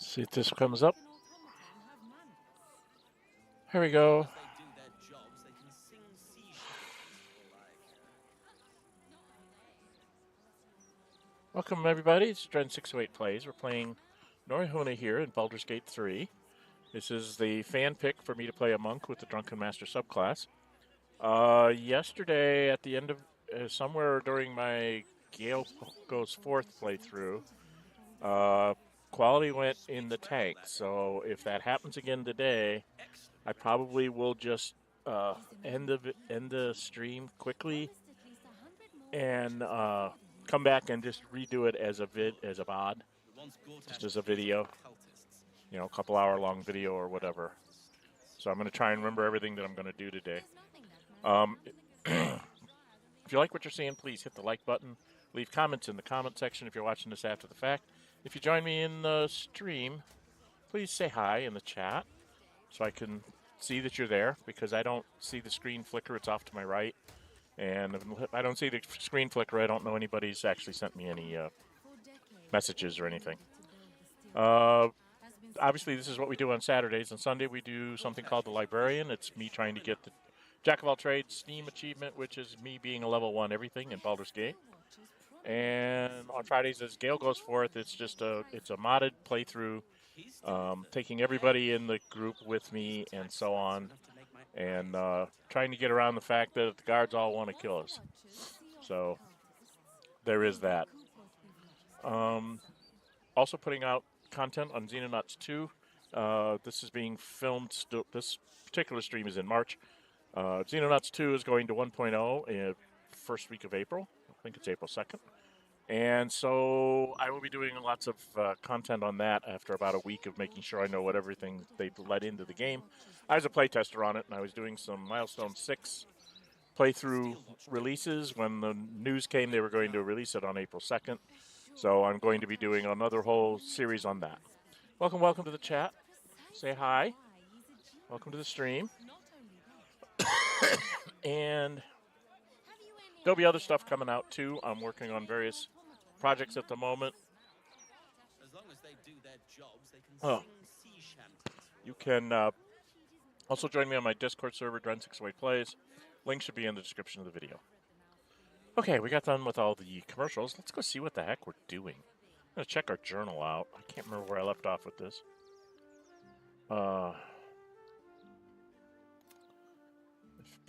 See if this comes up. Here we go. Welcome everybody, it's Dren608 Plays. We're playing Nórë Huinë here in Baldur's Gate 3. This is the fan pick for me to play a monk with the Drunken Master subclass. Yesterday, at the end of, somewhere during my Gale Goes Forth playthrough, quality went in the tank. So if that happens again today, I probably will just end the stream quickly and come back and just redo it as a VOD, just as a video, you know, a couple hour long video or whatever. So I'm going to try and remember everything that I'm going to do today. If you like what you're seeing, please hit the like button. Leave comments in the comment section if you're watching this after the fact. If you join me in the stream, please say hi in the chat so I can see that you're there, because I don't see the screen flicker. It's off to my right. And if I don't see the screen flicker, I don't know anybody's actually sent me any messages or anything. Obviously, this is what we do on Saturdays. On Sunday, we do something called the Librarian. It's me trying to get the Jack of all trades Steam achievement, which is me being a level 1 everything in Baldur's Gate. And on Fridays, as Gale Goes Forth, it's just it's a modded playthrough, taking everybody in the group with me and so on, and trying to get around the fact that the guards all want to kill us. So there is that. Also putting out content on Xenonauts 2. This is being filmed. This particular stream is in March. Xenonauts 2 is going to 1.0 in first week of April. I think it's April 2nd. And so I will be doing lots of content on that after about a week of making sure I know what everything they've let into the game. I was a playtester on it, and I was doing some Milestone 6 playthrough releases. When the news came they were going to release it on April 2nd. So I'm going to be doing another whole series on that. Welcome to the chat. Say hi. Welcome to the stream. And there'll be other stuff coming out too. I'm working on various projects at the moment. You can also join me on my Discord server, Dren608 Plays. Link should be in the description of the video. Okay, we got done with all the commercials. Let's go see what the heck we're doing. I'm going to check our journal out. I can't remember where I left off with this. I've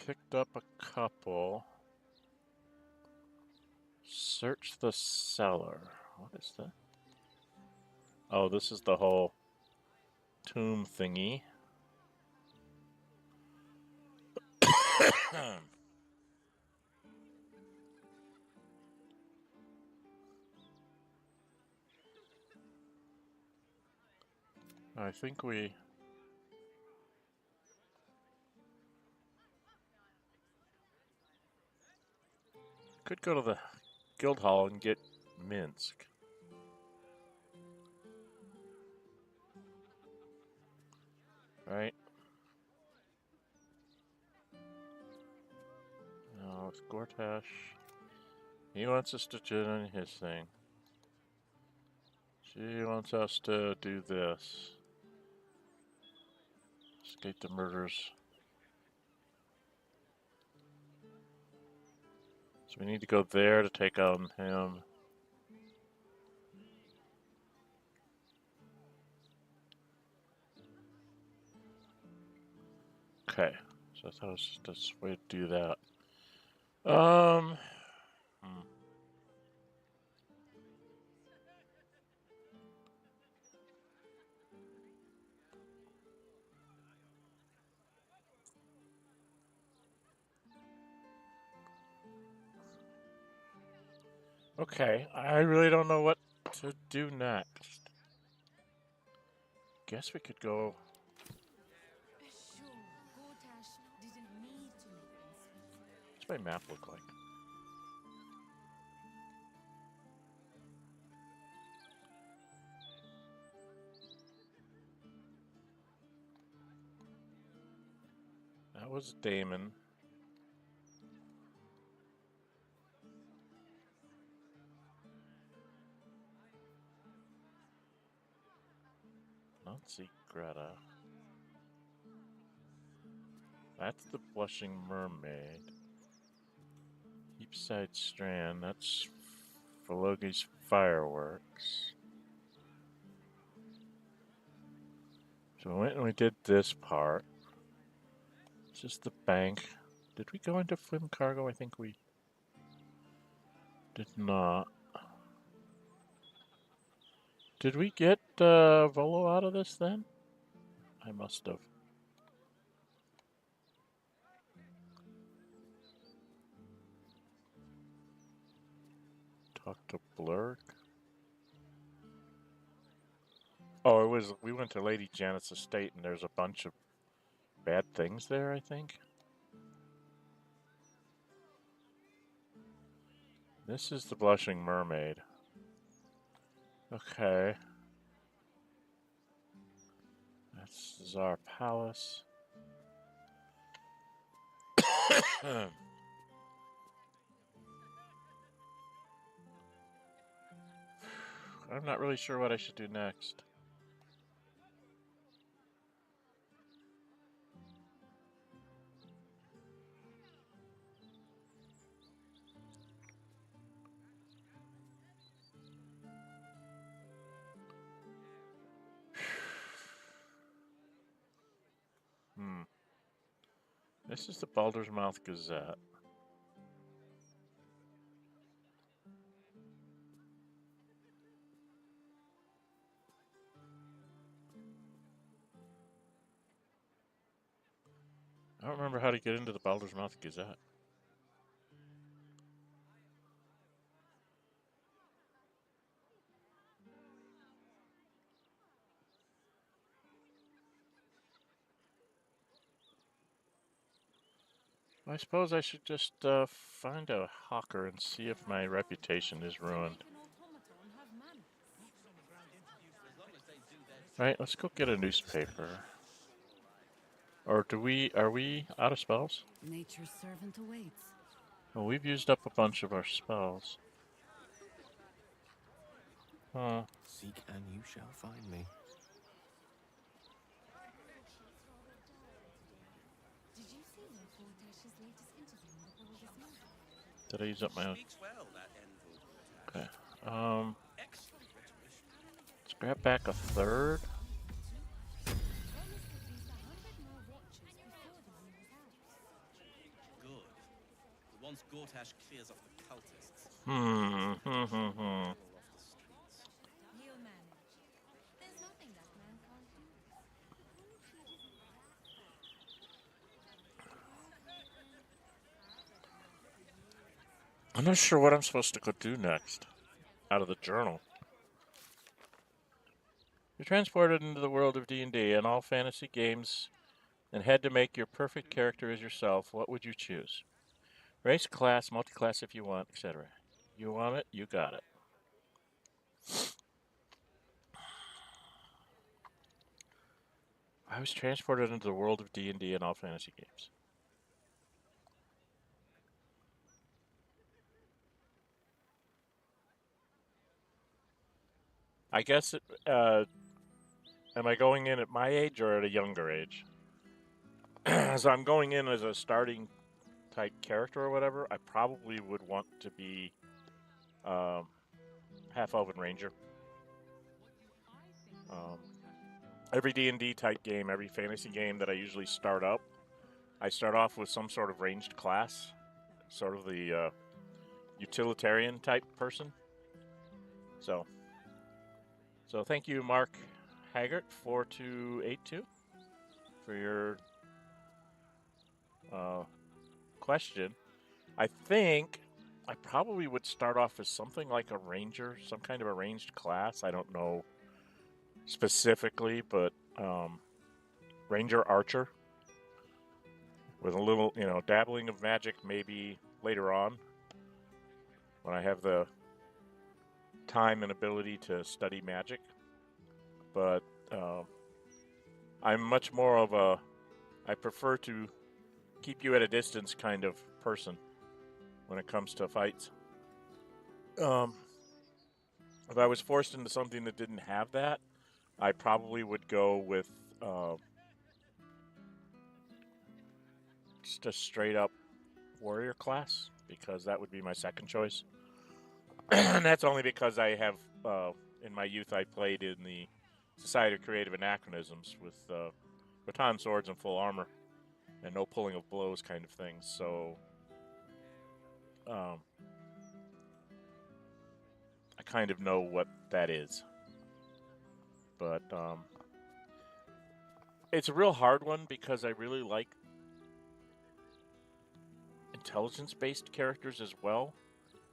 picked up a couple. Search the cellar. What is that? Oh, this is the whole tomb thingy. I think we could go to the guild hall and get Minsk. Right? No, it's Gortash. He wants us to do his thing. She wants us to do this. Escape the murders. So we need to go there to take on him. Okay, so I thought it was just a way to do that. Okay, I really don't know what to do next. Guess we could go. What's my map look like? That was Damon. don't see Greta. That's the Blushing Mermaid. Deepside Strand, that's Phologi's Fireworks. So we went and we did this part. This is the bank. Did we go into Flim Cargo? I think we did not. Did we get Volo out of this then? I must have. Talk to Blurk. Oh, it was. We went to Lady Janet's estate, and there's a bunch of bad things there, I think. This is the Blushing Mermaid. Okay. That's Czar Palace. I'm not really sure what I should do next. This is the Baldur's Mouth Gazette. I don't remember how to get into the Baldur's Mouth Gazette. I suppose I should just find a hawker and see if my reputation is ruined. Right, let's go get a newspaper. Or are we out of spells? Nature's servant awaits. Well, we've used up a bunch of our spells. Huh. Seek and you shall find me. Did I use up my own? Okay. Let's grab back a third. Good. Once Gortash clears off the cultists. I'm not sure what I'm supposed to go do next. Out of the journal. You're transported into the world of D&D and all fantasy games and had to make your perfect character as yourself. What would you choose? Race, class, multi-class if you want, etc. You want it, you got it. I was transported into the world of D&D and all fantasy games. I guess, am I going in at my age or at a younger age? So I'm going in as a starting type character or whatever. I probably would want to be half-elven ranger. Every D&D type game, every fantasy game that I usually start up, I start off with some sort of ranged class, sort of the utilitarian type person. So thank you, Mark Haggart, 4282, for your question. I think I probably would start off as something like a ranger, some kind of a ranged class. I don't know specifically, but ranger archer with a little, dabbling of magic maybe later on when I have the time and ability to study magic. But I'm much more of I prefer to keep you at a distance kind of person when it comes to fights. If I was forced into something that didn't have that, I probably would go with just a straight up warrior class because that would be my second choice. And that's only because I have, in my youth, I played in the Society of Creative Anachronisms with baton swords and full armor and no pulling of blows kind of things. So I kind of know what that is. But it's a real hard one because I really like intelligence-based characters as well,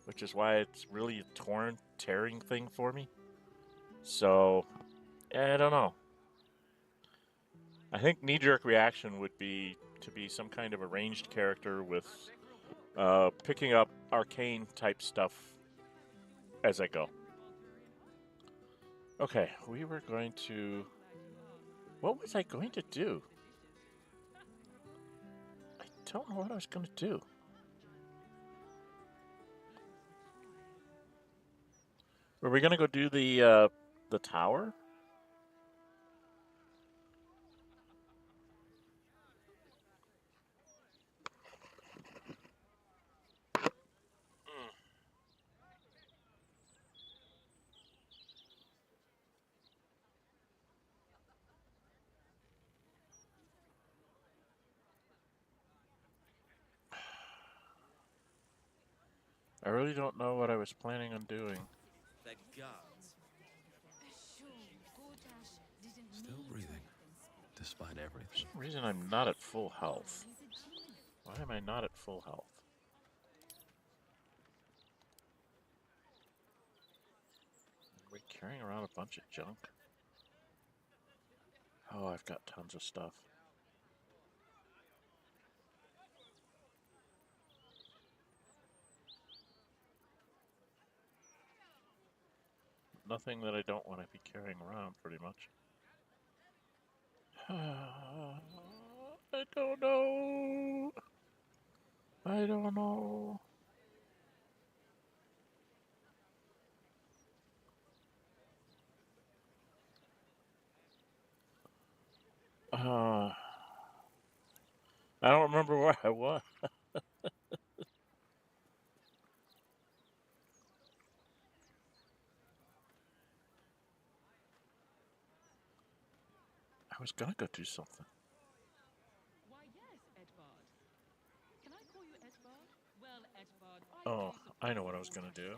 which is why it's really a tearing thing for me. So, I don't know. I think knee-jerk reaction would be to be some kind of a ranged character with picking up arcane-type stuff as I go. Okay, we were going to... What was I going to do? I don't know what I was going to do. Were we going to go do the tower? I really don't know what I was planning on doing. They're guards. Still breathing, despite everything. For some reason I'm not at full health. Why am I not at full health? Are we carrying around a bunch of junk? Oh, I've got tons of stuff. Nothing that I don't want to be carrying around, pretty much. I don't know. I don't know. I don't remember where I was. I was gonna go do something. Why, yes, Edvard. Can I call you Edvard? Well, Edvard, Oh, I know what I was gonna do.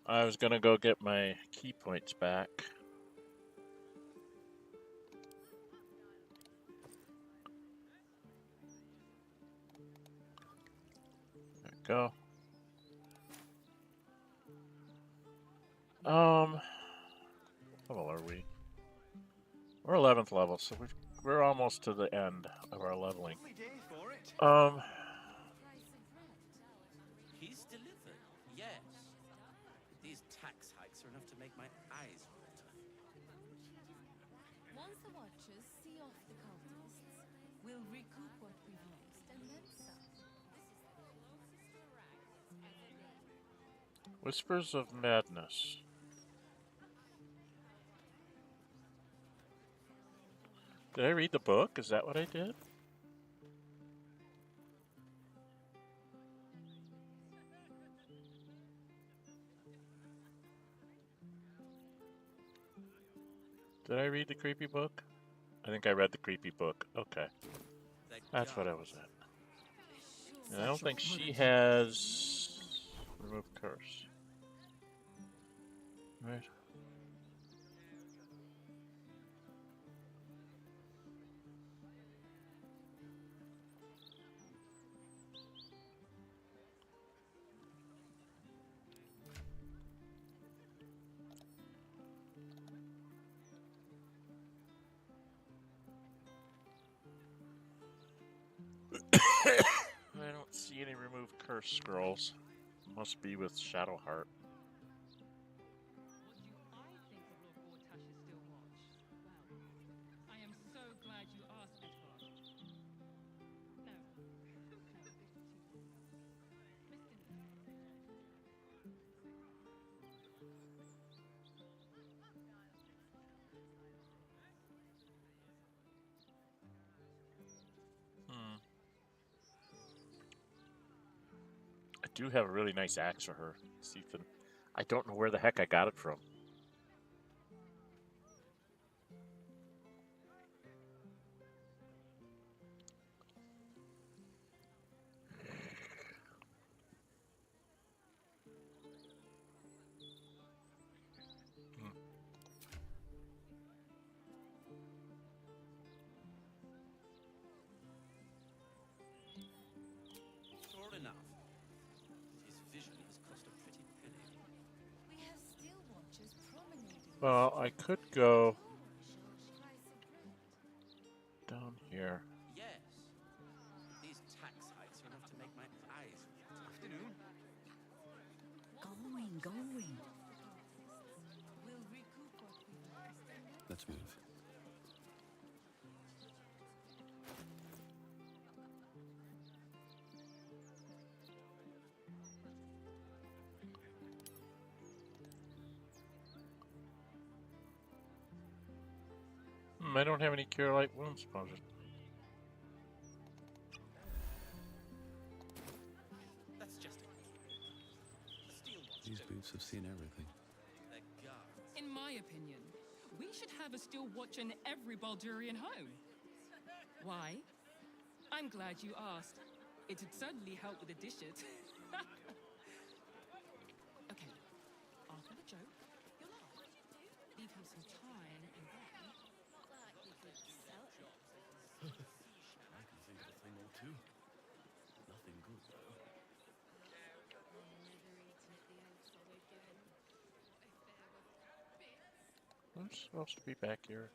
I was gonna go get my key points back. There we go. What level are we? We're 11th level, so we're almost to the end of our leveling. He's delivered, yes. These tax hikes are enough to make my eyes water. Once the Watchers see off the cultists, we'll recoup what we've lost and then some. Whispers of Madness. Did I read the book? Is that what I did? Did I read the creepy book? I think I read the creepy book. Okay. That's what I was at. And I don't think she has remove curse. Right. I don't see any remove curse scrolls. Must be with Shadowheart. What do I think of Lord Gortash's still watch? Well, I am so glad you asked, Edvard. No, a bit too. Mr. do have a really nice axe for her, Ethan. I don't know where the heck I got it from. Sure enough. His vision has cost a pretty penny. We have steel watchers promenading. Well, I could go down here. Yes. These tax hikes are enough to make my eyes. Afternoon. Going, going. We'll recoup what we lost. Let's move. I don't have any cure light wounds potion. That's just it. The steel watch These don't boots have seen everything. their guards. In my opinion, we should have a steel watch in every Baldurian home. Why? I'm glad you asked. It'd certainly help with the dishes. Okay, after the joke, you'll laugh. Leave him some time and then... I can think of a thing or two. Nothing good, though. I'm supposed to be back here.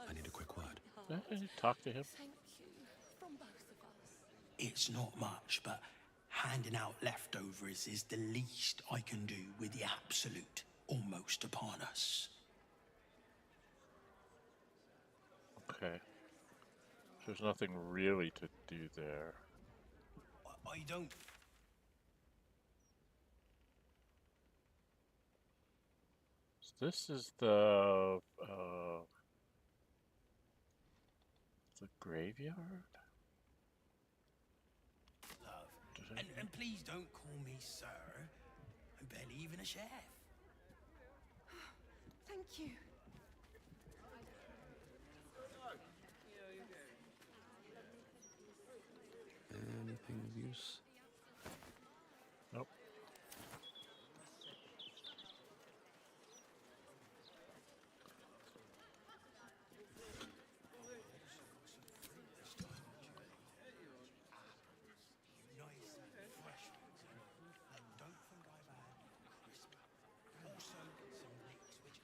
I need a quick word. Did I talk to him? Thank you from both of us. It's not much, but handing out leftovers is the least I can do with the absolute almost upon us. Okay. There's nothing really to do there. I don't... This is the graveyard? Love. And please don't call me sir. I'm barely even a chef. Thank you. Anything of use? Nope. Nice and fresh ones. And don't think I've had crisp. Also, some licks which...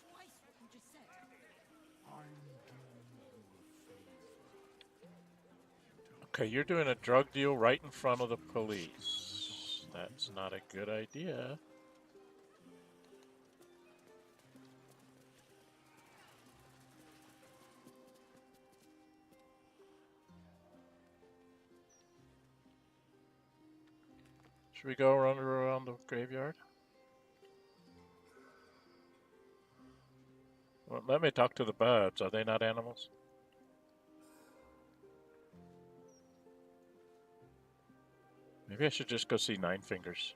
Twice what you just said. Okay, you're doing a drug deal right in front of the police. That's not a good idea. Should we go around the graveyard? Well, let me talk to the birds. Are they not animals? Maybe I should just go see Nine Fingers.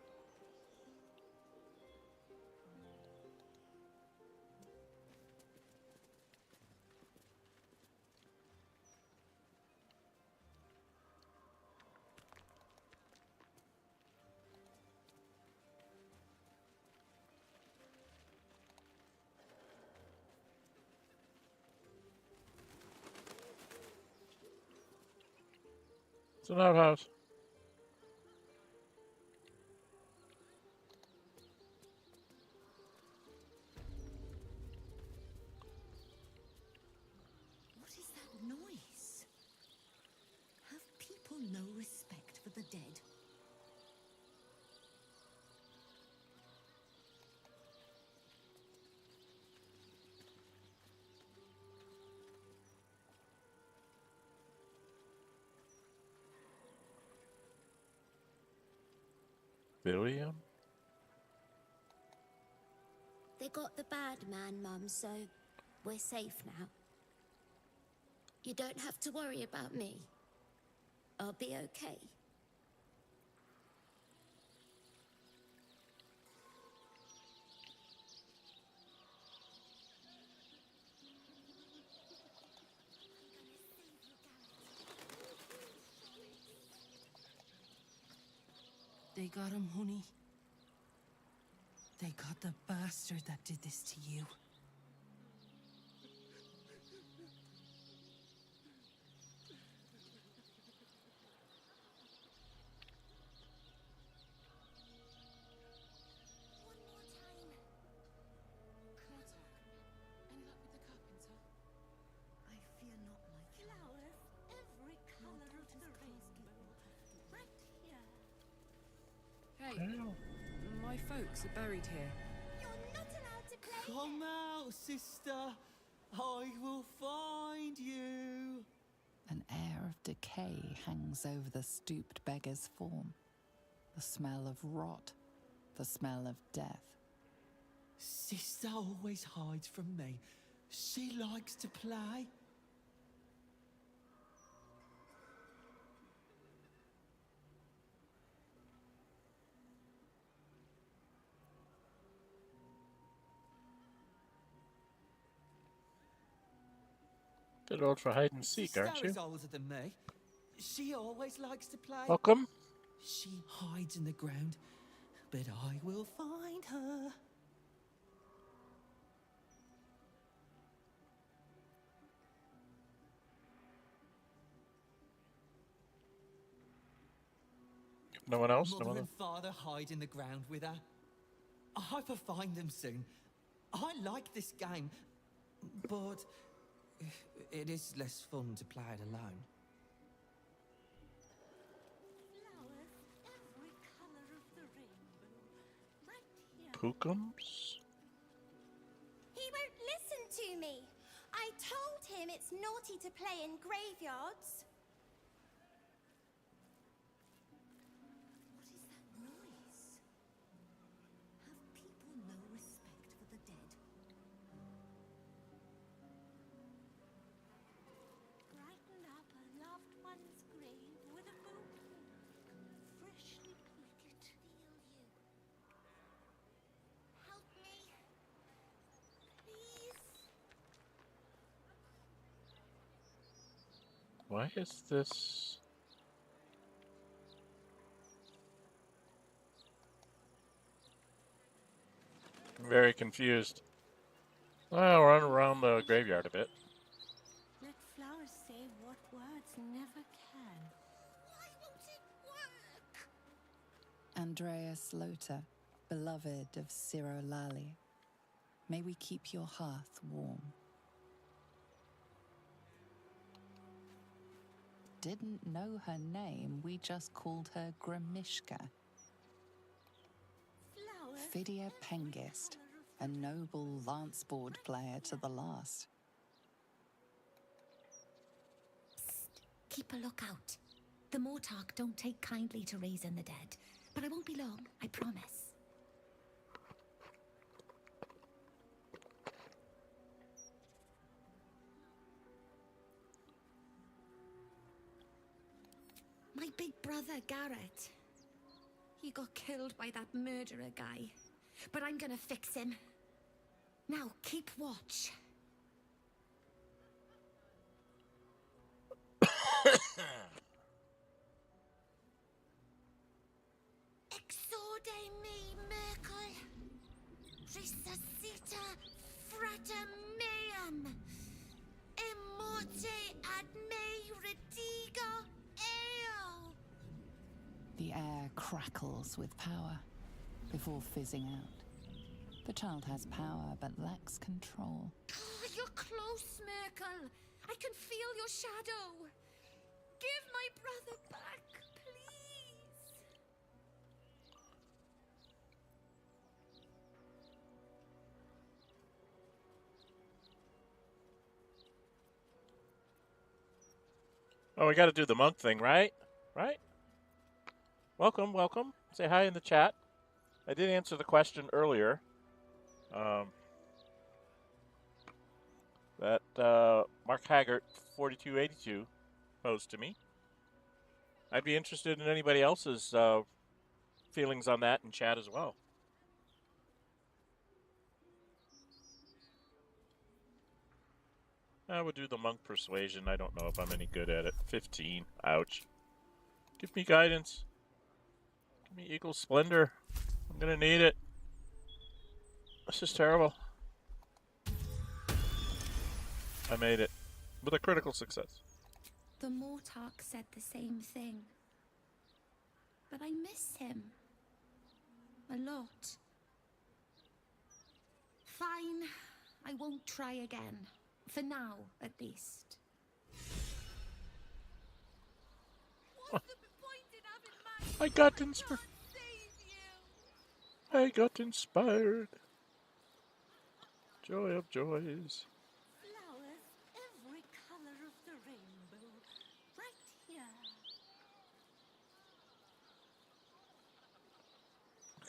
It's an outhouse. What is that noise? Have people no respect for the dead? William? They got the bad man, Mum, so we're safe now. You don't have to worry about me. I'll be okay. They got him, honey. They got the bastard that did this to you. Any luck with the carpenter? I fear not, my Flowers, every color of the rainbow. Right here. Hey, my folks are buried here. You're not allowed to play. Come out, sister. I will find you. An air of decay hangs over the stooped beggar's form. The smell of rot, the smell of death. Sister always hides from me. She likes to play. Good old for hide and seek, aren't you? Sister is older than me. She always likes to play. Welcome. She hides in the ground, but I will find her. No one else? No Mother one and else? father hide in the ground with her. I hope I find them soon. I like this game, but it is less fun to play it alone. Flowers, every color of the rainbow. Right here. Pookums? He won't listen to me. I told him it's naughty to play in graveyards. What is that noise? Have people no respect for the dead? Brighten up a loved one's grave with a bouquet. Freshly picked. Help me. Please. Why is this? I'm very confused. Well, run around the graveyard a bit. Let flowers say what words never can. Why won't it work? Andreas Lothar, beloved of Ciro Lali, may we keep your hearth warm. Didn't know her name, we just called her Grimishka. Flowers. Fidia Pengist, a noble lance board player to the last. Keep a lookout. The Mortark don't take kindly to raising the dead, but I won't be long, I promise. My big brother, Garrett. He got killed by that murderer guy, but I'm gonna fix him. Now, keep watch. Exorde me, Merkel. Resuscita frater meum. Immorte ad me redigo eo. The air crackles with power before fizzing out. The child has power but lacks control. Oh, you're close, Merkel. I can feel your shadow. Give my brother back, please. Oh, we got to do the monk thing, right? Right? Welcome, welcome. Say hi in the chat. I did answer the question earlier. That Mark Haggart 4282 posed to me. I'd be interested in anybody else's feelings on that in chat as well. I would do the monk persuasion. I don't know if I'm any good at it. 15. Ouch. Give me guidance. Give me Eagle Splendor. I'm gonna need it. This is terrible. I made it. With a critical success. The Mortark said the same thing. But I miss him. A lot. Fine. I won't try again. For now, at least. What's the point in having I got inspired. I got inspired. Joy of joys. flowers every color of the rainbow right here?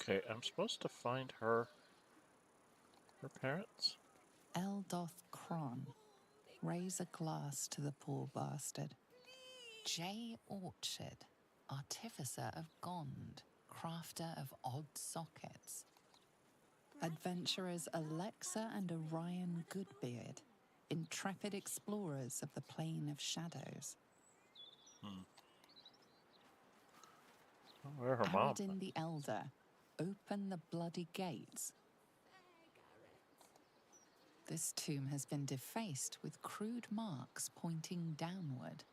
Okay, I'm supposed to find her parents. Eldoth Cron, raise a glass to the poor bastard. J. Orchard, artificer of Gond, crafter of odd sockets. Adventurers Alexa and Orion Goodbeard, intrepid explorers of the Plane of Shadows. Where her mom? Aradin the Elder, open the bloody gates. This tomb has been defaced with crude marks pointing downward.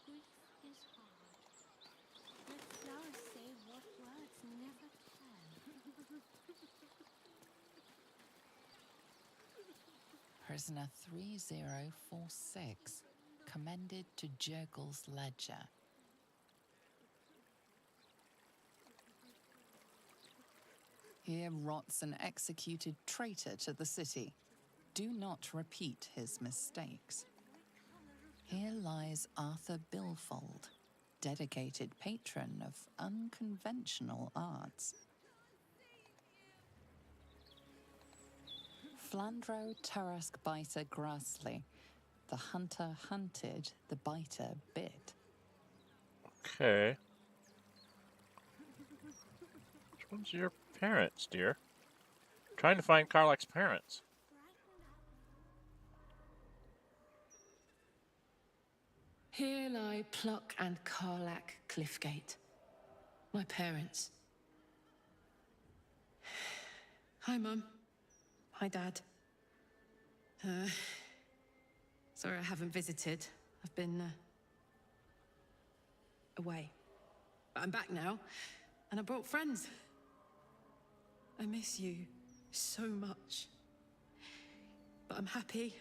Grief is hard. Let flowers say what words never can. Prisoner 3046, commended to Jurgle's ledger. Here rots an executed traitor to the city. Do not repeat his mistakes. Here lies Arthur Bilfold, dedicated patron of unconventional arts. Flandro Taraskbiter Grassley, the hunter hunted, the biter bit. Okay. Which one's your parents, dear? I'm trying to find Karlach's parents. Here lie Pluck and Karlach Cliffgate, my parents. Hi, Mum. Hi, Dad. Sorry I haven't visited. I've been away. But I'm back now, and I brought friends. I miss you so much. But I'm happy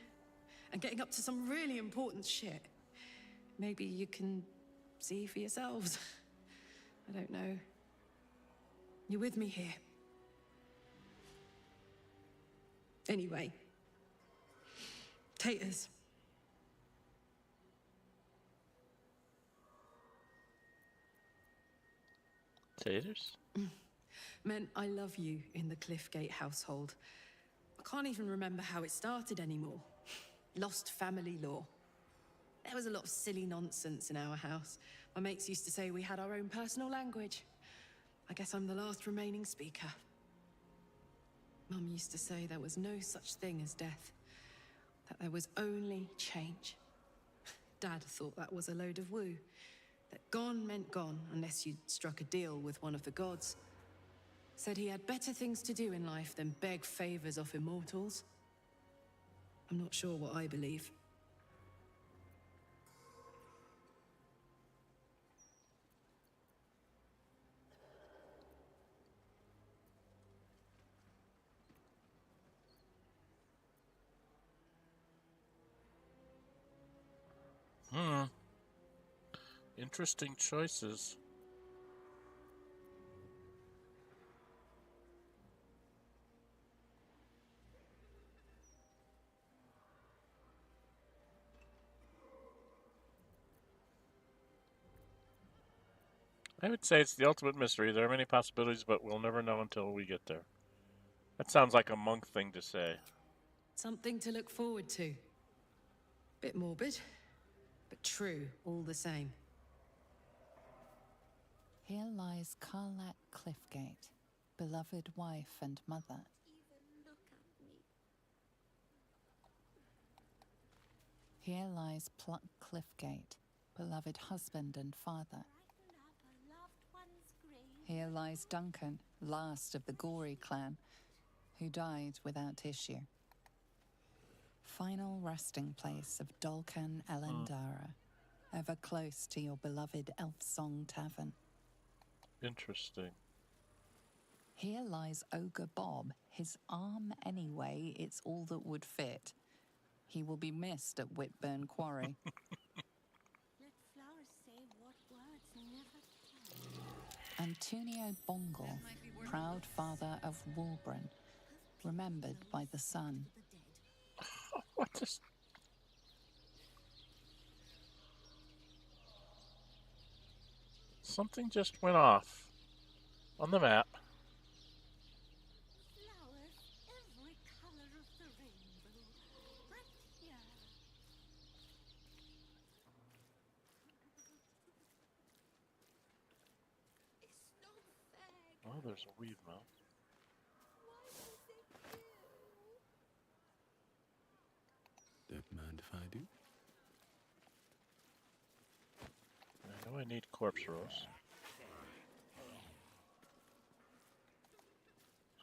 and getting up to some really important shit. Maybe you can see for yourselves. I don't know. You're with me here. Anyway. Taters. Taters? Meant I love you in the Cliffgate household. I can't even remember how it started anymore. Lost family law. There was a lot of silly nonsense in our house. My mates used to say we had our own personal language. I guess I'm the last remaining speaker. Mum used to say there was no such thing as death. That there was only change. Dad thought that was a load of woo. That gone meant gone unless you'd struck a deal with one of the gods. Said he had better things to do in life than beg favors off immortals. I'm not sure what I believe. Interesting choices. I would say it's the ultimate mystery. There are many possibilities, but we'll never know until we get there. That sounds like a monk thing to say. Something to look forward to. Bit morbid, but true all the same. Here lies Karlak Cliffgate, beloved wife and mother. Even look at me. Here lies Pluck Cliffgate, beloved husband and father. Brighten up a loved one's grave. Here lies Duncan, last of the Gory clan, who died without issue. Final resting place of Dolcan Elendara, ever close to your beloved Elf Song Tavern. Interesting. Here lies Ogre Bob, his arm anyway, it's all that would fit. He will be missed at Whitburn Quarry. Let flowers say what words never can. Antonio Bongle, proud father of Walburn, remembered by the sun. What is... Something just went off on the map. Flowers, every color of the rainbow. But here. It's not fair. Oh, there's a weave mount. Why does it do? Don't mind if I do. I know I need corpse rose.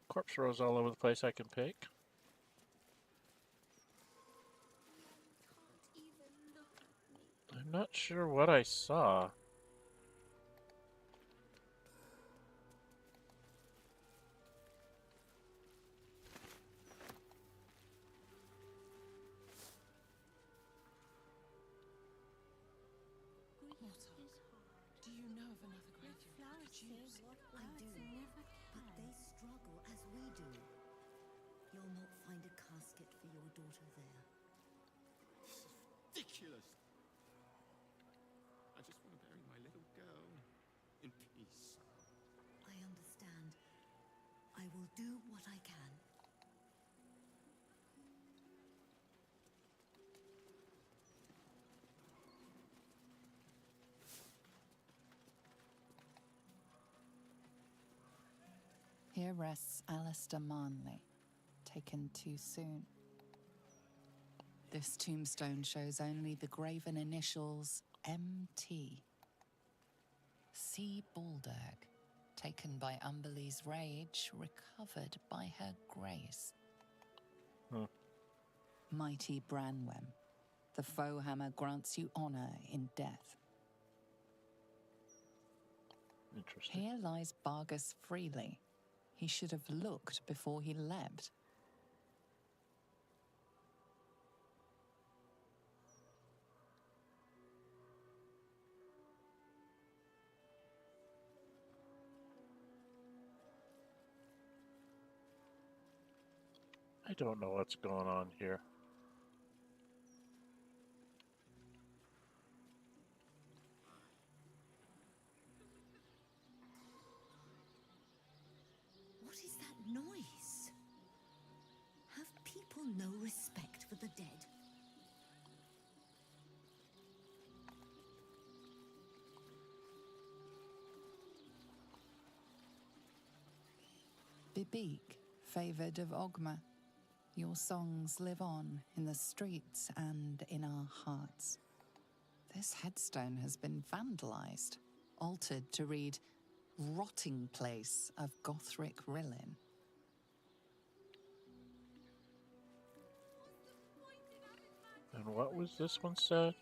Corpse rose all over the place I can pick. Can't even look at me. I'm not sure what I saw. Do you know of another graveyard? Flowers say what words never But can. they struggle as we do. You'll not find a casket for your daughter there. Ridiculous! I just want to bury my little girl in peace. I understand. I will do what I can. Here rests Alistair Manley, taken too soon. This tombstone shows only the graven initials MT. C. Baldur, taken by Umberlee's rage, recovered by her grace. Mighty Branwem, the foe hammer grants you honor in death. Interesting. Here lies Bargus Freely. He should have looked before he leapt. I don't know what's going on here. What is that noise? Have people no respect for the dead? Bibik, favoured of Ogma, your songs live on in the streets and in our hearts. This headstone has been vandalised, altered to read Rotting Place of Gothric Rillin. And what was this one said?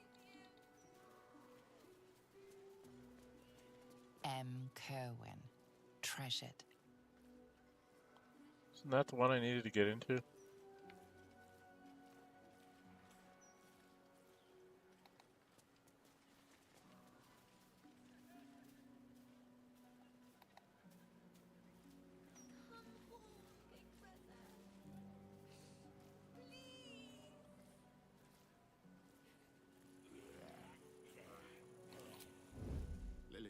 M. Kerwin, treasured. Isn't that the one I needed to get into? Lily,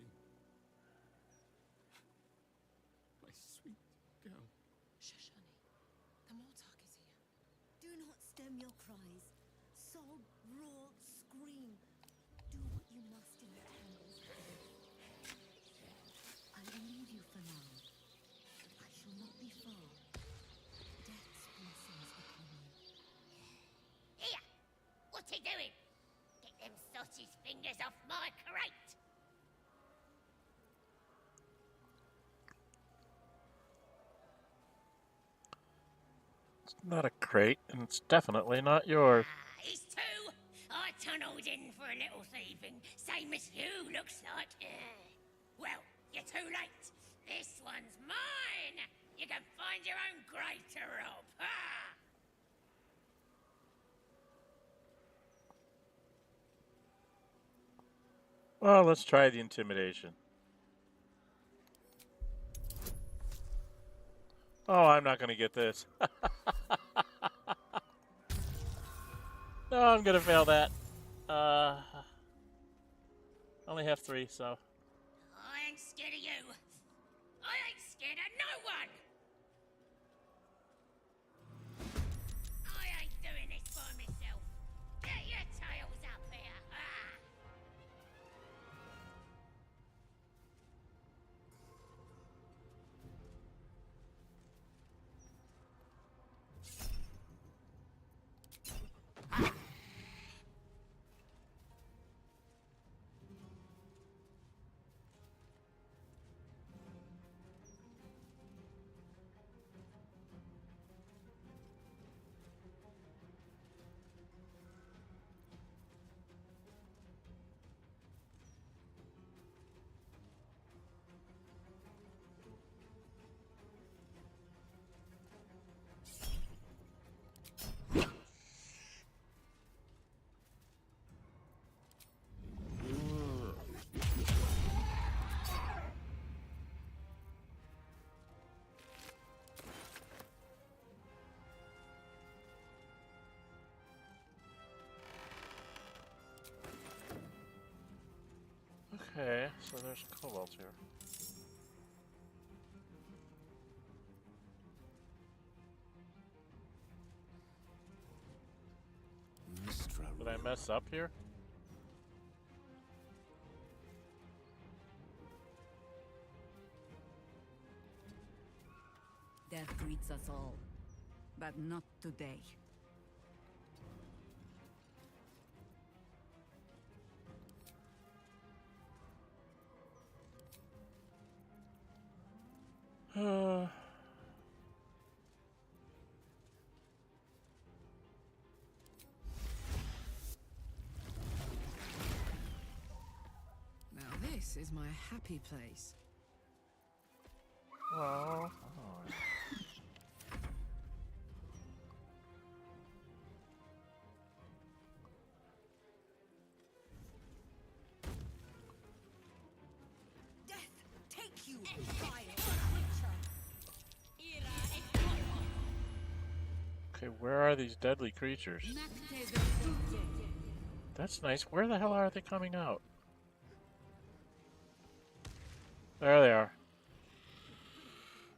your cries. Sob, roar, scream. Do what you must in the tangles of life. I will leave you for now. I shall not be far. Death's blessings upon you. Here! What's he doing? Get them sausage fingers off my crate! It's not a crate, and it's definitely not yours. He's two! I tunnelled in for a little thieving, same as you, looks like. Well, you're too late. This one's mine! You can find your own grave to rob. Ha! Well, let's try the intimidation. Oh, I'm not going to get this. No, I'm going to fail that. Only have 3, so. I ain't scared of you. I ain't scared of no one! I ain't doing this by myself. Get your tails up here. Ah! Okay, so there's cobalt here. Did I mess up here? Death greets us all, but not today. Now this is my happy place. Well, Death, take you, vile creature! okay, where are these deadly creatures? That's nice. Where the hell are they coming out? There they are.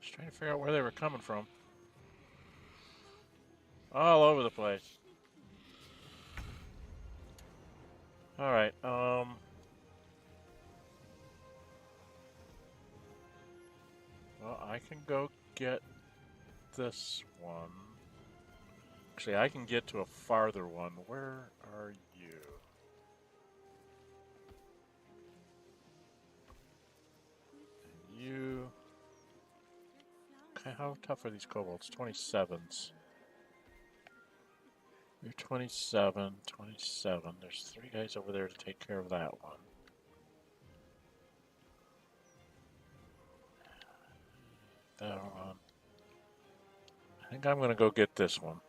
Just trying to figure out where they were coming from. All over the place. Alright, well, I can go get this one. Actually, I can get to a farther one. Where are you? You... Okay, how tough are these kobolds? 27s. You're 27, 27. There's 3 guys over there to take care of that one. That one. I think I'm going to go get this one.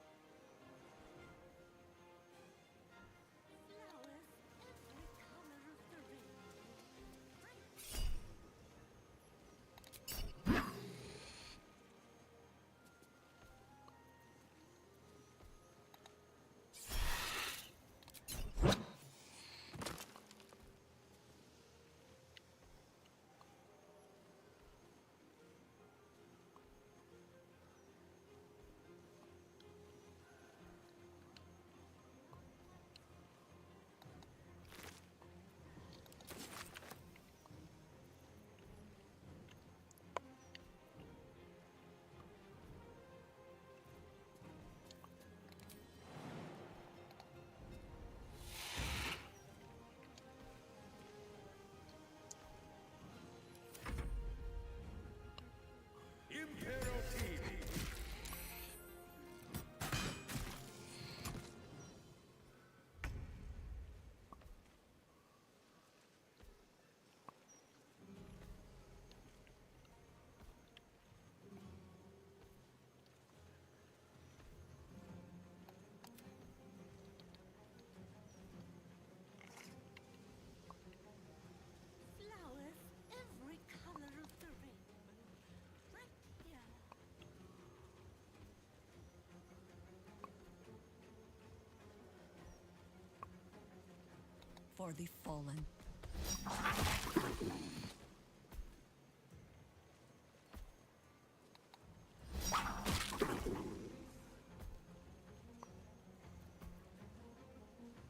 for the fallen.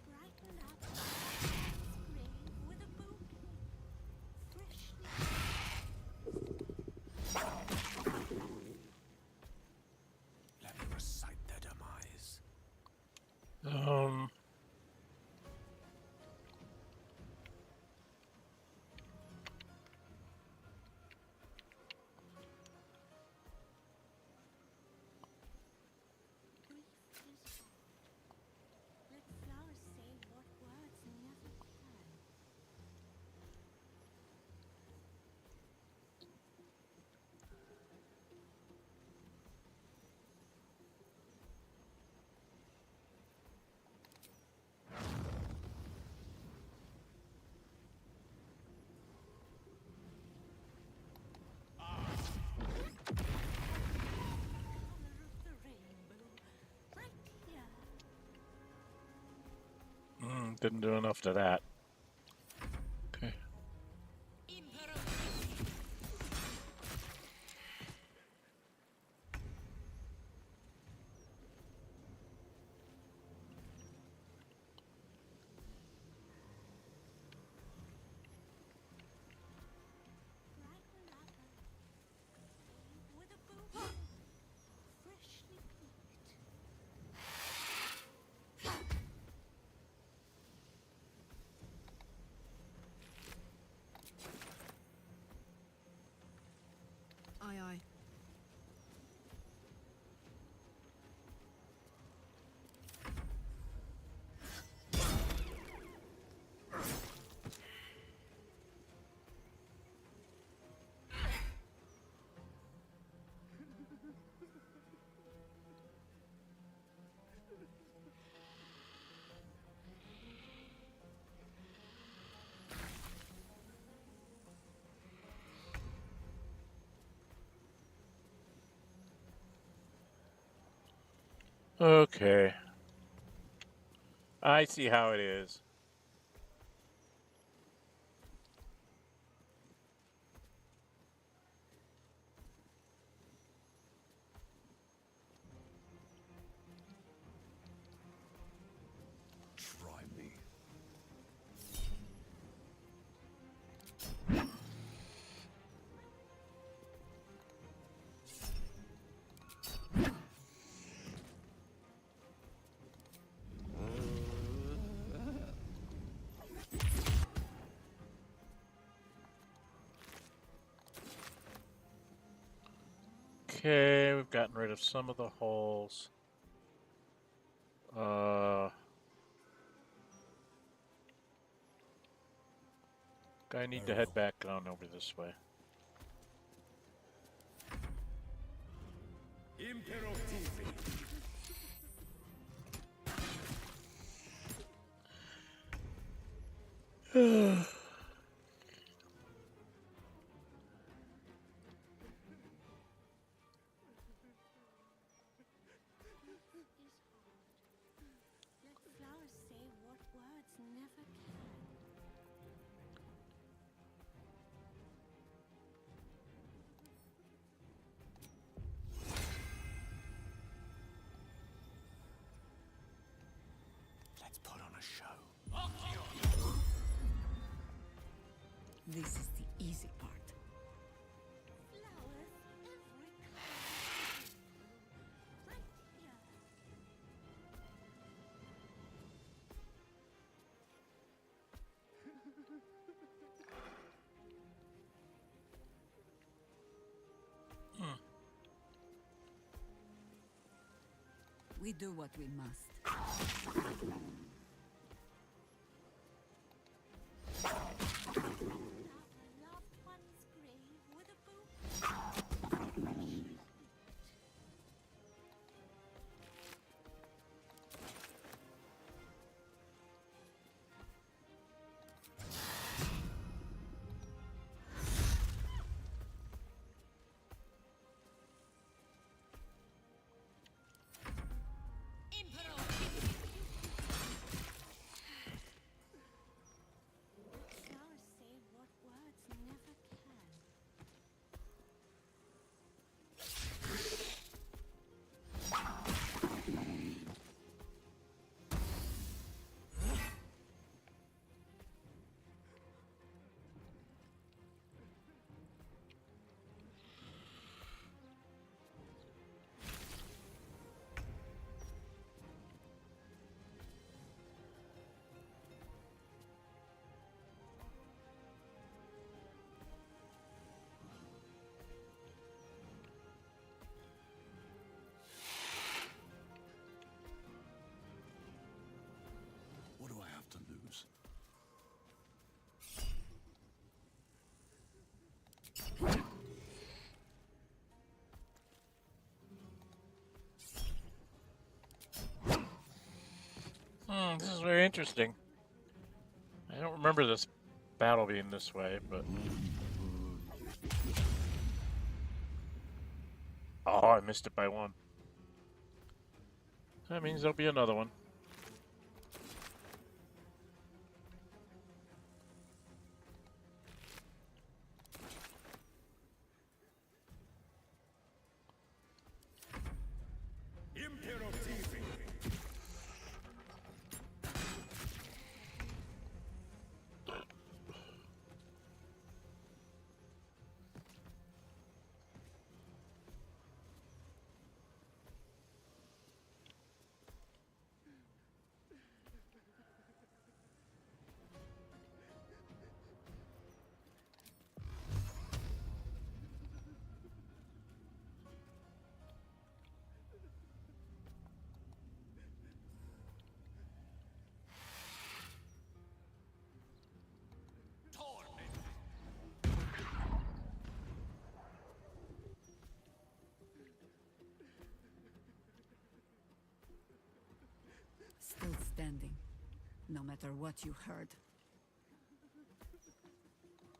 Brighten up grave with a bouquet. Freshly Let me recite their demise. grief is hard. Let flowers say what words never can. Color of the rainbow, right here. Didn't do enough to that. Okay. Brighten up with a bouquet. Freshly picked. Aye, aye. Okay. I see how it is. Try me. Okay, we've gotten rid of some of the holes. I need to head back on over this way. Let flowers say what words never can. Let's put on a show. This is the easy part. Flowers every color. Right here. We do what we must. Up a loved one's grave with a bouquet. Emperor! moves. This is very interesting. I don't remember this battle being this way, but... Oh, I missed it by one. That means there'll be another one. Still standing, no matter what you heard.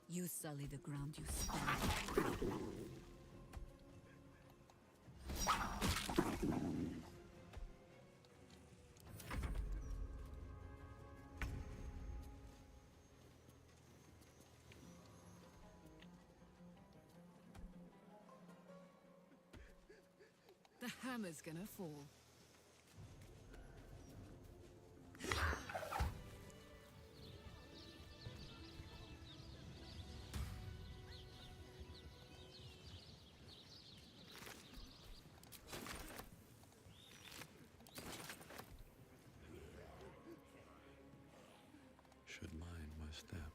You sully the ground you stand on. The hammer's gonna fall. Should mind my step.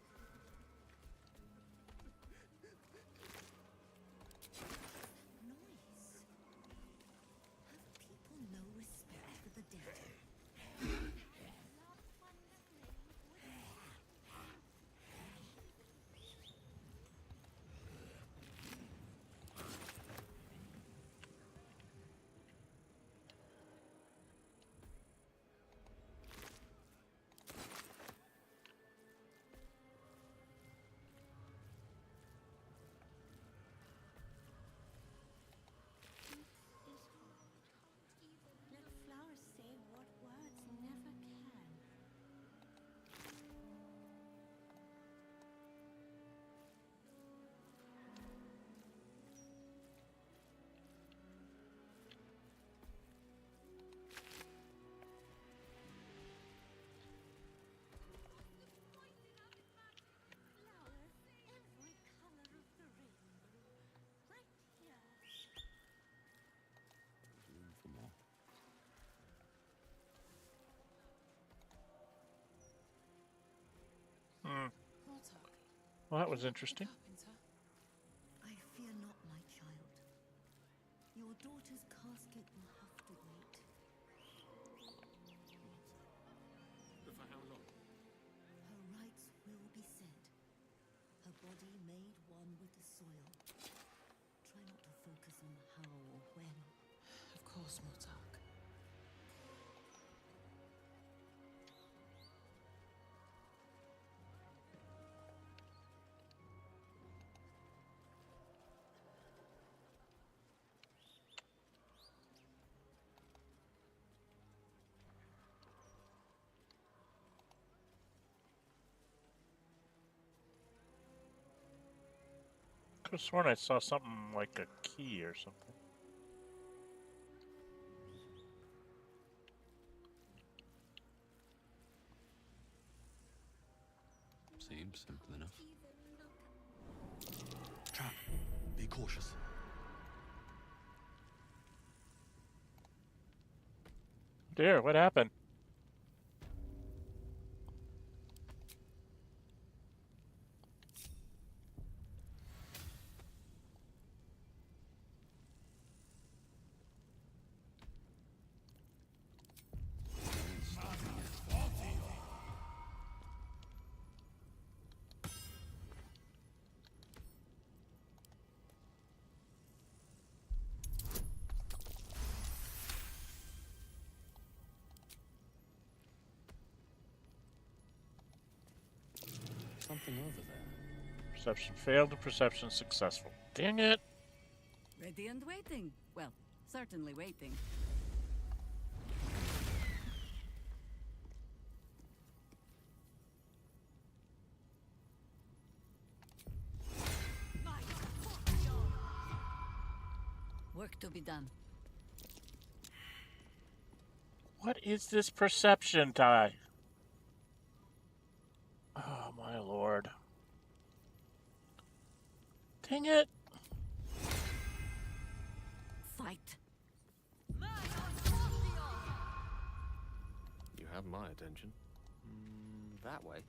Noise. Have people no respect for the dead? Let flowers say what words never can. Flowers, every color of the rainbow, right here. Room for more. Well, that was interesting. I fear not, my child. Your daughter's casket will have to wait. But for how long? Her rites will be said. Her body made one with the soil. Try not to focus on how or when. Of course, Mortark. I could have sworn I saw something like a key or something. Seems simple enough. Trap. Be cautious. Dear, what happened? nothing over there. Perception failed and perception successful. Dang it! Ready and waiting. Well, certainly waiting. Work to be done. What is this perception die? Oh my lord. Dang it! Fight. You have my attention. That way.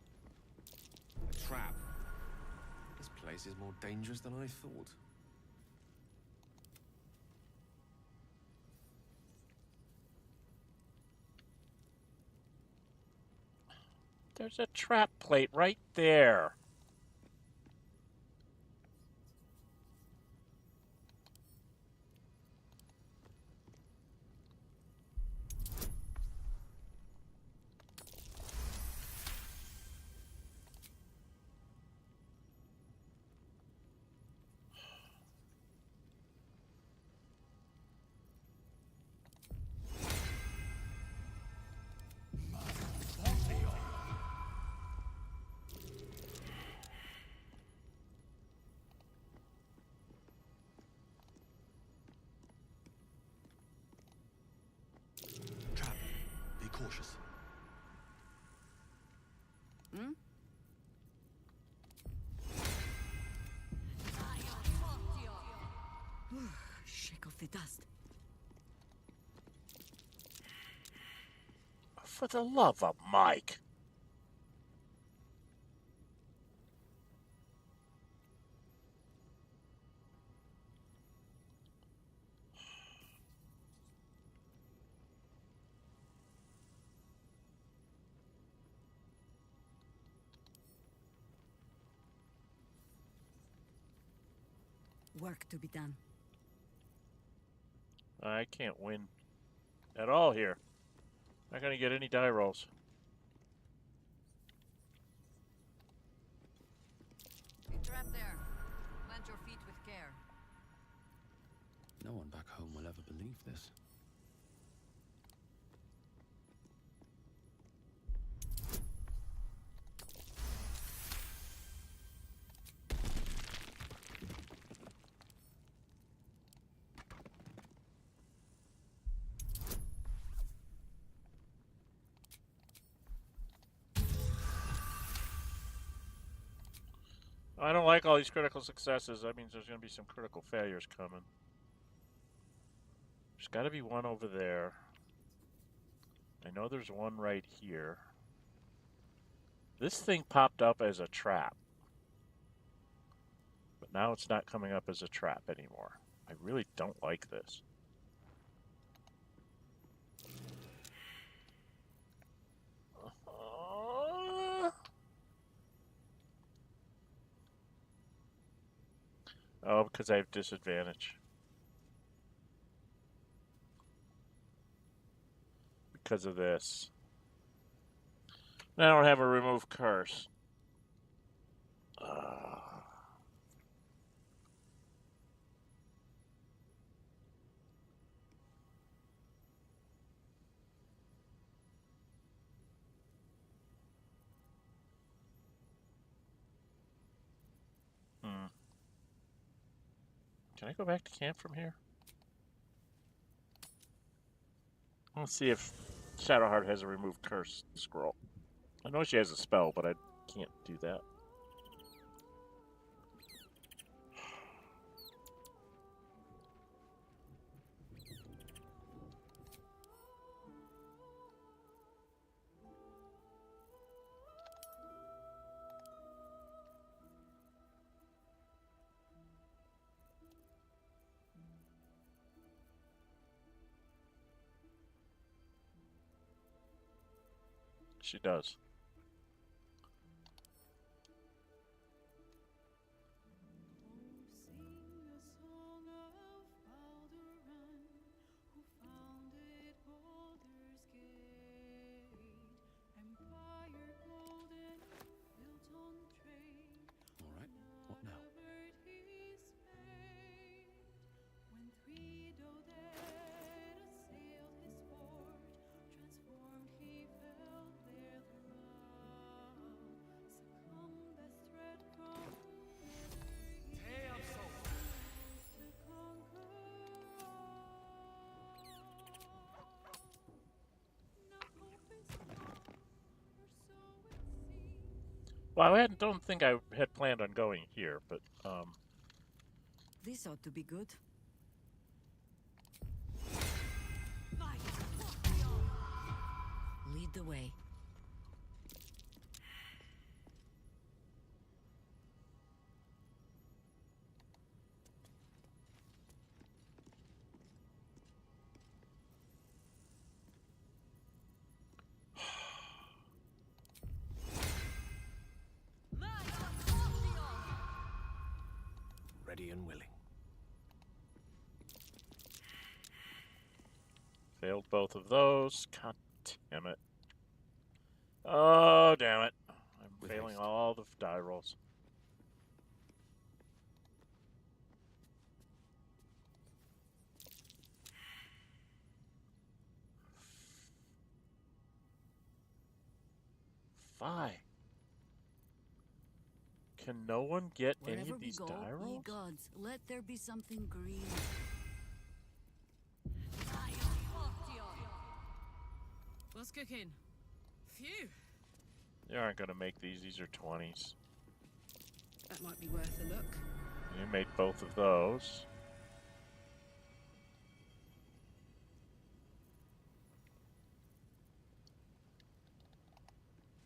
A trap. This place is more dangerous than I thought. There's a trap plate right there. Trap. Be cautious. Hmm? Shake off the dust. For the love of Mike. Work to be done. I can't win at all here. Not gonna get any die rolls. A trap there. Plant your feet with care. No one back home will ever believe this. I don't like all these critical successes. That means there's going to be some critical failures coming. There's got to be one over there. I know there's one right here. This thing popped up as a trap. But now it's not coming up as a trap anymore. I really don't like this. Oh, because I have disadvantage. Because of this. And I don't have a remove curse. Can I go back to camp from here? Let's see if Shadowheart has a remove curse scroll. I know she has a spell, but I can't do that. She does. Sing a song of Baldur, who founded Baldur's Gate, empire golden, built on trade. Well, I don't think I had planned on going here, but This ought to be good. Lead the way. Ready and willing. failed both of those. God damn it. Oh, damn it. I'm failing all the die rolls. Five. Can no one get any Wherever of these we go, die ye rolls? gods, let there be something green. What's cooking? Phew. You aren't going to make these. These are 20s. That might be worth a look. You made both of those. A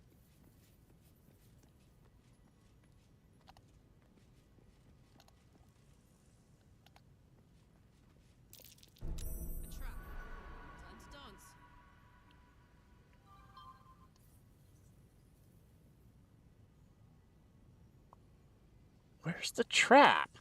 trap. Time to dance. Where's the trap?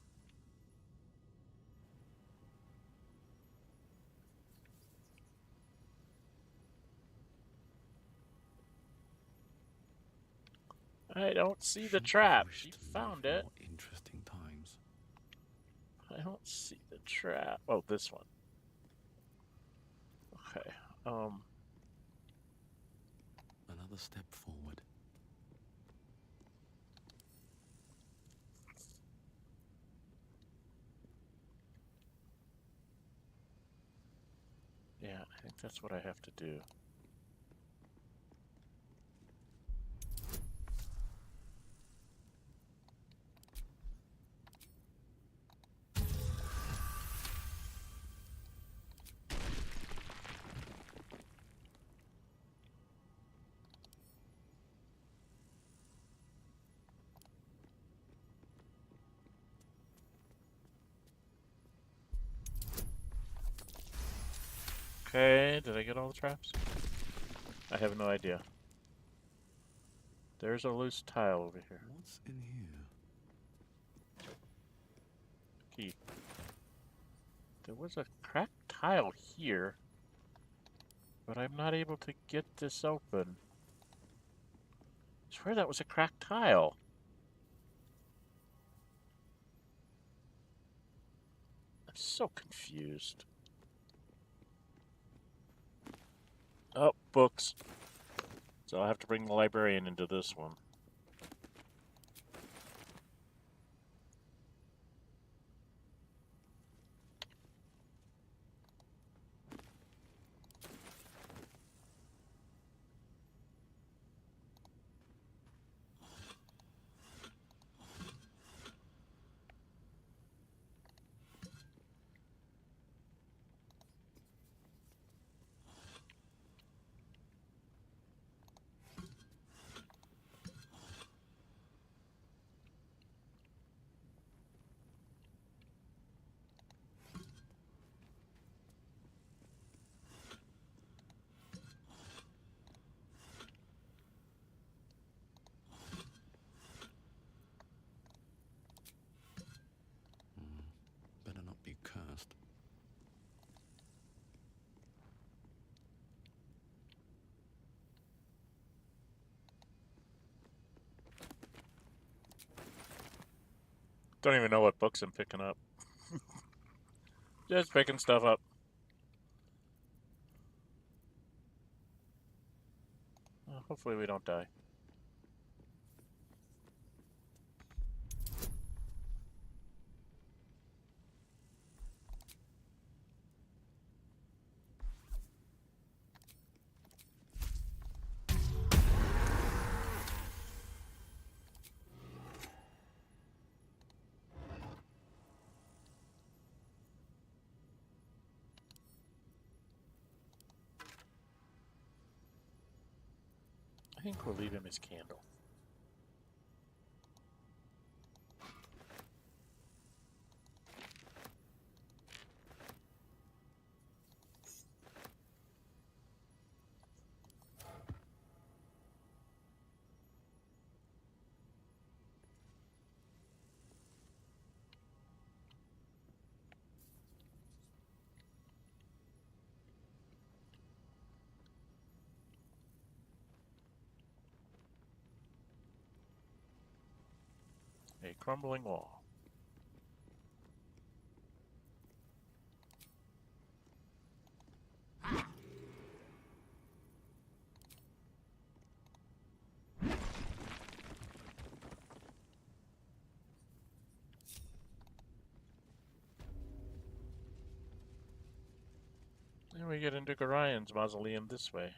I don't see the trap. She found it. Interesting times. I don't see the trap. Oh, this one. Okay. Another step forward. Yeah, I think that's what I have to do. Okay, did I get all the traps? I have no idea. There's a loose tile over here. What's in here? Key. There was a cracked tile here, but I'm not able to get this open. I swear that was a cracked tile. I'm so confused. Oh, books. So I'll have to bring the librarian into this one. Better not be cursed. Don't even know what books I'm picking up. Just picking stuff up. Hopefully we don't die. think we'll leave him his candle. A crumbling wall. Then we get into Gorian's mausoleum this way.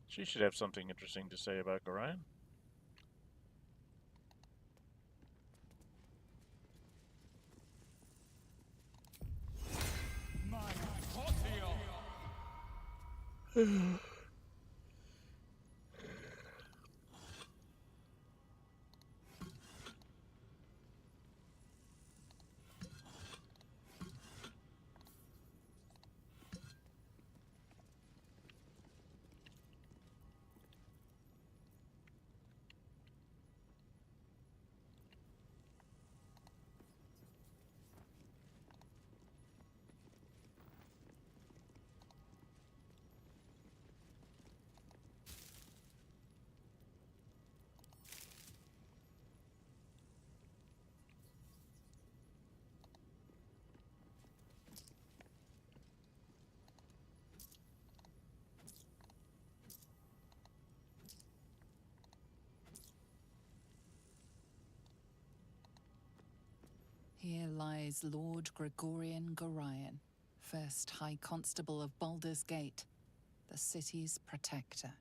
She should have something interesting to say about Gorian. Here lies Lord Gregorian Gorian, first High Constable of Baldur's Gate, the city's protector.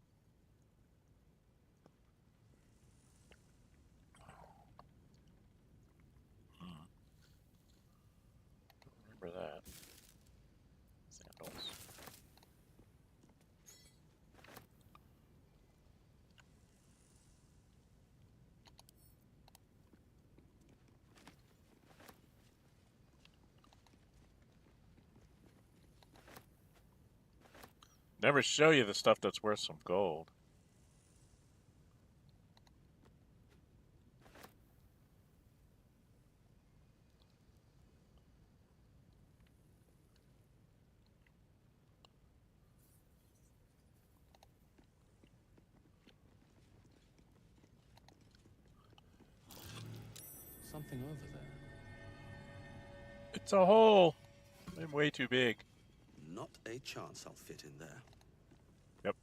Remember that. Sandals. Never show you the stuff that's worth some gold. Something over there. It's a hole. I'm way too big. Not a chance I'll fit in there. Yep.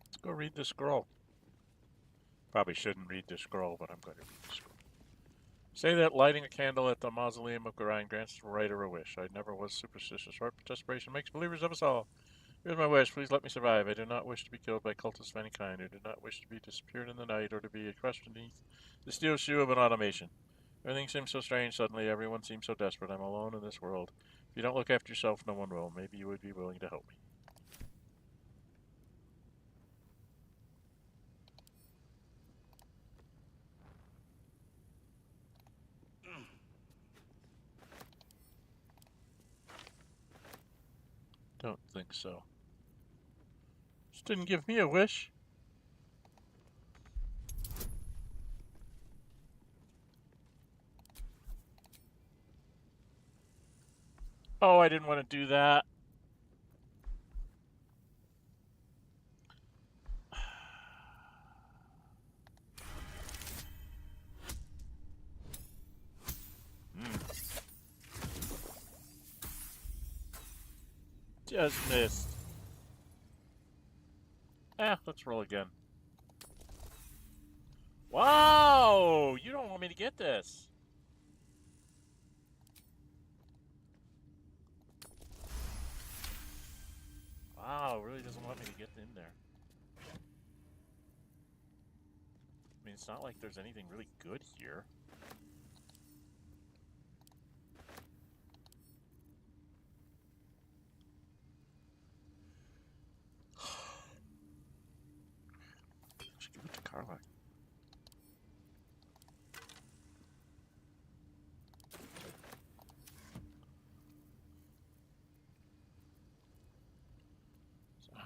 Let's go read the scroll. Probably shouldn't read the scroll, but I'm going to read the scroll. Say that lighting a candle at the mausoleum of Gorian grants the right or a wish. I never was superstitious. Our desperation makes believers of us all. Here's my wish. Please let me survive. I do not wish to be killed by cultists of any kind. I do not wish to be disappeared in the night or to be crushed beneath the steel shoe of an automation. Everything seems so strange suddenly. Everyone seems so desperate. I'm alone in this world. If you don't look after yourself, no one will. Maybe you would be willing to help me. Don't think so. Just didn't give me a wish. Oh, I didn't want to do that. Just missed. Let's roll again. Wow! You don't want me to get this. it's not like there's anything really good here. Just give it to Carla.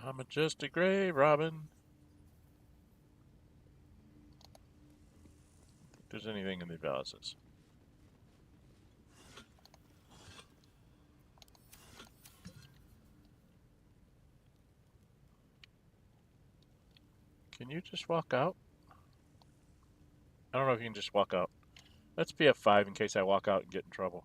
A majestic grave, Robin. If there's anything in the vases. Can you just walk out? I don't know if you can just walk out. Let's be F5 in case I walk out and get in trouble.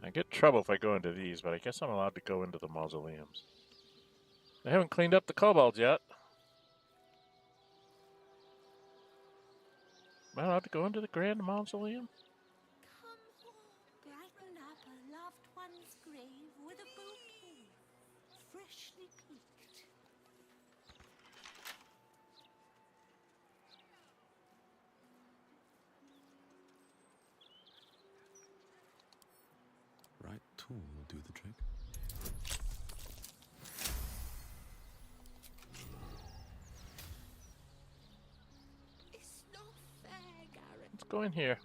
I get in trouble if I go into these, but I guess I'm allowed to go into the mausoleums. I haven't cleaned up the kobolds yet. Am I allowed to go into the Grand Mausoleum? Come home, brighten up a loved one's grave with a bouquet, freshly picked. Right tool will do the trick. It's not fair, Garrett. Let's go in here.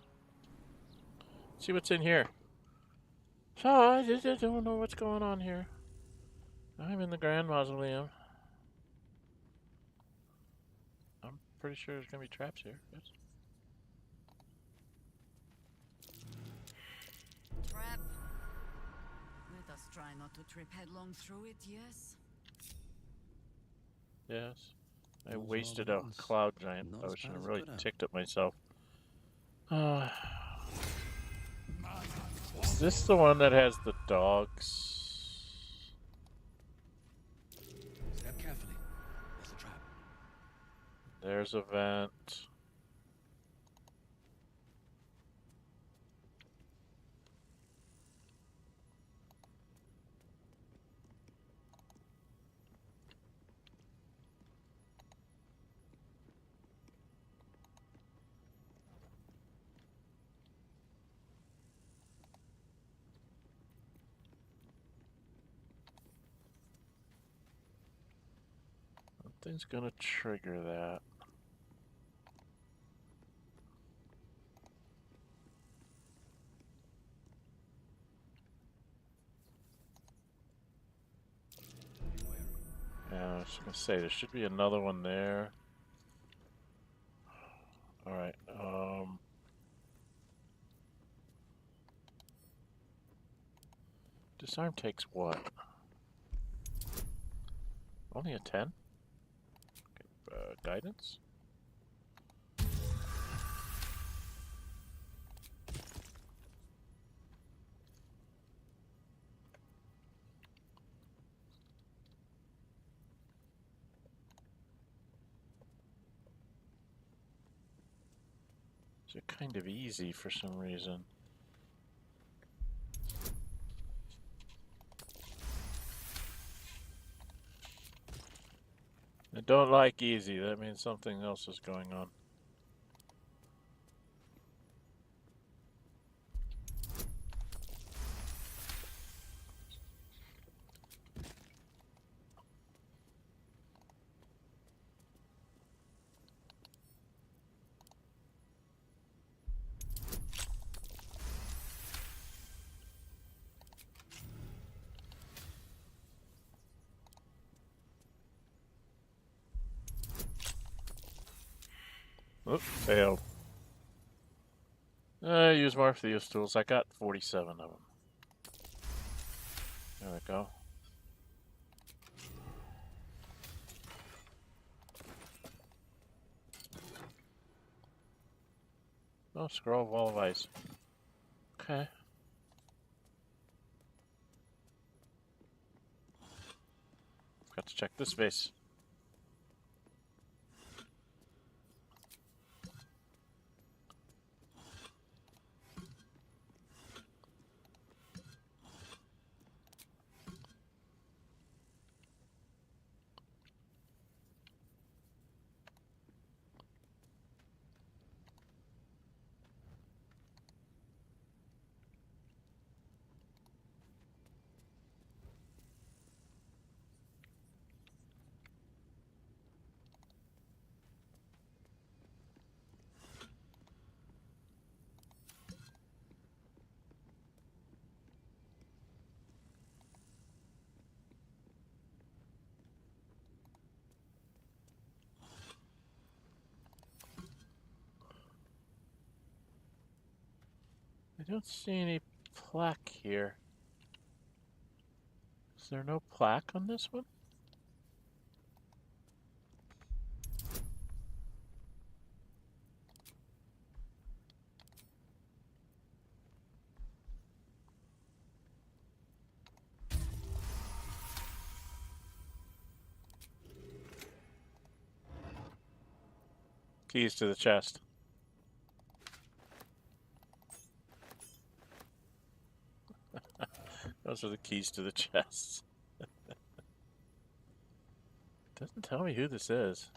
See what's in here. So, I just don't know what's going on here. I'm in the Grand Mausoleum. I'm pretty sure there's going to be traps here. Yes. Trap. Let us try not to trip headlong through it, yes? Yes. I Those wasted are a ones. cloud giant Not as potion. bad I'm as really good at. ticked at myself. Is this the one that has the dogs? Step carefully. There's a trap. There's a vent. Something's gonna trigger that. Yeah, I was gonna say there should be another one there. Alright, disarm takes what? Only a 10? Okay, guidance? These are kind of easy for some reason. I don't like easy. That means something else is going on. Oop, failed. Use more of these tools. I got 47 of them. There we go. Oh, scroll wall of ice. Okay. Got to check this vase. I don't see any plaque here. Is there no plaque on this one? Keys to the chest. Those are the keys to the chests. Doesn't tell me who this is.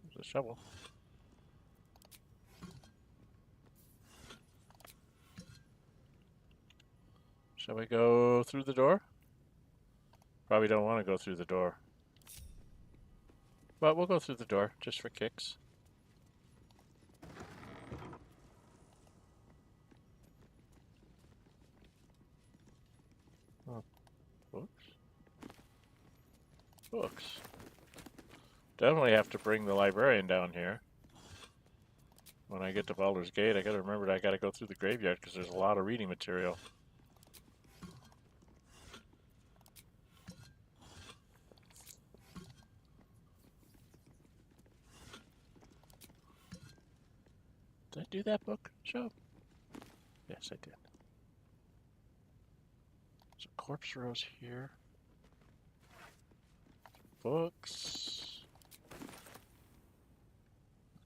There's a shovel. Shall we go through the door? Probably don't want to go through the door. But we'll go through the door, just for kicks. Oh, books? Books. Definitely have to bring the librarian down here. When I get to Baldur's Gate, I gotta remember that I gotta go through the graveyard because there's a lot of reading material. Did I do that book show? Yes, I did. So corpse rose here. Books.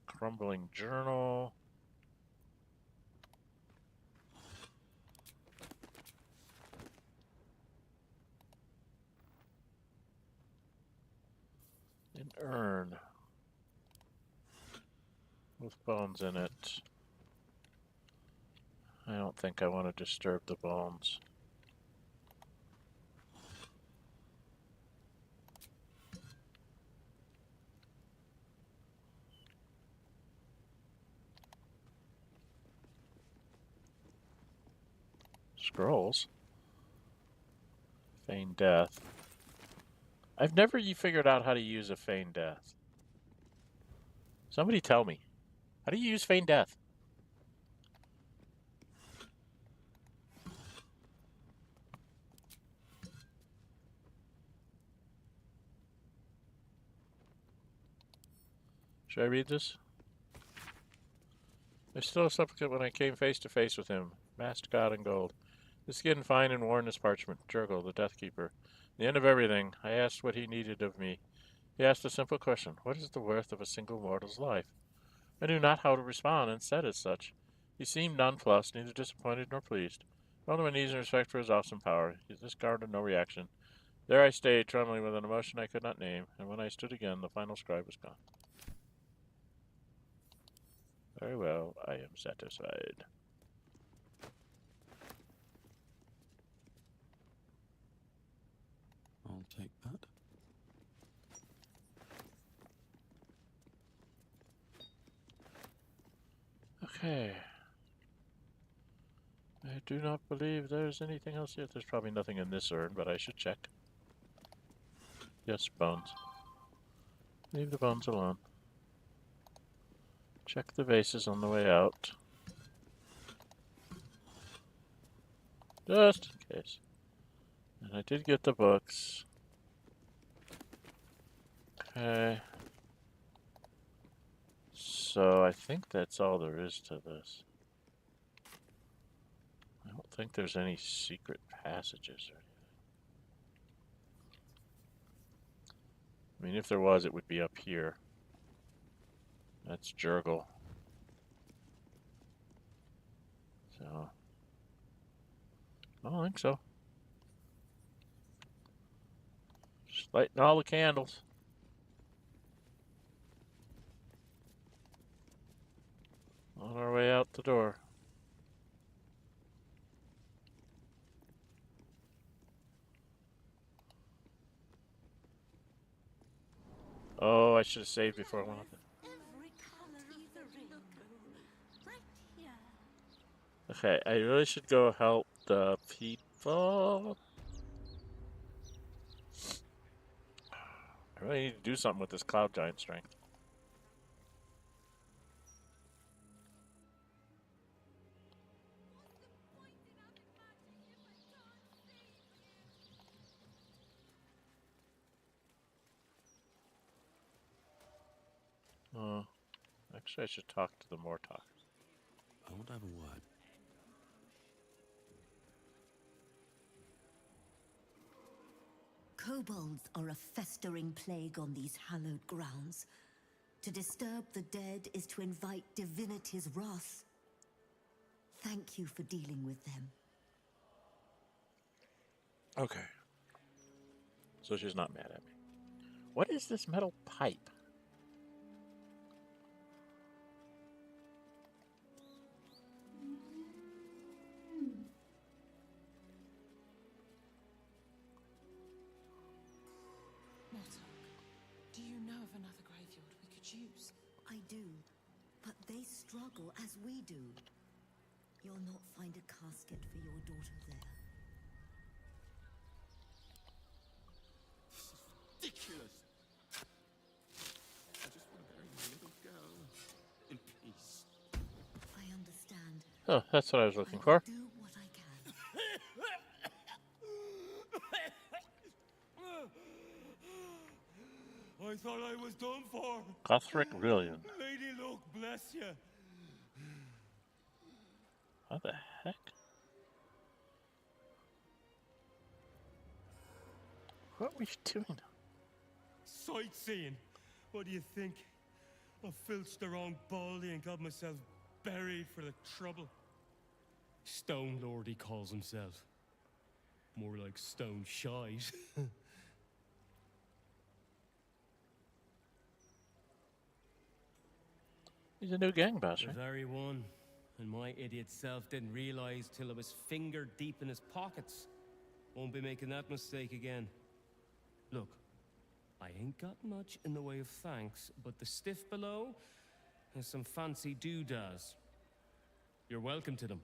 Crumbling journal. An urn. With bones in it. I don't think I want to disturb the bones. Scrolls. Feigned death. I've never figured out how to use a feigned death. Somebody tell me. How do you use feigned death? Should I read this? I still a supplicant when I came face to face with him, masked god in gold. His skin fine and worn as parchment, Jurgle, the Death Keeper. The end of everything, I asked what he needed of me. He asked a simple question, what is the worth of a single mortal's life? I knew not how to respond, and said as such. He seemed nonplussed, neither disappointed nor pleased. I fell to my knees in respect for his awesome power. This garnered no reaction. There I stayed, trembling with an emotion I could not name, and when I stood again, the final scribe was gone. Very well, I am satisfied. I'll take that. Okay. I do not believe there's anything else here. There's probably nothing in this urn, but I should check. Yes, bones. Leave the bones alone. Check the vases on the way out. Just in case. And I did get the books. Okay. So I think that's all there is to this. I don't think there's any secret passages or anything. I mean, if there was, it would be up here. That's Jurgle. So, I don't think so. Just lighting all the candles. On our way out the door. Oh, I should have saved before I went up there. Every color of the rainbow. Right here. Okay, I really should go help the people. I really need to do something with this cloud giant strength. Actually, I should talk to the Mortok. I want to have a word. Kobolds are a festering plague on these hallowed grounds. To disturb the dead is to invite divinity's wrath. Thank you for dealing with them. Okay. So she's not mad at me. What is this metal pipe? Do you know of another graveyard we could use? I do, but they struggle as we do. You'll not find a casket for your daughter there. This is ridiculous. I just want to bury my little girl in peace. I understand. Oh, that's what I was looking for. Do what I can. I thought I was done for. Gothric Larian. Lady Luck, bless you. What the heck? What are we doing? Sightseeing. What do you think? I filched the wrong baldy and got myself buried for the trouble. Stone Lord, he calls himself. More like stone shite. He's a new gang boss, The right? very one. And my idiot self didn't realize till I was finger deep in his pockets. Won't be making that mistake again. Look, I ain't got much in the way of thanks, but the stiff below has some fancy doodads. You're welcome to them.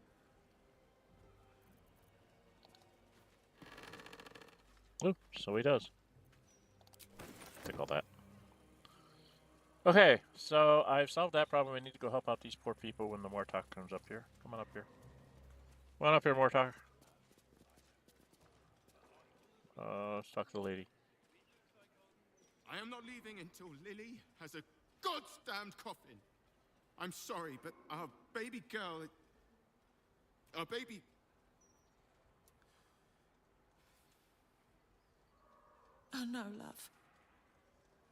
Oh, so he does. Take all that. Okay, so I've solved that problem. I need to go help out these poor people when the Mortok comes up here. Come on up here. Come on up here, Mortok. Let's talk to the lady. I am not leaving until Lily has a goddamned coffin. I'm sorry, but our baby girl... Our baby... I know, love.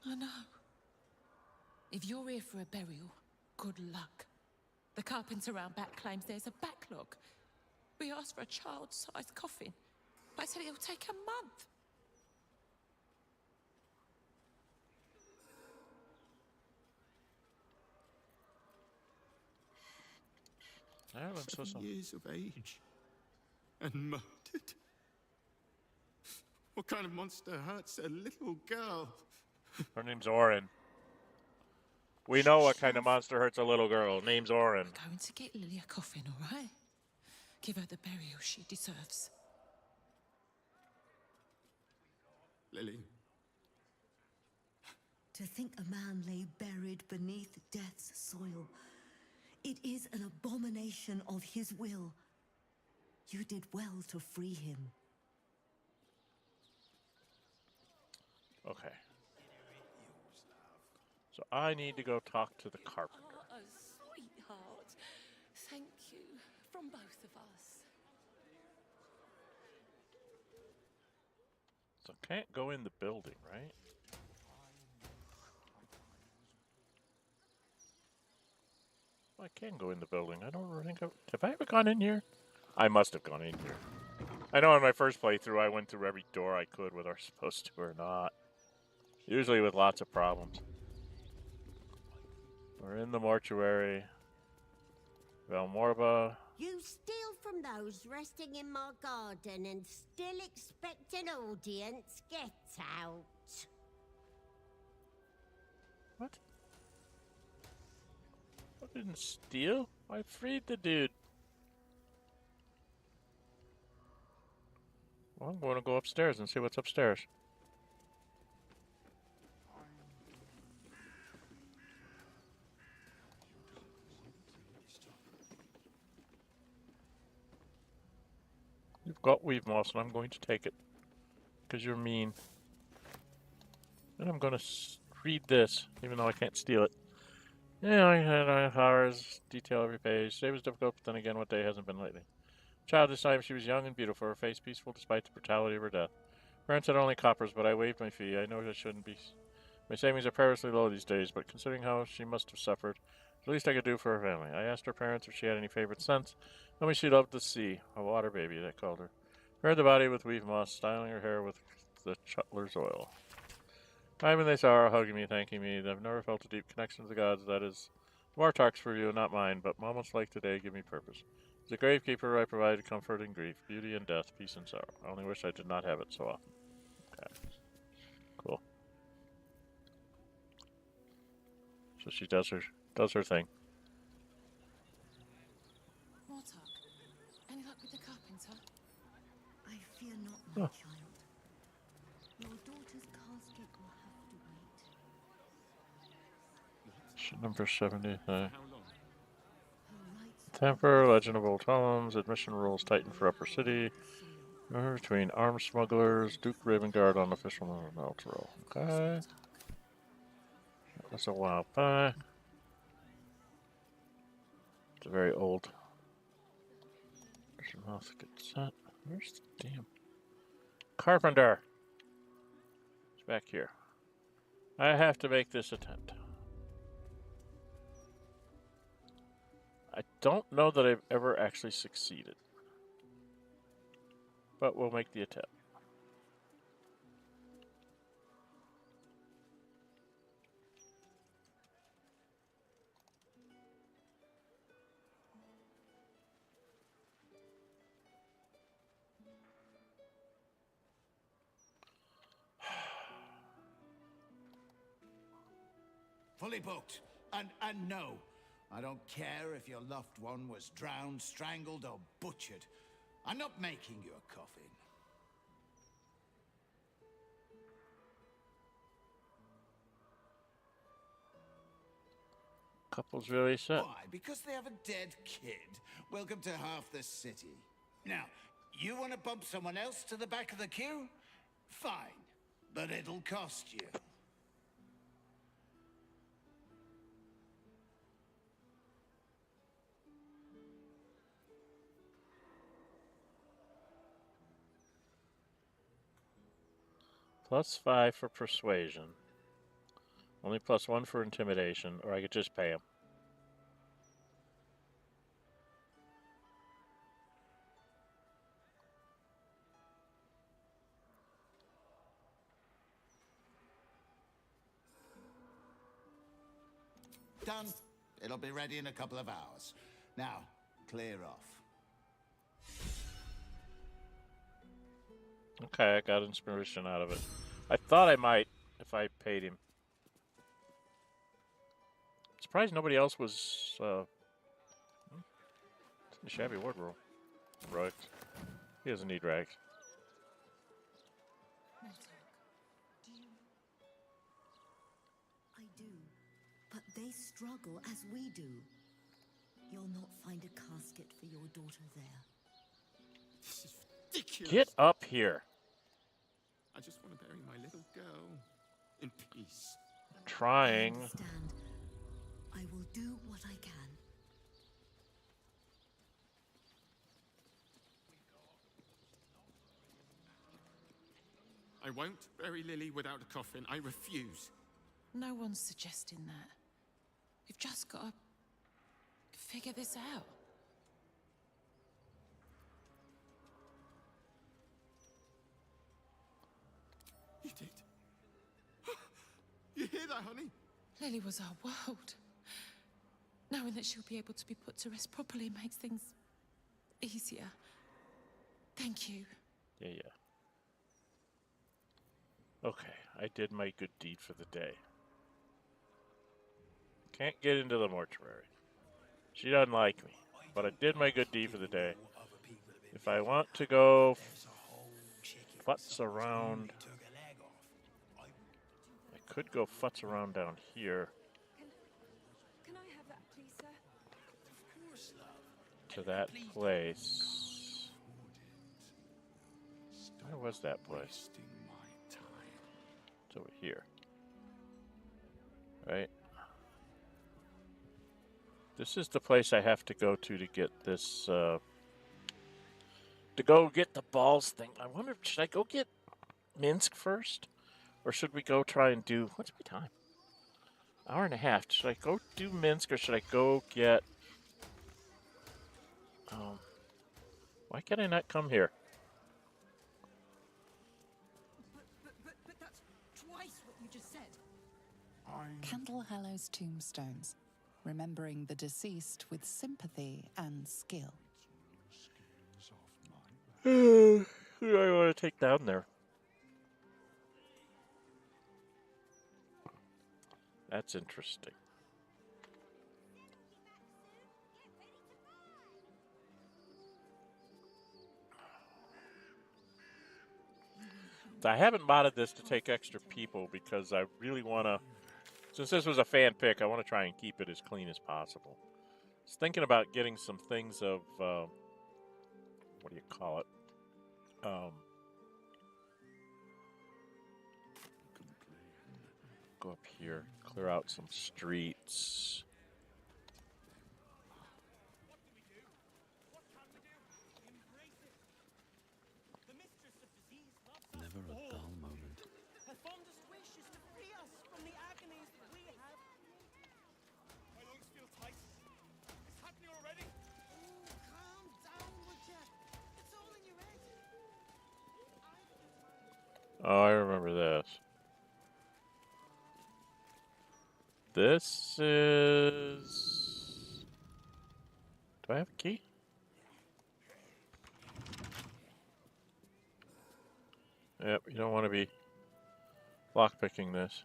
I know. If you're here for a burial, good luck. The carpenter around back claims there's a backlog. We asked for a child-sized coffin, but I said it'll take a month. I'm so 7 sorry. years of age. And murdered. What kind of monster hurts a little girl? Her name's Orin. We know what kind of monster hurts a little girl. Name's Orin. Going to get Lily a coffin, all right? Give her the burial she deserves. Lily. To think a man lay buried beneath death's soil. It is an abomination of his will. You did well to free him. Okay. So I need to go talk to the carpenter. Oh, sweetheart. Thank you from both of us. So can't go in the building, right? I can go in the building. I don't think have I ever gone in here? I must have gone in here. I know in my first playthrough I went through every door I could, whether I was supposed to or not. Usually with lots of problems. We're in the mortuary. Valmorba. You steal from those resting in my garden and still expect an audience? Get out. What? I didn't steal. I freed the dude. Well, I'm going to go upstairs and see what's upstairs. You've got weave moss, and I'm going to take it. Because you're mean. And I'm going to read this, even though I can't steal it. Yeah, I had hours, detail every page. Today was difficult, but then again, what day hasn't been lately? Child this time, she was young and beautiful, her face peaceful despite the brutality of her death. Parents had only coppers, but I waived my fee. I know I shouldn't be. My savings are perilously low these days, but considering how she must have suffered, the least I could do for her family. I asked her parents if she had any favorite scents. Told me she loved the sea, a water baby, they called her. Covered the body with weave moss, styling her hair with the Chutler's oil. Time when they saw her, hugging me, thanking me. I've never felt a deep connection to the gods. That is Wartark's for you, not mine, but moments like today give me purpose. As a gravekeeper, I provided comfort in grief, beauty and death, peace and sorrow. I only wish I did not have it so often. Okay. Cool. So she does her thing. Wartark, any luck with the carpenter? I fear not, my child. Your daughter's casket will have to wait. Number 70. How long? Tamper, Legend of Old Tomes, admission rules tighten for Upper City. Between armed smugglers, Duke Ravengard on official Meltro. Okay. That was a while back. It's a very old. There's a mouth gets set. Where's the damn carpenter? It's back here. I have to make this attempt. I don't know that I've ever actually succeeded. But we'll make the attempt. Fully booked. And no, I don't care if your loved one was drowned, strangled, or butchered. I'm not making you a coffin. Couple's really set. Why? Because they have a dead kid. Welcome to half the city. Now, you want to bump someone else to the back of the queue? Fine, but it'll cost you. +5 for persuasion. Only +1 for intimidation, or I could just pay him. Done. It'll be ready in a couple of hours. Now, clear off. Okay, I got inspiration out of it. I thought I might if I paid him. Surprised nobody else was in the shabby wardrobe. Right. He doesn't need rags. I do, but they struggle as we do. You'll not find a casket for your daughter there. This is ridiculous. Get up here. I just want to bury my little girl in peace. trying. I understand. I will do what I can. I won't bury Lily without a coffin. I refuse. No one's suggesting that. You've just got to figure this out. You did. You hear that, honey? Lily was our world. Knowing that she'll be able to be put to rest properly makes things easier. Thank you. Yeah. Okay, I did my good deed for the day. Can't get into the mortuary. She doesn't like me, but I did my good deed for the day. If I want to go futz around, I could go futz around down here. Can I have that, please, sir? To that place. Where was that place? It's over here. Right? This is the place I have to go to get this, to go get the balls thing. I wonder, should I go get Minsk first? Or should we go try and do, what's my time? Hour and a half. Should I go do Minsk or should I go get, why can I not come here? But that's twice what you just said. Candle Hallow's tombstones, remembering the deceased with sympathy and skill. Who do I want to take down there? That's interesting. I haven't modded this to take extra people because I really want to, since this was a fan pick, I want to try and keep it as clean as possible. I was thinking about getting some things of, what do you call it? Go up here, clear out some streets. Never a dull moment. Her fondest wish is to free us from the agonies that we have. My lungs feel tight. It's happening already. Oh, calm down, would ya? It's all in your head. Oh, I remember this. This is... Do I have a key? Yep, you don't want to be lockpicking this.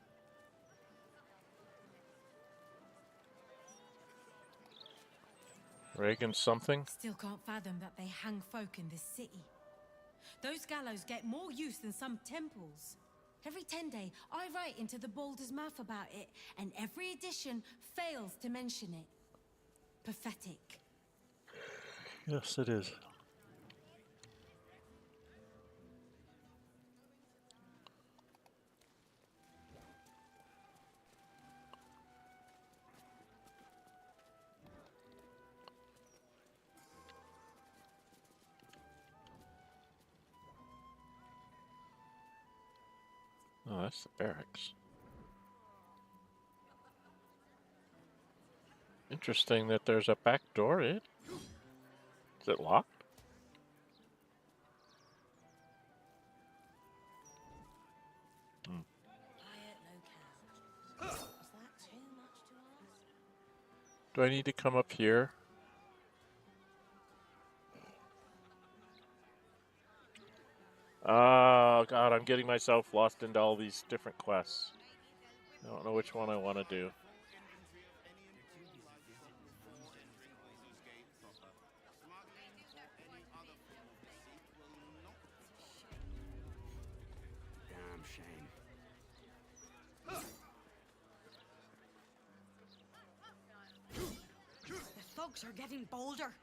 Reagan something? Still can't fathom that they hang folk in this city. Those gallows get more use than some temples. Every 10 day, I write into the Baldur's mouth about it, and every edition fails to mention it. Pathetic. Yes, it is. Oh, that's the barracks. Interesting that there's a back door in. Is it locked? Hmm. Do I need to come up here? Oh, God, I'm getting myself lost into all these different quests. I don't know which one I want to do. Damn shame. The thugs are getting bolder.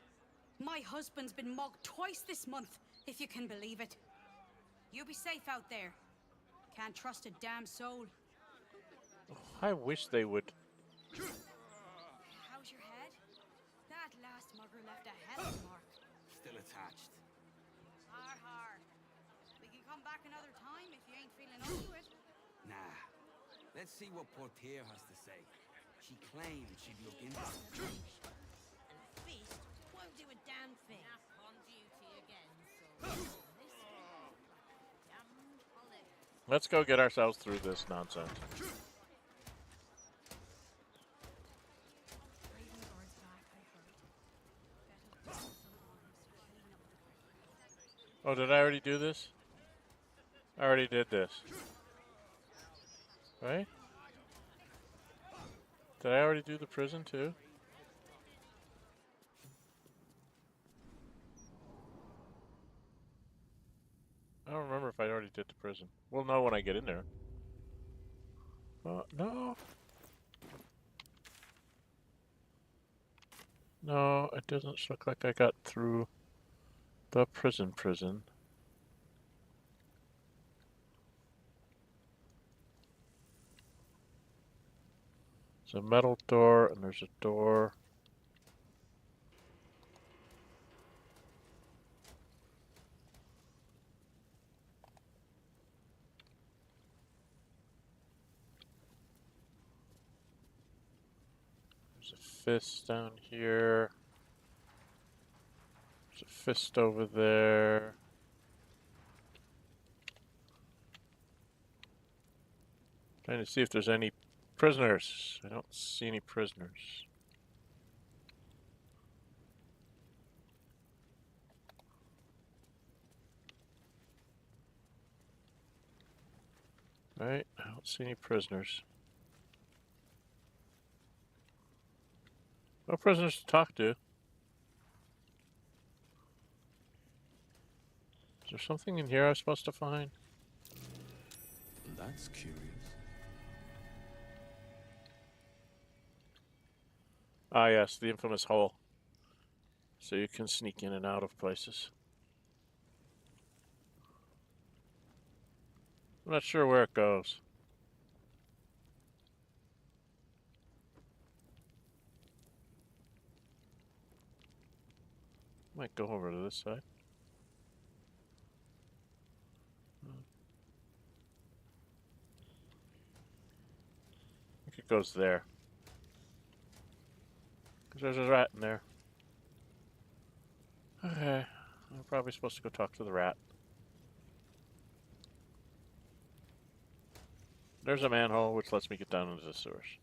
My husband's been mugged twice this month, if you can believe it. You be safe out there. Can't trust a damn soul. I wish they would. How's your head? That last mugger left a hell of a mark. Still attached. Har har. We can come back another time if you ain't feeling up to it. Nah. Let's see what Portier has to say. She claimed she'd look into it. And a feast won't do a damn thing. Up on duty again, so Let's go get ourselves through this nonsense. Oh, did I already do this? I already did this. Right? Did I already do the prison too? I don't remember if I already did the prison. We'll know when I get in there. No. No, it doesn't look like I got through the prison. There's a metal door and there's a door. There's a fist down here. There's a fist over there. Trying to see if there's any prisoners. I don't see any prisoners. Right, I don't see any prisoners. No prisoners to talk to. Is there something in here I'm supposed to find? That's curious. Ah, yes, the infamous hole. So you can sneak in and out of places. I'm not sure where it goes. Might go over to this side. I think it goes there. Because there's a rat in there. Okay. I'm probably supposed to go talk to the rat. There's a manhole which lets me get down into the sewers.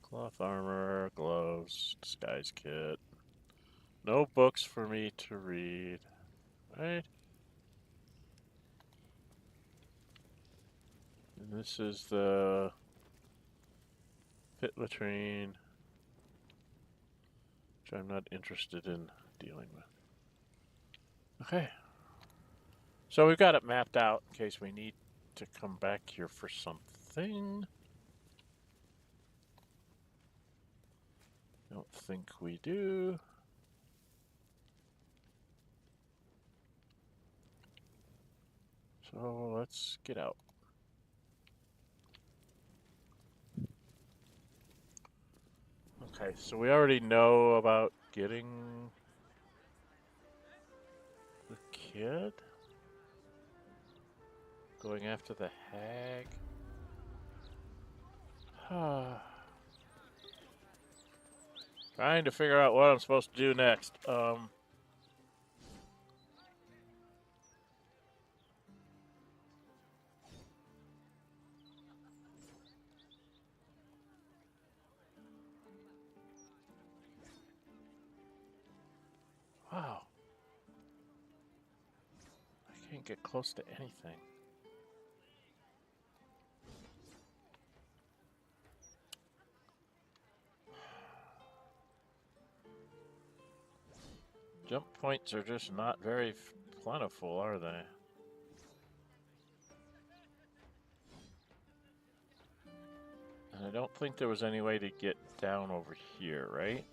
Cloth armor, gloves, disguise kit. No books for me to read. Right? And this is the pit latrine, which I'm not interested in dealing with. Okay. So we've got it mapped out in case we need to come back here for something. Don't think we do. So let's get out. Okay, so we already know about getting the kid. Going after the hag. Trying to figure out what I'm supposed to do next. Wow. I can't get close to anything. Jump points are just not very plentiful, are they? And I don't think there was any way to get down over here, right?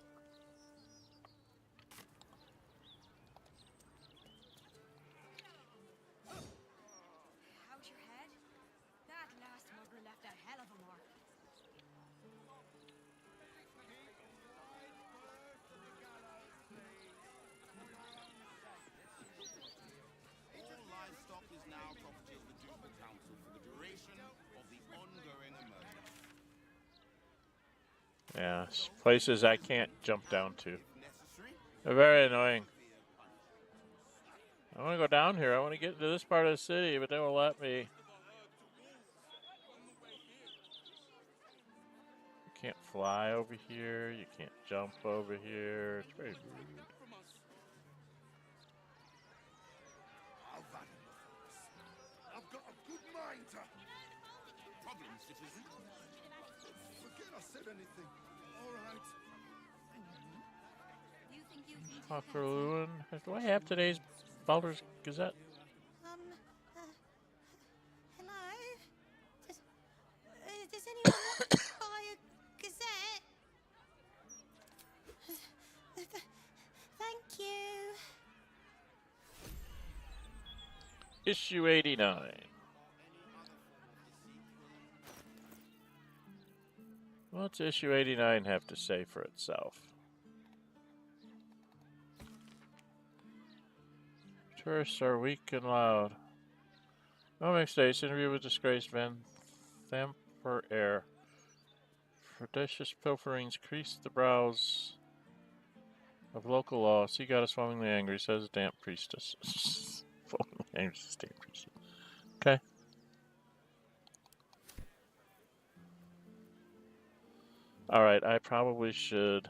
Yeah, places I can't jump down to. They're very annoying. I want to go down here. I want to get to this part of the city, but they won't let me. You can't fly over here. You can't jump over here. It's very rude. I've got a good mind to... Problem, citizen? Forget I said anything. All right. Nórë Huinë. Do I have today's Baldur's Gazette? Hello? Does anyone want to buy a gazette? Thank you. Issue 89. What's issue 89 have to say for itself? Tourists are weak and loud. Filming States interview with disgraced Van Thamper. Flirtatious pilferings crease the brows of local law. Sea goddess foamingly angry, says damp priestess. Foamingly angry, says damp priestess. Okay. Alright, I probably should...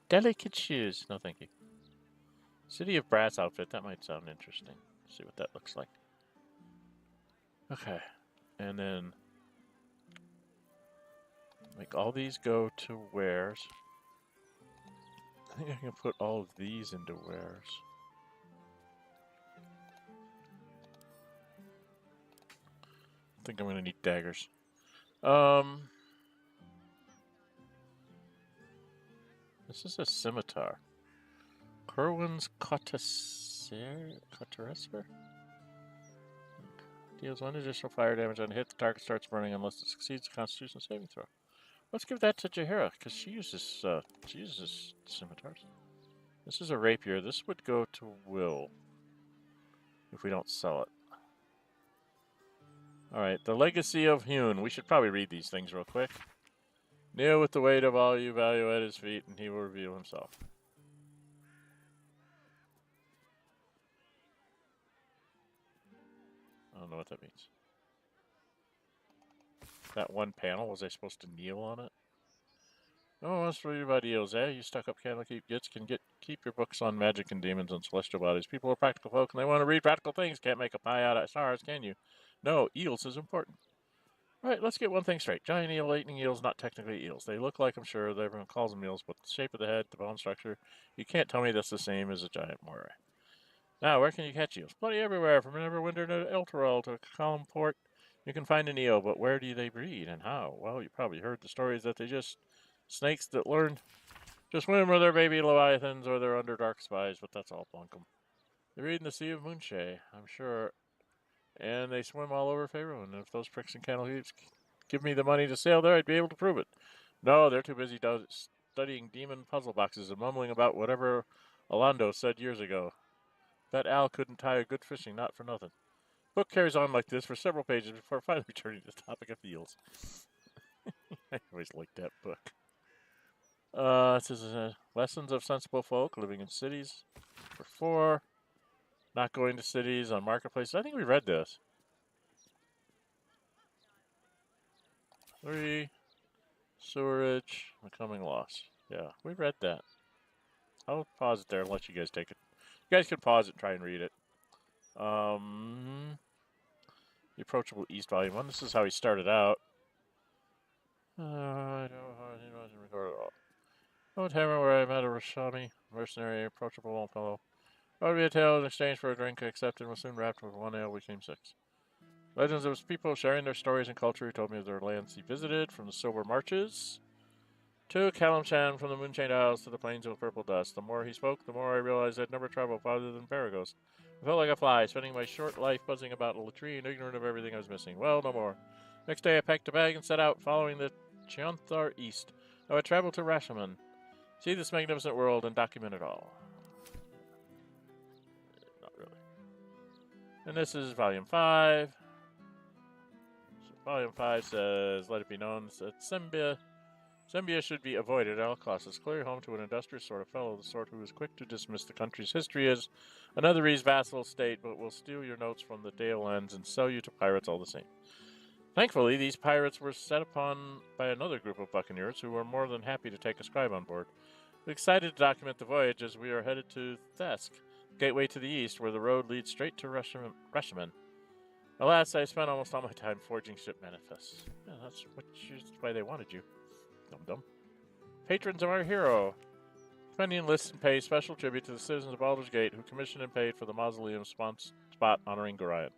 Delicate shoes. No, thank you. City of Brass outfit. That might sound interesting. See what that looks like. Okay. And then... make all these go to wares. I think I can put all of these into wares. I think I'm going to need daggers. This is a scimitar. Kerwin's Cotteresper? Deals 1 additional fire damage on hit. The target starts burning unless it succeeds a Constitution saving throw. Let's give that to Jaheira, because she uses scimitars. This is a rapier. This would go to Will if we don't sell it. Alright, the Legacy of Huinë. We should probably read these things real quick. Kneel with the weight of all you value at his feet, and he will reveal himself. I don't know what that means. That one panel, was I supposed to kneel on it? No one wants to read about eels, eh? You stuck-up candlekeep gits can keep your books on magic and demons and celestial bodies. People are practical folk, and they want to read practical things. Can't make a pie out of stars, can you? No, eels is important. Right, let's get one thing straight. Giant eel, lightning eels, not technically eels. They look like, I'm sure, everyone calls them eels, but the shape of the head, the bone structure, you can't tell me that's the same as a giant moray. Now, where can you catch eels? Bloody everywhere, from Neverwinter to Elturel to Columnport. You can find an eel, but where do they breed and how? Well, you probably heard the stories that they just snakes that learn just swim with their baby leviathans or they're under dark spies, but that's all bunkum. They breed in the Sea of Moonshae, I'm sure. And they swim all over Faerûn, and if those pricks and candlekeeps give me the money to sail there, I'd be able to prove it. No, they're too busy studying demon puzzle boxes and mumbling about whatever Alando said years ago. That Al couldn't tie a good fishing knot for nothing. Book carries on like this for several pages before finally returning to the topic of eels. I always liked that book. This is Lessons of Sensible Folk Living in Cities for 4. Not going to cities on marketplaces. I think we read this. 3. Sewerage. Becoming lost. Yeah, we read that. I'll pause it there and let you guys take it. You guys can pause it and try and read it. The Approachable East Volume 1. This is how he started out. I don't know how he wasn't recorded at all. Don't tell me where I met a Rashami, mercenary, approachable old fellow. That would be a tale in exchange for a drink accepted and was soon wrapped with 1 ale became 6. Legends of people sharing their stories and culture who told me of their lands he visited, from the Silver Marches to Kalimshan, from the Moonchained Isles to the Plains of Purple Dust. The more he spoke, the more I realized I'd never traveled farther than Paragos. I felt like a fly, spending my short life buzzing about a latrine, ignorant of everything I was missing. Well, no more. Next day I packed a bag and set out, following the Cheonthar east. I would travel to Rashomon. See this magnificent world and document it all. Not really. And this is volume 5. So volume 5 says, let it be known that Sembia should be avoided at all costs. It's clearly home to an industrious sort of fellow, the sort who is quick to dismiss the country's history as another vassal state, but will steal your notes from the Dale ends and sell you to pirates all the same. Thankfully, these pirates were set upon by another group of buccaneers who were more than happy to take a scribe on board. We're excited to document the voyage as we are headed to Thesk, gateway to the east, where the road leads straight to Reshaman. Alas, I spent almost all my time forging ship manifests. Yeah, that's why they wanted you. Dum-dum. Patrons of our hero. Spending lists and pay special tribute to the citizens of Baldur's Gate who commissioned and paid for the mausoleum spot honoring Gorion.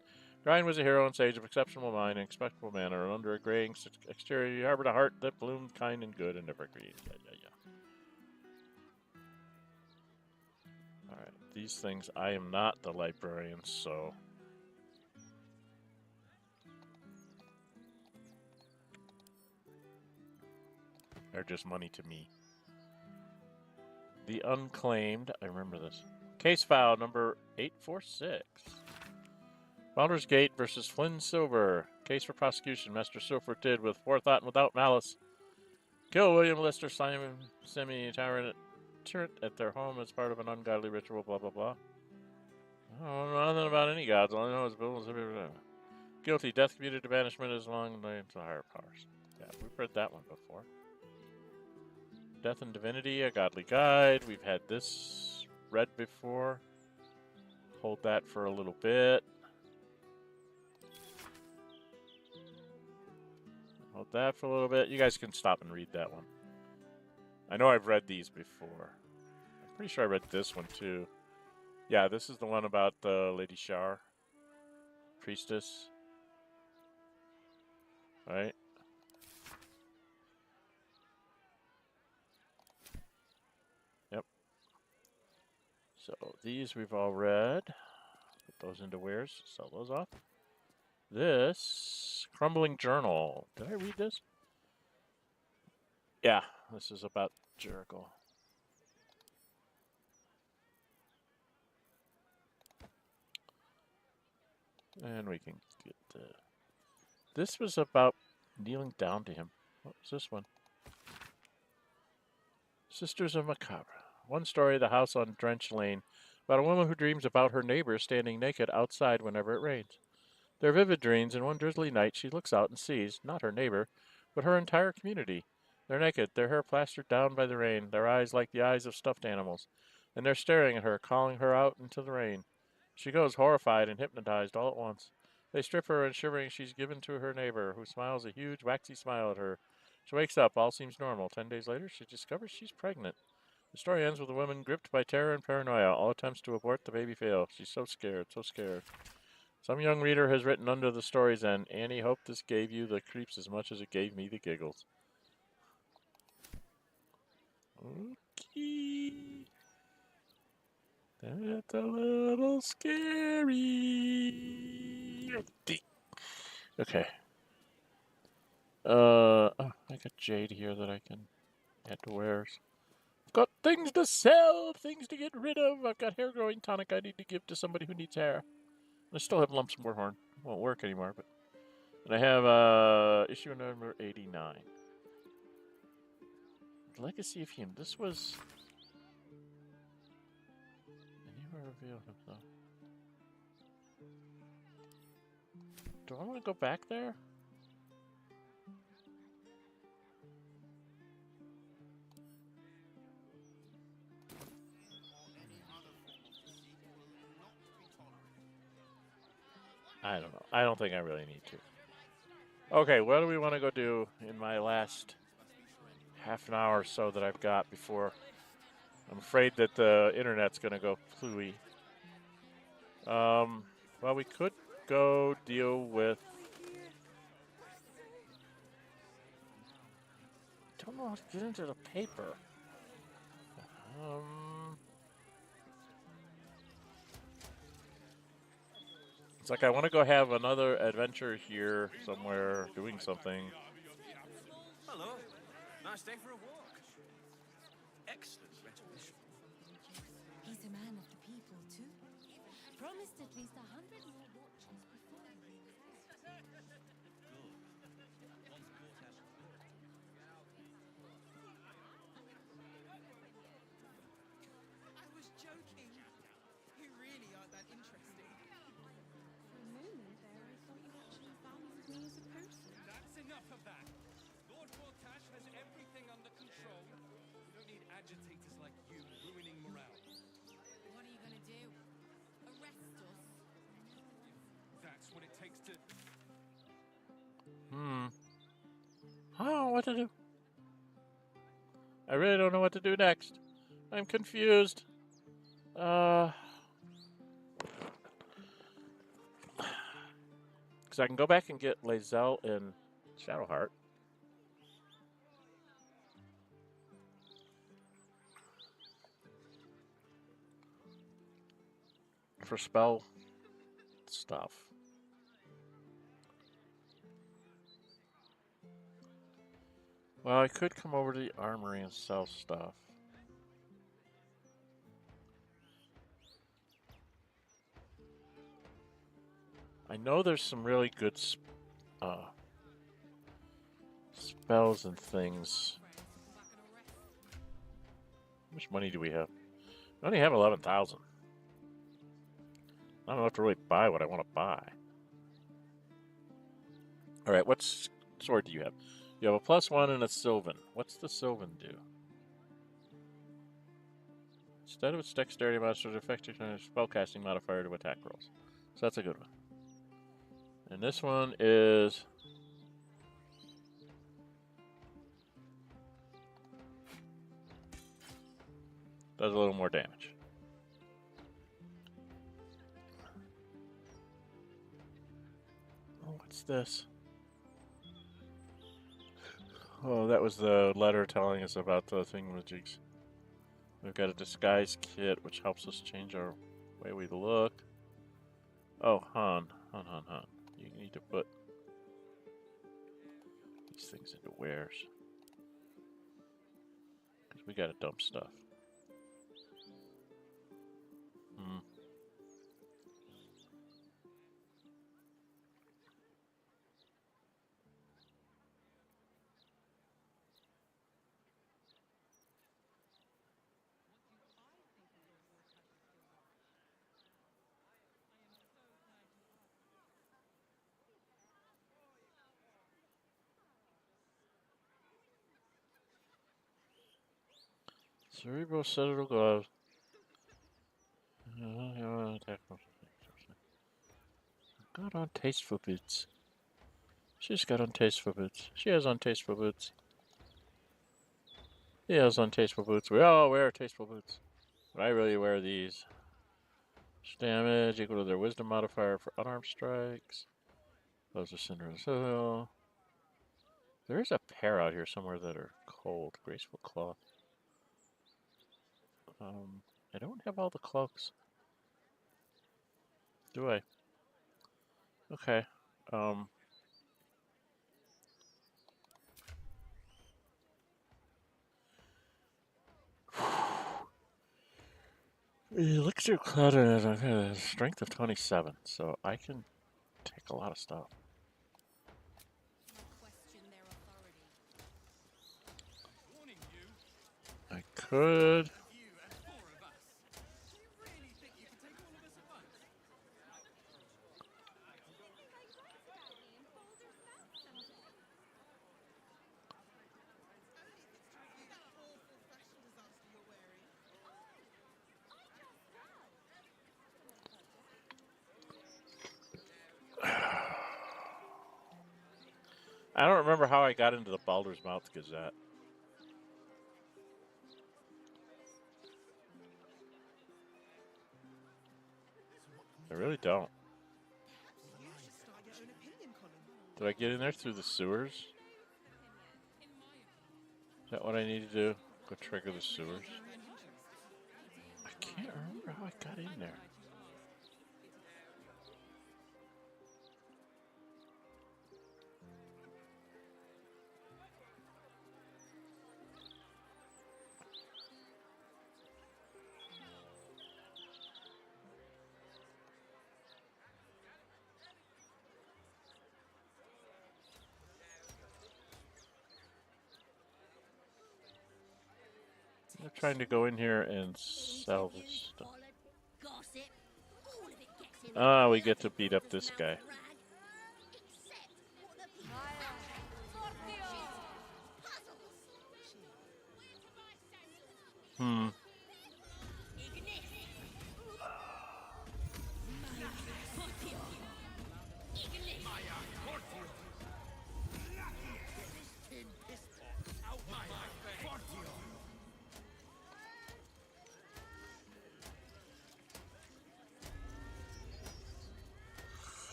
Gorion was a hero and sage of exceptional mind and expectable manner, and under a graying exterior he harbored a heart that bloomed kind and good and never greed. Alright, these things, I am not the librarian, so... they're just money to me. The Unclaimed, I remember this. Case file number 846. Baldur's Gate versus Flynn Silver. Case for prosecution. Master Silver did with forethought and without malice kill William Lister Simon semi-tyrant at their home as part of an ungodly ritual, blah blah blah. I don't know nothing about any gods. All I know is Bill guilty. Death commuted to banishment as long as to higher powers. Yeah, we've read that one before. Death and Divinity, A Godly Guide. We've had this read before. Hold that for a little bit. Hold that for a little bit. You guys can stop and read that one. I know I've read these before. I'm pretty sure I read this one too. Yeah, this is the one about Lady Shar. Priestess. Right? Yep. So these we've all read. Put those into wares. Sell those off. This Crumbling Journal. Did I read this? Yeah, this is about Jericho. And we can get this was about kneeling down to him. What was this one? Sisters of Macabre. One story, The House on Drench Lane, about a woman who dreams about her neighbor standing naked outside whenever it rains. They're vivid dreams, and one drizzly night she looks out and sees, not her neighbor, but her entire community. They're naked, their hair plastered down by the rain, their eyes like the eyes of stuffed animals, and they're staring at her, calling her out into the rain. She goes horrified and hypnotized all at once. They strip her, and shivering she's given to her neighbor, who smiles a huge, waxy smile at her. She wakes up, all seems normal. 10 days later, she discovers she's pregnant. The story ends with a woman gripped by terror and paranoia. All attempts to abort the baby fail. She's so scared, so scared. Some young reader has written under the story's end, Annie, hope this gave you the creeps as much as it gave me the giggles. Okay. That's a little scary. Okay. Oh, I got jade here that I can add to wares. I've got things to sell, things to get rid of. I've got hair growing tonic I need to give to somebody who needs hair. I still have lumps of warhorn. It won't work anymore, but... And I have issue number 89. Legacy of Hume. This was... And you reveal himself. Do I want to go back there? I don't know. I don't think I really need to. Okay, what do we want to go do in my last half an hour or so that I've got before... I'm afraid that the internet's going to go flooey. Well, we could go deal with... I don't know how to get into the paper. It's like I want to go have another adventure here somewhere, doing something. Hello. Nice day for a walk. excellent rhetorician. He's a man of the people, too. Promised at least 100 more watches before he leaves. I was joking. You really aren't that interesting. For a moment there, I thought you actually valued me as a person. That's enough of that. Lord Voltash has everything under control. We don't need agitators like you ruining morale. What are you gonna do? Arrest us? That's what it takes to... I don't know what to do. I really don't know what to do next. I'm confused. Because I can go back and get Lae'zel and Shadowheart. For spell stuff. Well, I could come over to the armory and sell stuff. I know there's some really good spells and things. How much money do we have? We only have 11,000. I don't have to really buy what I want to buy. Alright, what sword do you have? You have a +1 and a Sylvan. What's the Sylvan do? Instead of its dexterity modifier, effective spellcasting modifier to attack rolls. So that's a good one. And this one is... does a little more damage. Oh, what's this? Oh, that was the letter telling us about the thingamajigs. We've got a disguise kit, which helps us change our way we look. Oh, Han. You need to put these things into wares. Because we gotta dump stuff. Cerebral citadel gloves. Got on tasteful boots. She's got on tasteful boots. She has on tasteful boots. He has on tasteful boots. We all wear tasteful boots. But I really wear these. Damage equal to their wisdom modifier for unarmed strikes. Those are Cinder's Hill. There is a pair out here somewhere that are cold. Graceful cloth. I don't have all the cloaks. Do I? Okay. Elixir Cloud has a strength of 27, so I can take a lot of stuff. I could. I don't remember how I got into the Baldur's Mouth Gazette. I really don't. Did I get in there through the sewers? Is that what I need to do? Go trigger the sewers? I can't remember how I got in there. They're trying to go in here and sell this stuff. Ah, we get to beat up this guy. Hmm.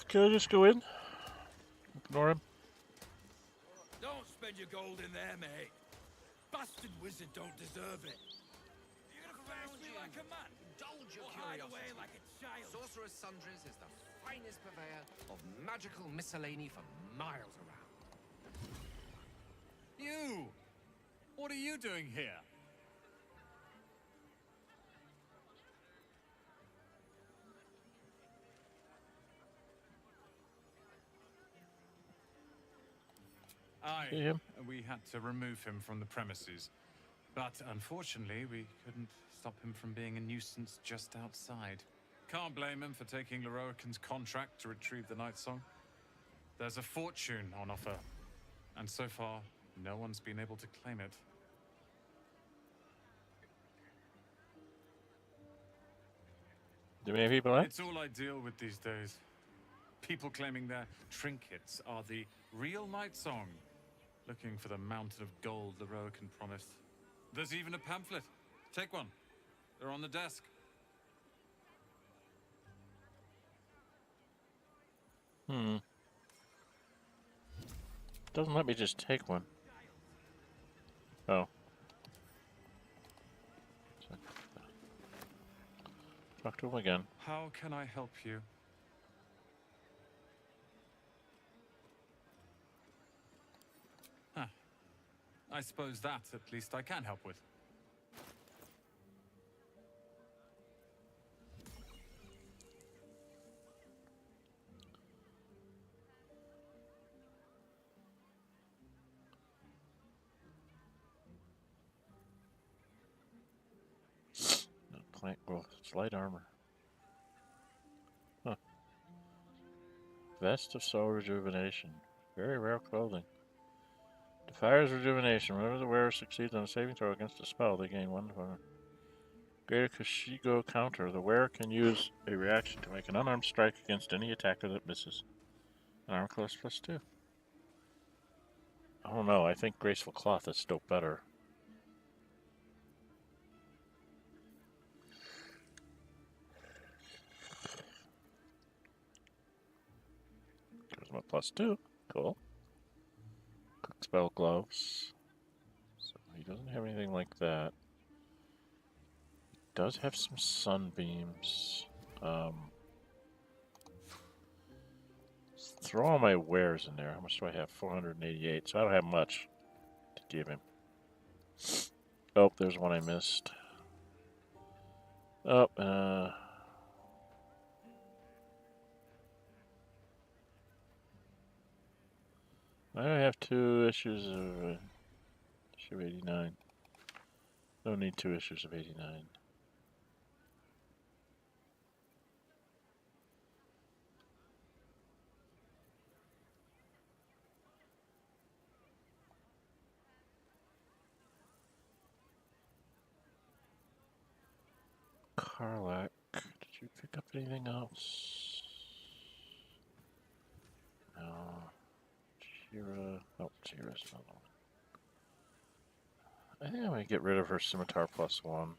Can I just go in? Ignore him? Don't spend your gold in there, mate. Bastard wizard don't deserve it. You're gonna face me like a man. Indulge your Or hide curiosity. away like a child. Sorcerer's Sundries is the finest purveyor of magical miscellany for miles around. You! What are you doing here? We had to remove him from the premises. But unfortunately, we couldn't stop him from being a nuisance just outside. Can't blame him for taking Larian's contract to retrieve the Night Song. There's a fortune on offer, and so far, no one's been able to claim it. Do many people have? It's all I deal with these days. People claiming their trinkets are the real Night Song, looking for the mountain of gold Larian promised. There's even a pamphlet. Take one. They're on the desk. Hmm. Doesn't let me just take one. Oh. Talk to him again. How can I help you? Huh. I suppose that, at least, I can help with. Plank, well, it's light armor. Huh. Vest of soul rejuvenation. Very rare clothing. Defiers rejuvenation. Whenever the wearer succeeds on a saving throw against a spell, they gain 1 for greater Kashigo counter. The wearer can use a reaction to make an unarmed strike against any attacker that misses. An armor class +2. I don't know. I think graceful cloth is still better. +2. Cool. Quick spell gloves. So he doesn't have anything like that. He does have some sunbeams. Throw all my wares in there. How much do I have? 488. So I don't have much to give him. Oh, there's one I missed. Oh, I have 2 issues of issue 89. Don't need 2 issues of 89. Karlak, did you pick up anything else? No. Jira. Oh, Jira's another one. I think I'm going to get rid of her scimitar +1.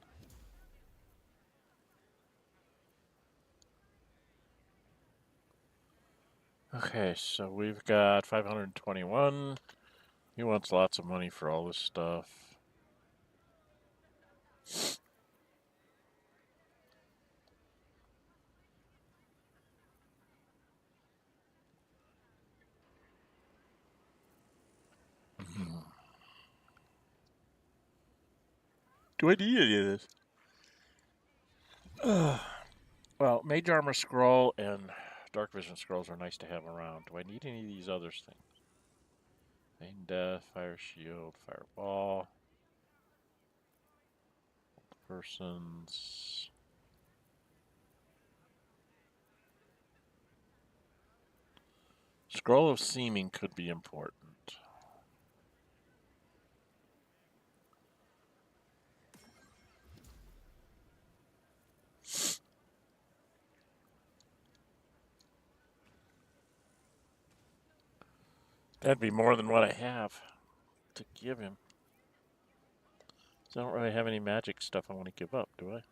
Okay, so we've got 521. He wants lots of money for all this stuff. Do I need any of this? Well, Mage Armor Scroll and Dark Vision Scrolls are nice to have around. Do I need any of these other things? Feign Death, Fire Shield, Fireball. Persons. Scroll of Seeming could be important. That'd be more than what I have to give him. So I don't really have any magic stuff I want to give up, do I?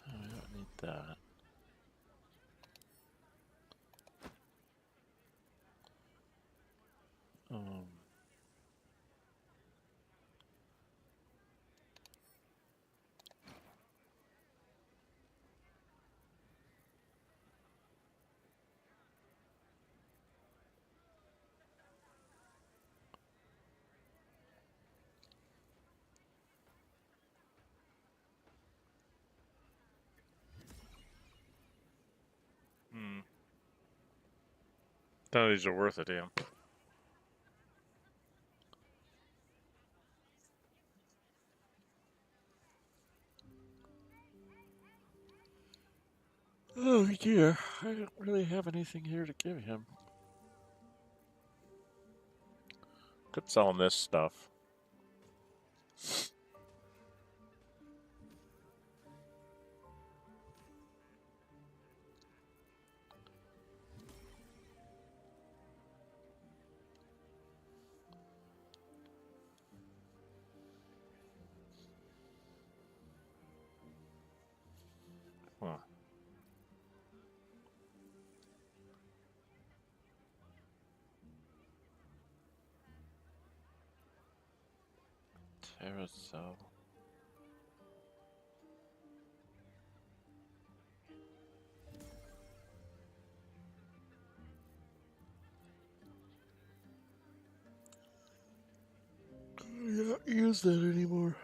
I don't need that. None of these are worth a damn. Oh dear, I don't really have anything here to give him. Could sell him this stuff. Huh. Terrazzo. I don't use that anymore.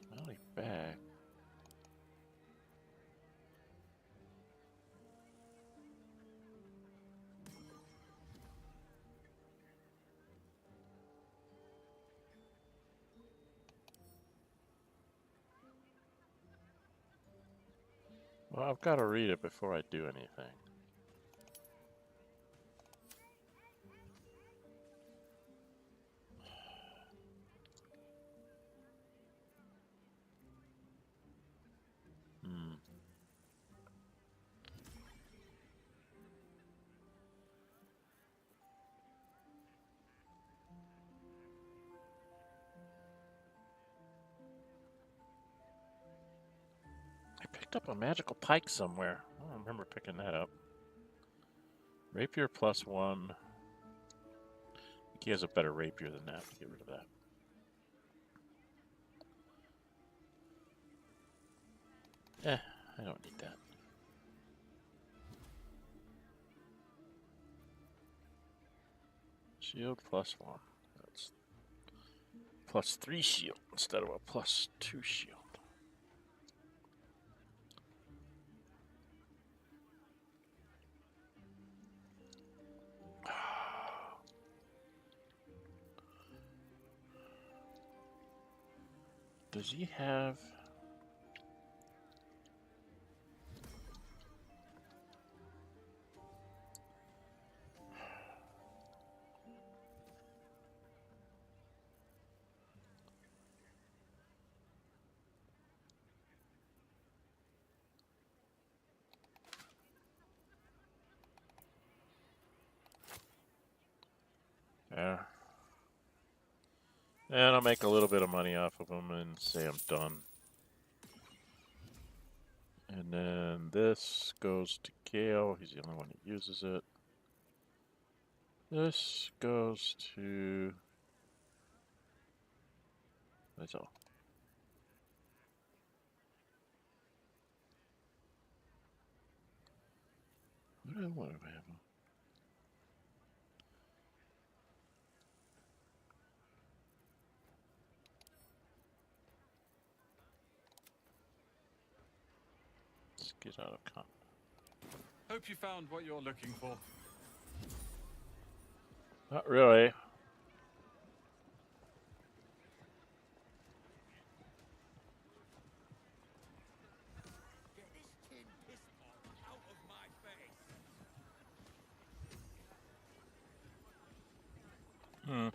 Smelly bag. Well, I've got to read it before I do anything. Up a magical pike somewhere. I don't remember picking that up. Rapier +1. I think he has a better rapier than that. Get rid of that. I don't need that. Shield +1. That's +3 shield instead of a +2 shield. Does he have... Yeah. And I'll make a little bit of money off of them and say I'm done. And then this goes to Gale. He's the only one who uses it. This goes to... That's all. What do I have? Get out of combat. Hope you found what you're looking for. Not really. Get this tin piss pot out of my face.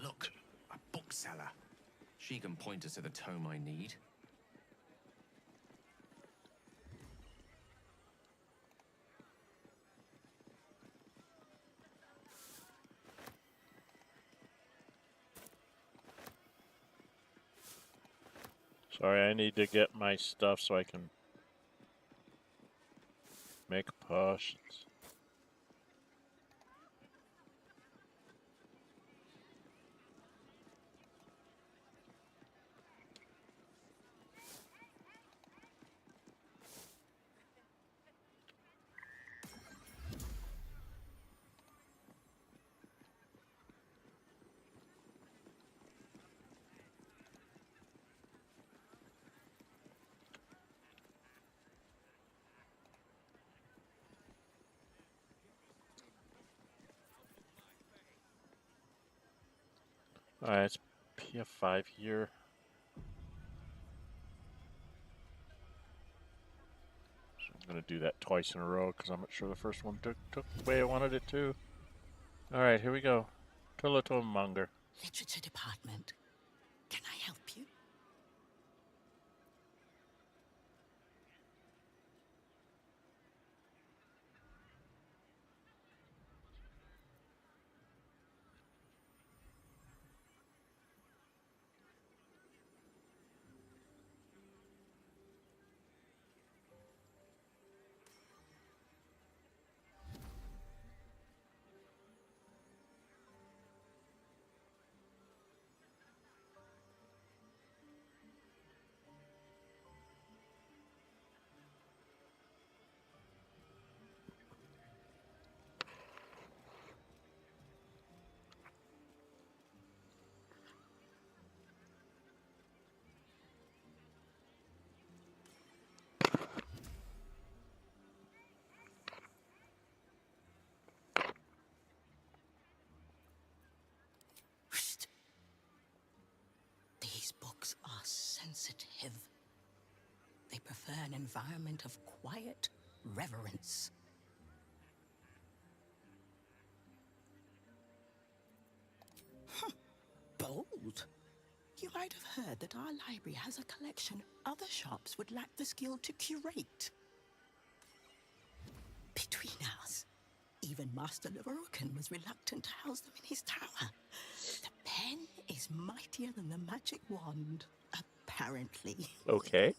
Look, a bookseller. She can point us to the tome I need. Sorry, I need to get my stuff so I can make potions. Alright, it's PF5 here. So I'm going to do that twice in a row because I'm not sure the first one took the way I wanted it to. Alright, here we go. Monger. Literature department. Can I help you? These books are sensitive. They prefer an environment of quiet reverence. Bold. You might have heard that our library has a collection other shops would lack the skill to curate. Between us, even Master Larian was reluctant to house them in his tower. The pen is mightier than the magic wand, apparently. Okay.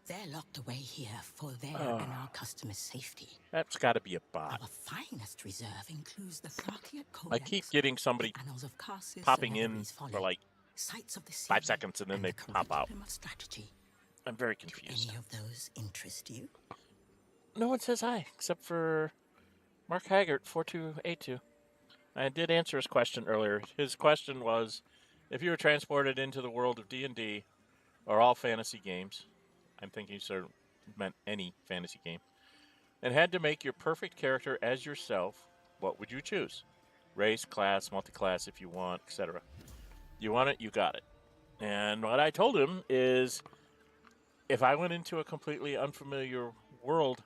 They're locked away here for their and our customers' safety. That's got to be a bot. Our finest reserve includes the Clarkiat Codex, I keep getting somebody Annals of Carsis, popping and in Nethery's Folly, for like Sights of the Sea, 5 seconds and then they pop out. of strategy. I'm very Do confused. any of those interest you? No one says hi, except for Mark Haggart, 4282. I did answer his question earlier. His question was, if you were transported into the world of D&D or all fantasy games, I'm thinking sort of meant any fantasy game, and had to make your perfect character as yourself, what would you choose? Race, class, multi-class if you want, etc. You want it, you got it. And what I told him is, if I went into a completely unfamiliar world,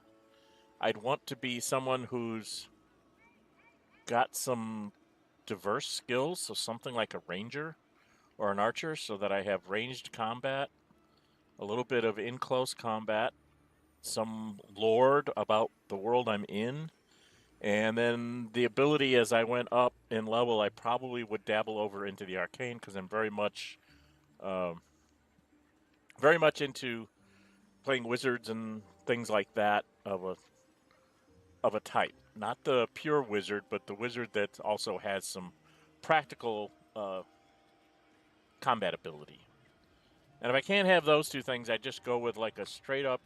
I'd want to be someone who's got some diverse skills, so something like a ranger or an archer, so that I have ranged combat, a little bit of in-close combat, some lore about the world I'm in, and then the ability as I went up in level, I probably would dabble over into the arcane because I'm very much into playing wizards and things like that of a type. Not the pure wizard, but the wizard that also has some practical combat ability. And if I can't have those two things, I just go with like a straight up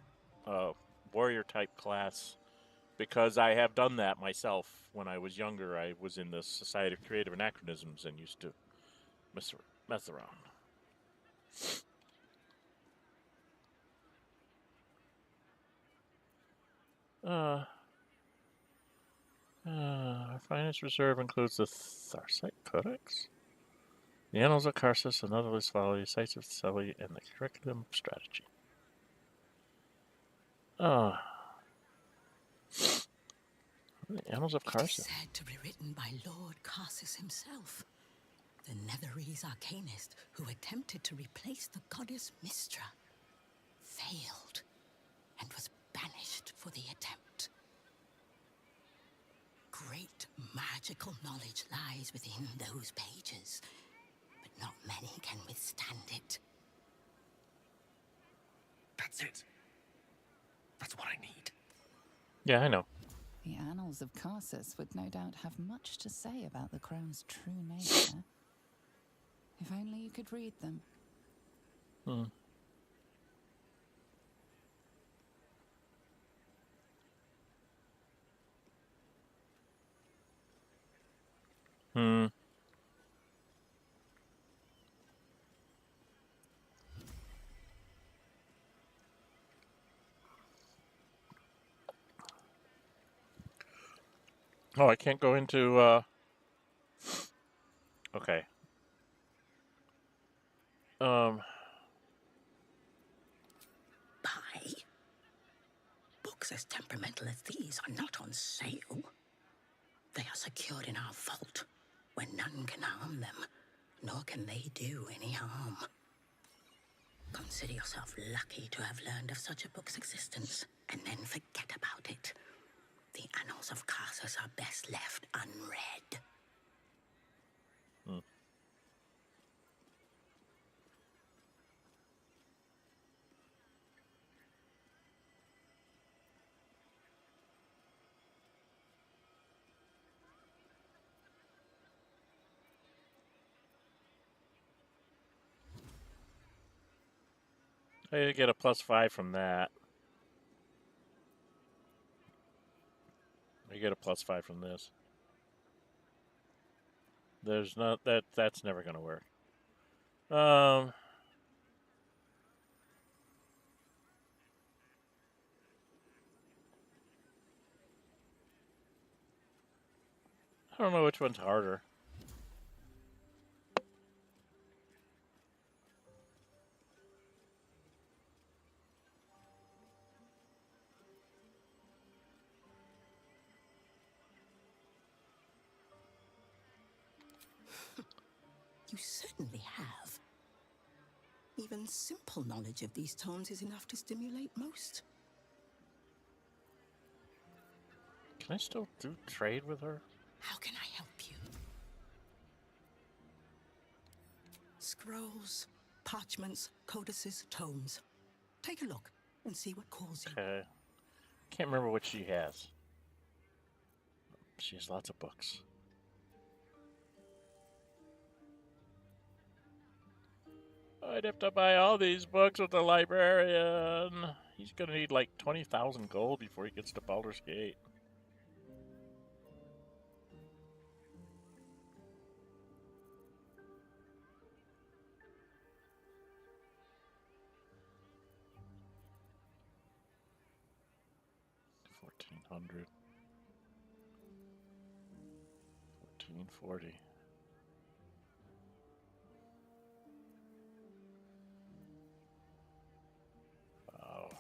warrior type class, because I have done that myself when I was younger. I was in the Society of Creative Anachronisms and used to mess around. Our finest reserve includes the Tharsite Codex, the Annals of Karsus, another list follow the sites of Thessaly, and the Curriculum of Strategy. The Annals of Karsus. It is said to be written by Lord Karsus himself, the Netherese arcanist who attempted to replace the goddess Mystra, failed, and was banished for the attempt. Great magical knowledge lies within those pages, but not many can withstand it. That's it. That's what I need. Yeah, I know. The Annals of Karsus would no doubt have much to say about the crone's true nature. If only you could read them. Oh, I can't go into, okay. Buy? Books as temperamental as these are not on sale. They are secured in our vault, where none can harm them, nor can they do any harm. Consider yourself lucky to have learned of such a book's existence, and then forget about it. The Annals of Karsus are best left unread. I get a +5 from that. I get a +5 from this. There's not that's never gonna work. I don't know which one's harder. You certainly have. Even simple knowledge of these tomes is enough to stimulate most. Can I still do trade with her? How can I help you? Scrolls, parchments, codices, tomes. Take a look and see what calls you. Okay. Can't remember what she has. She has lots of books. I'd have to buy all these books with the librarian. He's gonna need like 20,000 gold before he gets to Baldur's Gate. $1,400. 1440. Wow.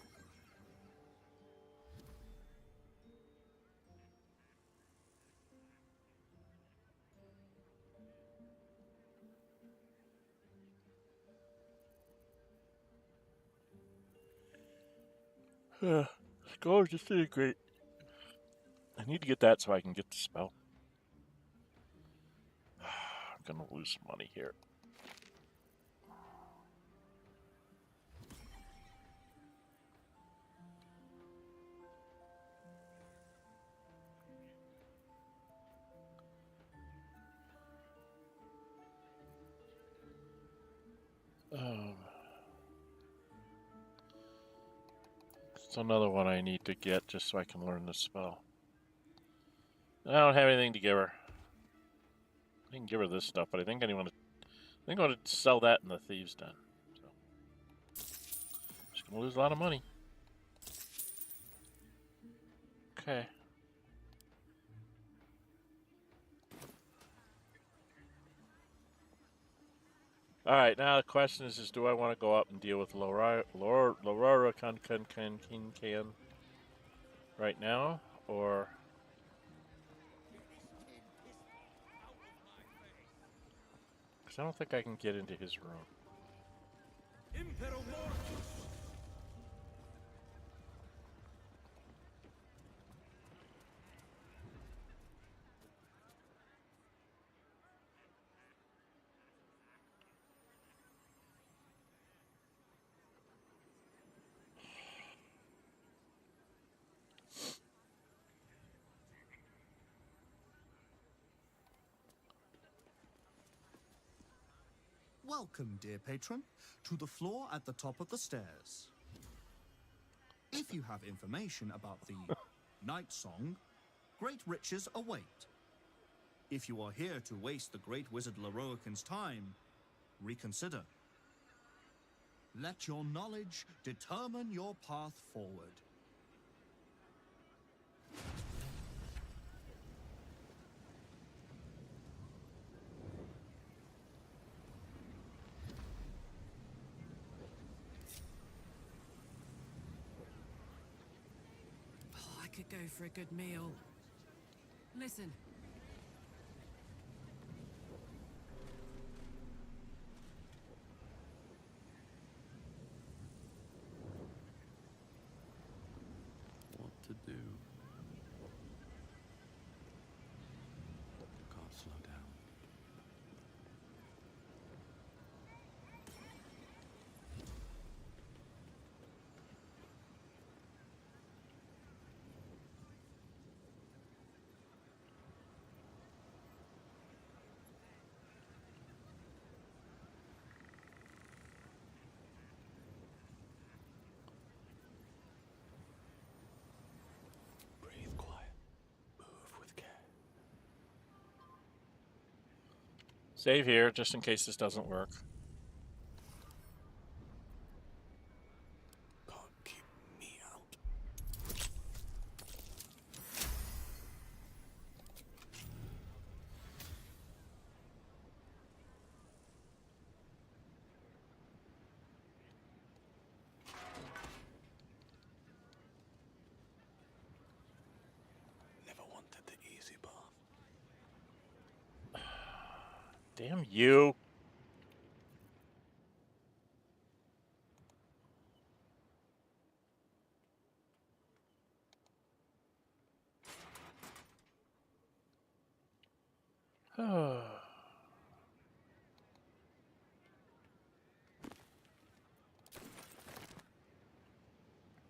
Score just did great. I need to get that so I can get the spell. I'm gonna lose some money here. It's another one I need to get just so I can learn the spell. I don't have anything to give her. I can give her this stuff, but I think I want to sell that in the Thieves' Den. So, just gonna lose a lot of money. Okay. All right, now the question is do I want to go up and deal with Laura can right now, or because I don't think I can get into his room. Welcome, dear patron, to the floor at the top of the stairs. If you have information about the night song, great riches await. If you are here to waste the great wizard Larian's time, reconsider. Let your knowledge determine your path forward. I could go for a good meal. Listen. What to do? Can't slow down. Breathe quiet. Move with care. Save here, just in case this doesn't work. Can't keep me out. Never wanted the easy path. Damn you.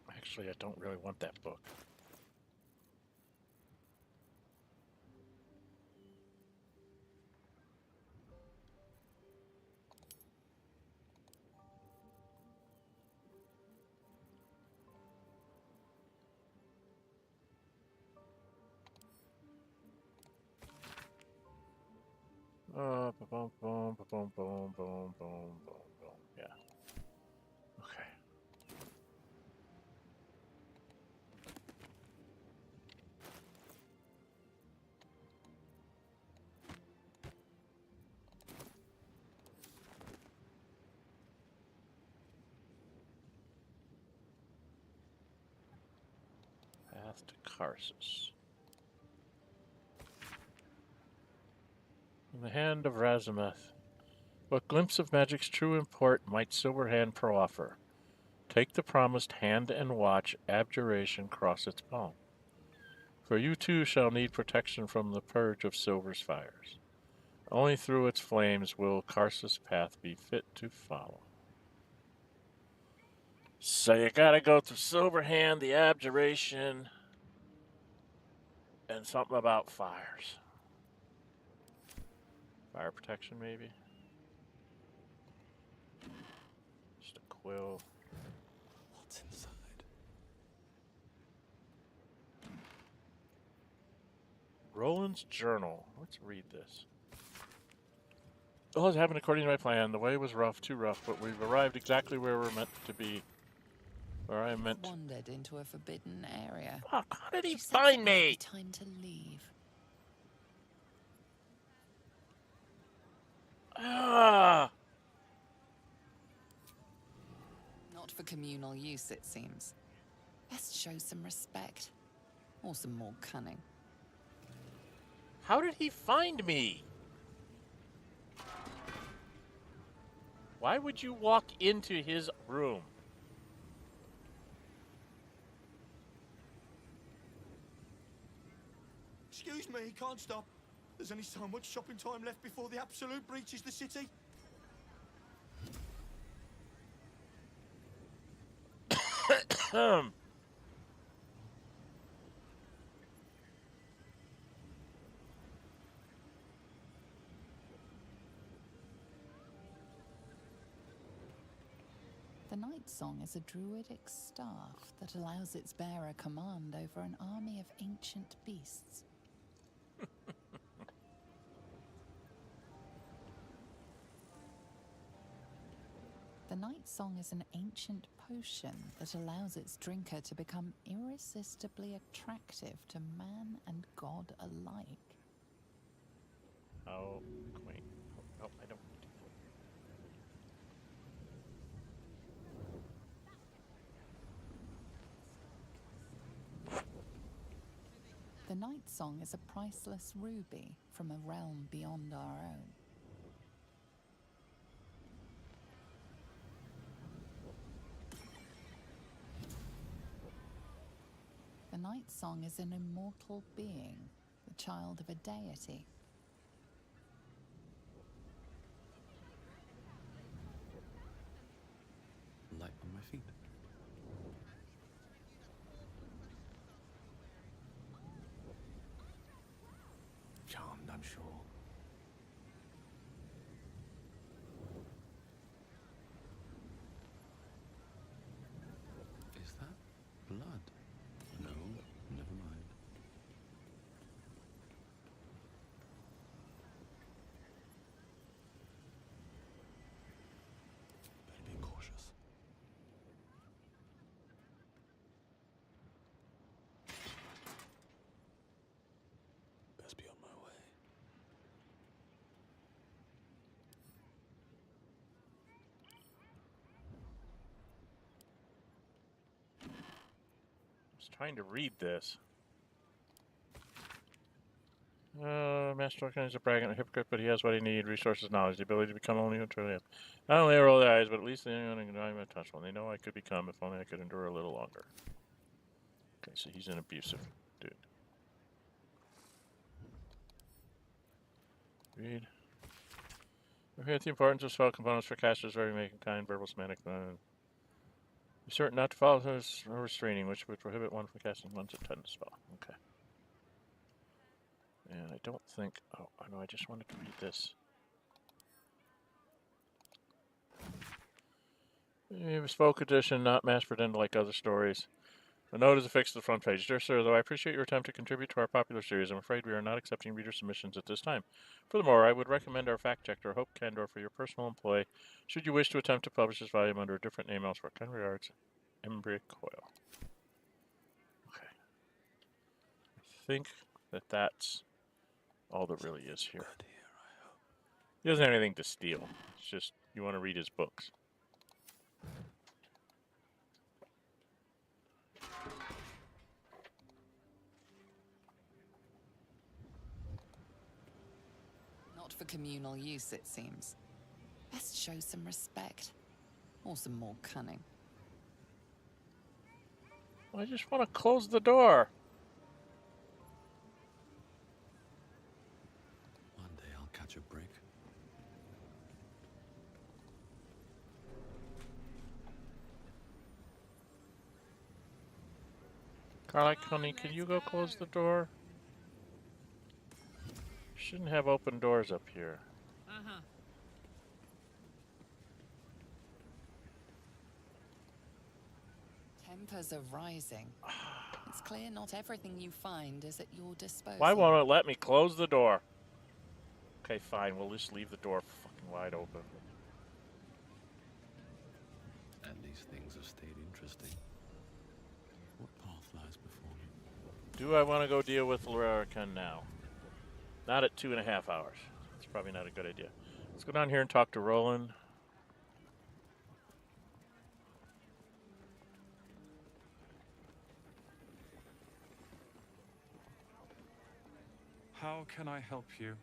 Actually, I don't really want that book. Boom, boom, boom, boom, boom, boom, boom. Yeah. Okay. Path to Karsus. In the hand of Razumeth. What glimpse of magic's true import might Silverhand proffer? Take the promised hand and watch abjuration cross its palm. For you too shall need protection from the purge of Silver's fires. Only through its flames will Karsus' path be fit to follow. So you gotta go through Silverhand, the abjuration, and something about fires. Fire protection, maybe? Just a quill. What's inside? Roland's journal. Let's read this. All has happened according to my plan. The way was rough, too rough, but we've arrived exactly where we're meant to be. Where I meant. Wandered into a forbidden area. Fuck, how did he She says find it might me? be time to leave. Ah! Not for communal use, it seems. Best show some respect. Or some more cunning. How did he find me? Why would you walk into his room? Excuse me, can't stop. There's only so much shopping time left before the absolute breaches the city. The Night Song is a druidic staff that allows its bearer command over an army of ancient beasts. The Night Song is an ancient potion that allows its drinker to become irresistibly attractive to man and god alike. Oh, queen. Oh, I don't. The Night Song is a priceless ruby from a realm beyond our own. The Night Song is an immortal being, the child of a deity. Light on my feet. Charmed, I'm sure. Is that blood? No, never mind. Better be cautious. Best be on my way. I was trying to read this. Master Orcan is a braggart and a hypocrite, but he has what he needs: resources, knowledge, the ability to become only who truly am. Not only I roll their eyes, but at least they know I'm untouchable. They know I could become if only I could endure a little longer. Okay, so he's an abusive dude. Read. We're here at the importance of spell components for casters, very making kind, verbal, semantic. Be certain not to follow those or restraining, which would prohibit one from casting once a 10 spell. Okay. And I don't think. Oh, no, I just wanted to read this. Bespoke edition, not mass pretend like other stories. The note is affixed to the front page. Dear sir, though I appreciate your attempt to contribute to our popular series, I'm afraid we are not accepting reader submissions at this time. Furthermore, I would recommend our fact checker, Hope Candor, for your personal employ, should you wish to attempt to publish this volume under a different name elsewhere. Kind regards, Embry Coyle. Okay. I think that's all there really is here. He doesn't have anything to steal. It's just you want to read his books. Not for communal use, it seems. Best show some respect. Or some more cunning. I just want to close the door. One day I'll catch a break. Carly, honey, can you go close the door? Shouldn't have open doors up here. Uh-huh. Tempers are rising. It's clear not everything you find is at your disposal. Why won't it let me close the door? Okay, fine. We'll just leave the door fucking wide open. At least things have stayed interesting. Do I want to go deal with Larian now? Not at 2.5 hours. It's probably not a good idea. Let's go down here and talk to Roland. How can I help you?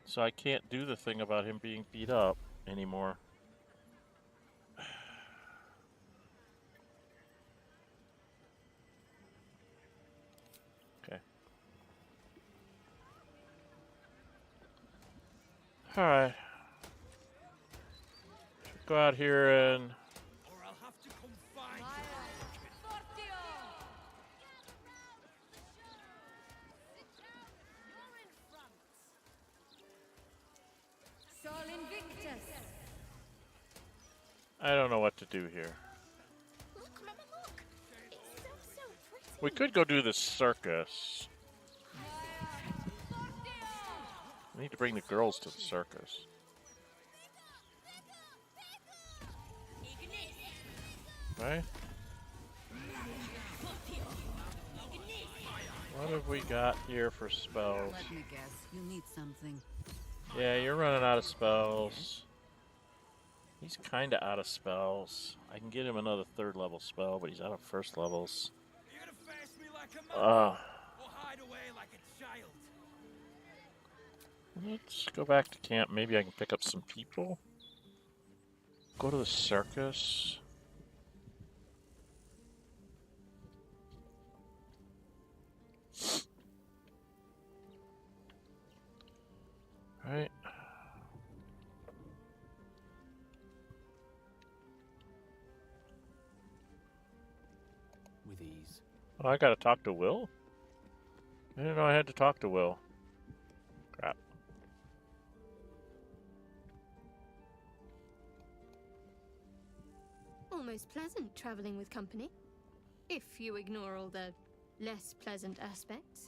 So I can't do the thing about him being beat up anymore. Okay. Alright. Go out here and... Or I'll have to come find you. Sol Invictus. I don't know what to do here. Look, Mama, look. It's so pretty. We could go do the circus. We need to bring the girls to the circus. Right? What have we got here for spells? Let me guess. You need something. Yeah, you're running out of spells. He's kind of out of spells. I can get him another 3rd level spell, but he's out of 1st levels. Are you gonna face me like a mother, or hide away like a child? Let's go back to camp. Maybe I can pick up some people. Go to the circus. Right. With ease. Oh, I gotta talk to Will? I didn't know I had to talk to Will. Crap. Almost pleasant traveling with company. If you ignore all the less pleasant aspects.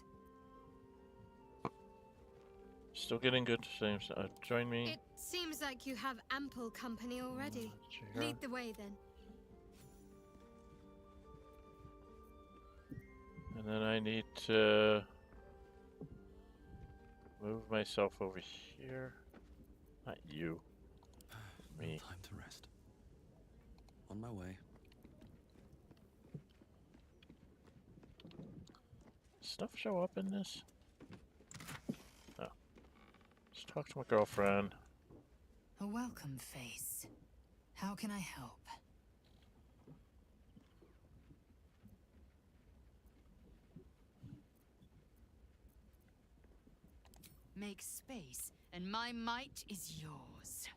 Still getting good things. Join me. It seems like you have ample company already. Lead the way then. And then I need to move myself over here. Not you. Me. Time to rest. On my way. Stuff show up in this? Oh. Just talk to my girlfriend. A welcome face. How can I help? Make space, and my might is yours.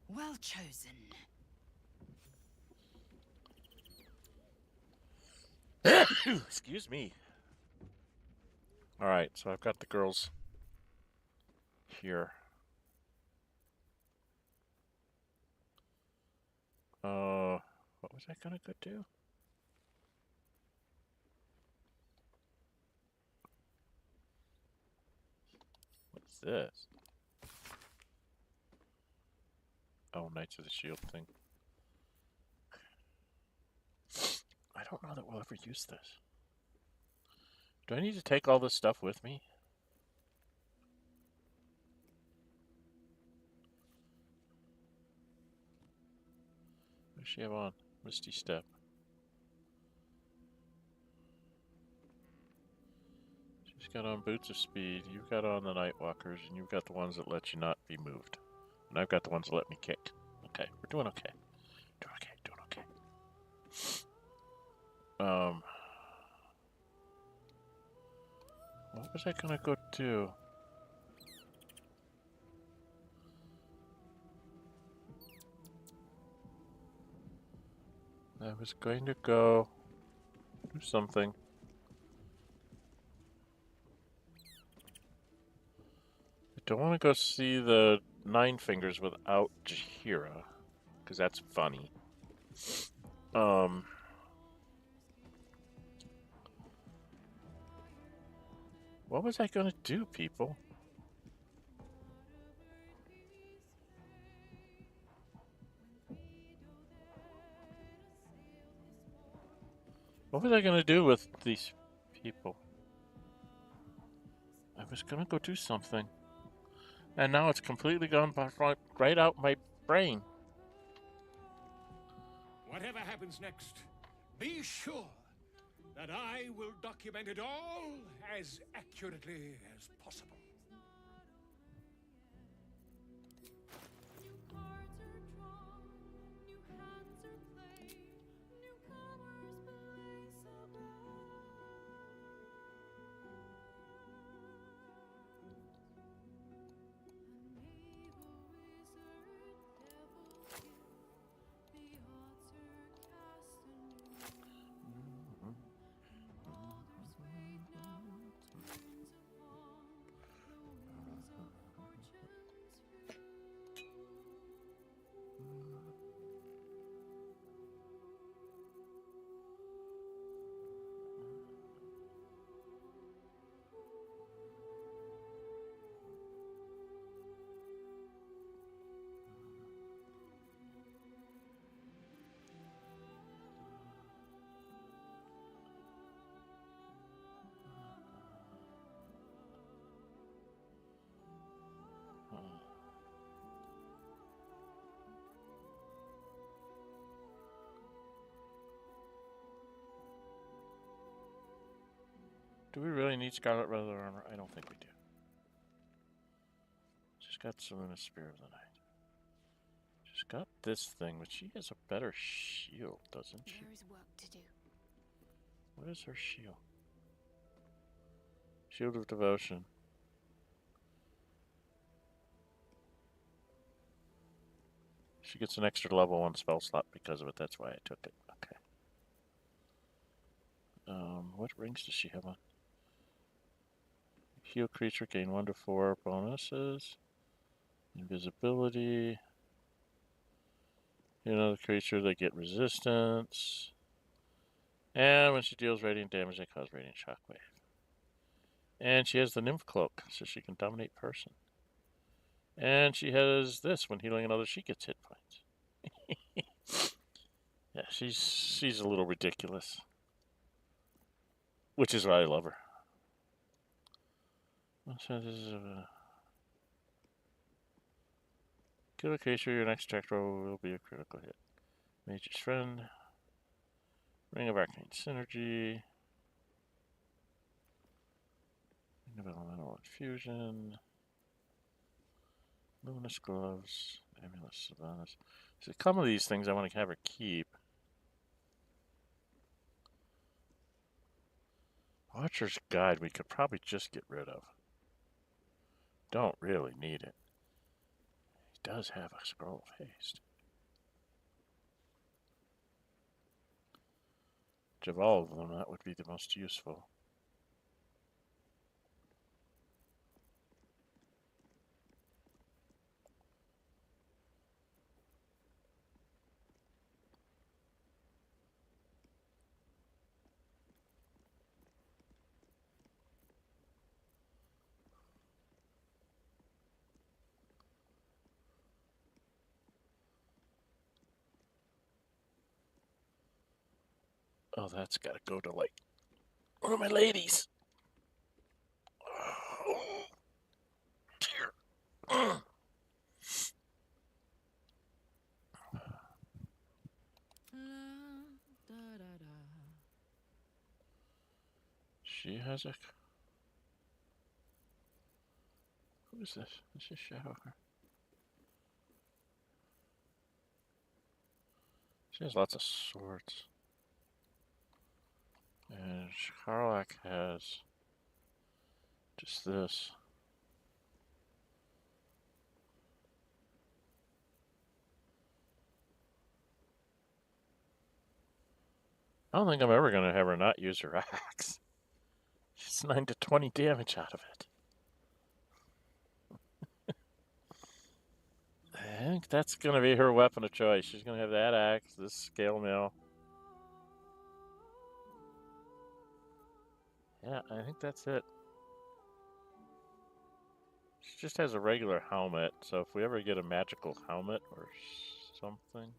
Well chosen. Excuse me. Alright, so I've got the girls here. What was I gonna go do? What's this? Oh, Knights of the Shield thing. I don't know that we'll ever use this. Do I need to take all this stuff with me? What does she have on? Misty Step. She's got on Boots of Speed, you've got on the Nightwalkers, and you've got the ones that let you not be moved. And I've got the ones that let me kick. Okay, we're doing okay. Doing okay, doing okay. What was I gonna go do? I was going to go do something. I don't want to go see the Nine Fingers without Jahira, because that's funny. What was I gonna do, people? What was I gonna do with these people? I was gonna go do something. And now it's completely gone back right out my brain. Whatever happens next, be sure that I will document it all as accurately as possible. Do we really need Scarlet Leather Armor? I don't think we do. She's got Selena's Spear of the Night. She's got this thing, but she has a better shield, doesn't she? There is work to do. What is her shield? Shield of Devotion. She gets an extra level 1 spell slot because of it. That's why I took it. Okay. What rings does she have on? Heal creature, gain 1 to 4 bonuses. Invisibility. Heal another creature, they get resistance. And when she deals radiant damage, they cause radiant shockwave. And she has the Nymph Cloak, so she can dominate person. And she has this, when healing another, she gets hit points. Yeah, she's a little ridiculous. Which is why I love her. So this is kill a creature, your next attack roll will be a critical hit. Mage's Friend. Ring of Arcane Synergy. Ring of Elemental Infusion. Luminous Gloves. Amulet Sylvanas. So some of these things I want to have her keep. Watcher's Guide we could probably just get rid of. Don't really need it. He does have a Scroll of Haste. Which of all of them, that would be the most useful. Oh, that's got to go to, like, one of my ladies. Oh, dear. She has a... Who is this? This is Shadowheart. She has lots of swords. And Karlak has just this. I don't think I'm ever going to have her not use her axe. She's 9 to 20 damage out of it. I think that's going to be her weapon of choice. She's going to have that axe, this scale mill. Yeah, I think that's it. She just has a regular helmet, so if we ever get a magical helmet or something...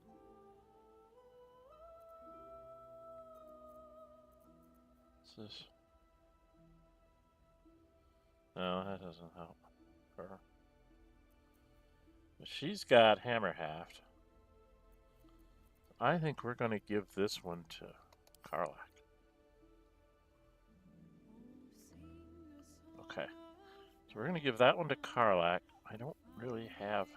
What's this? No, that doesn't help her. But she's got hammer haft. I think we're going to give this one to Karlach. Okay. So we're going to give that one to Karlach. I don't really have...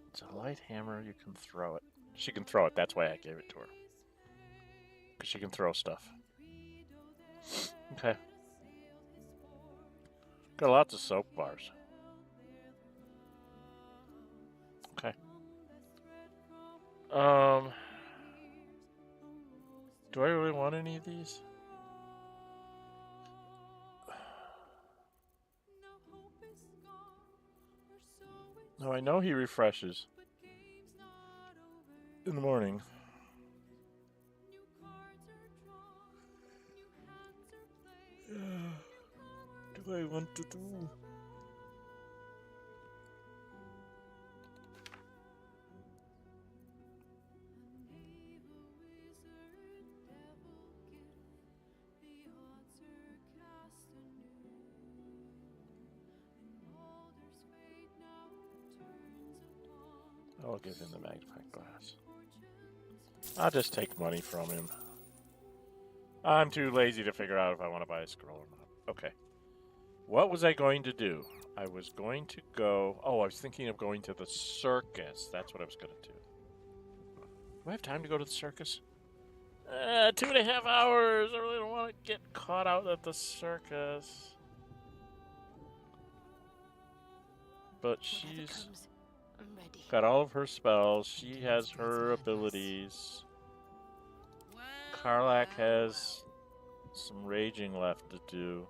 It's a light hammer. You can throw it. She can throw it. That's why I gave it to her. Because she can throw stuff. Okay. Got lots of soap bars. Okay. Do I really want any of these? No, I know he refreshes in the morning. Do I want to do? I'll give him the magnifying glass. I'll just take money from him. I'm too lazy to figure out if I want to buy a scroll or not. Okay. What was I going to do? I was going to go... Oh, I was thinking of going to the circus. That's what I was going to do. Do I have time to go to the circus? 2.5 hours. I really don't want to get caught out at the circus. But she's got all of her spells. She has her abilities. Karlach has some raging left to do.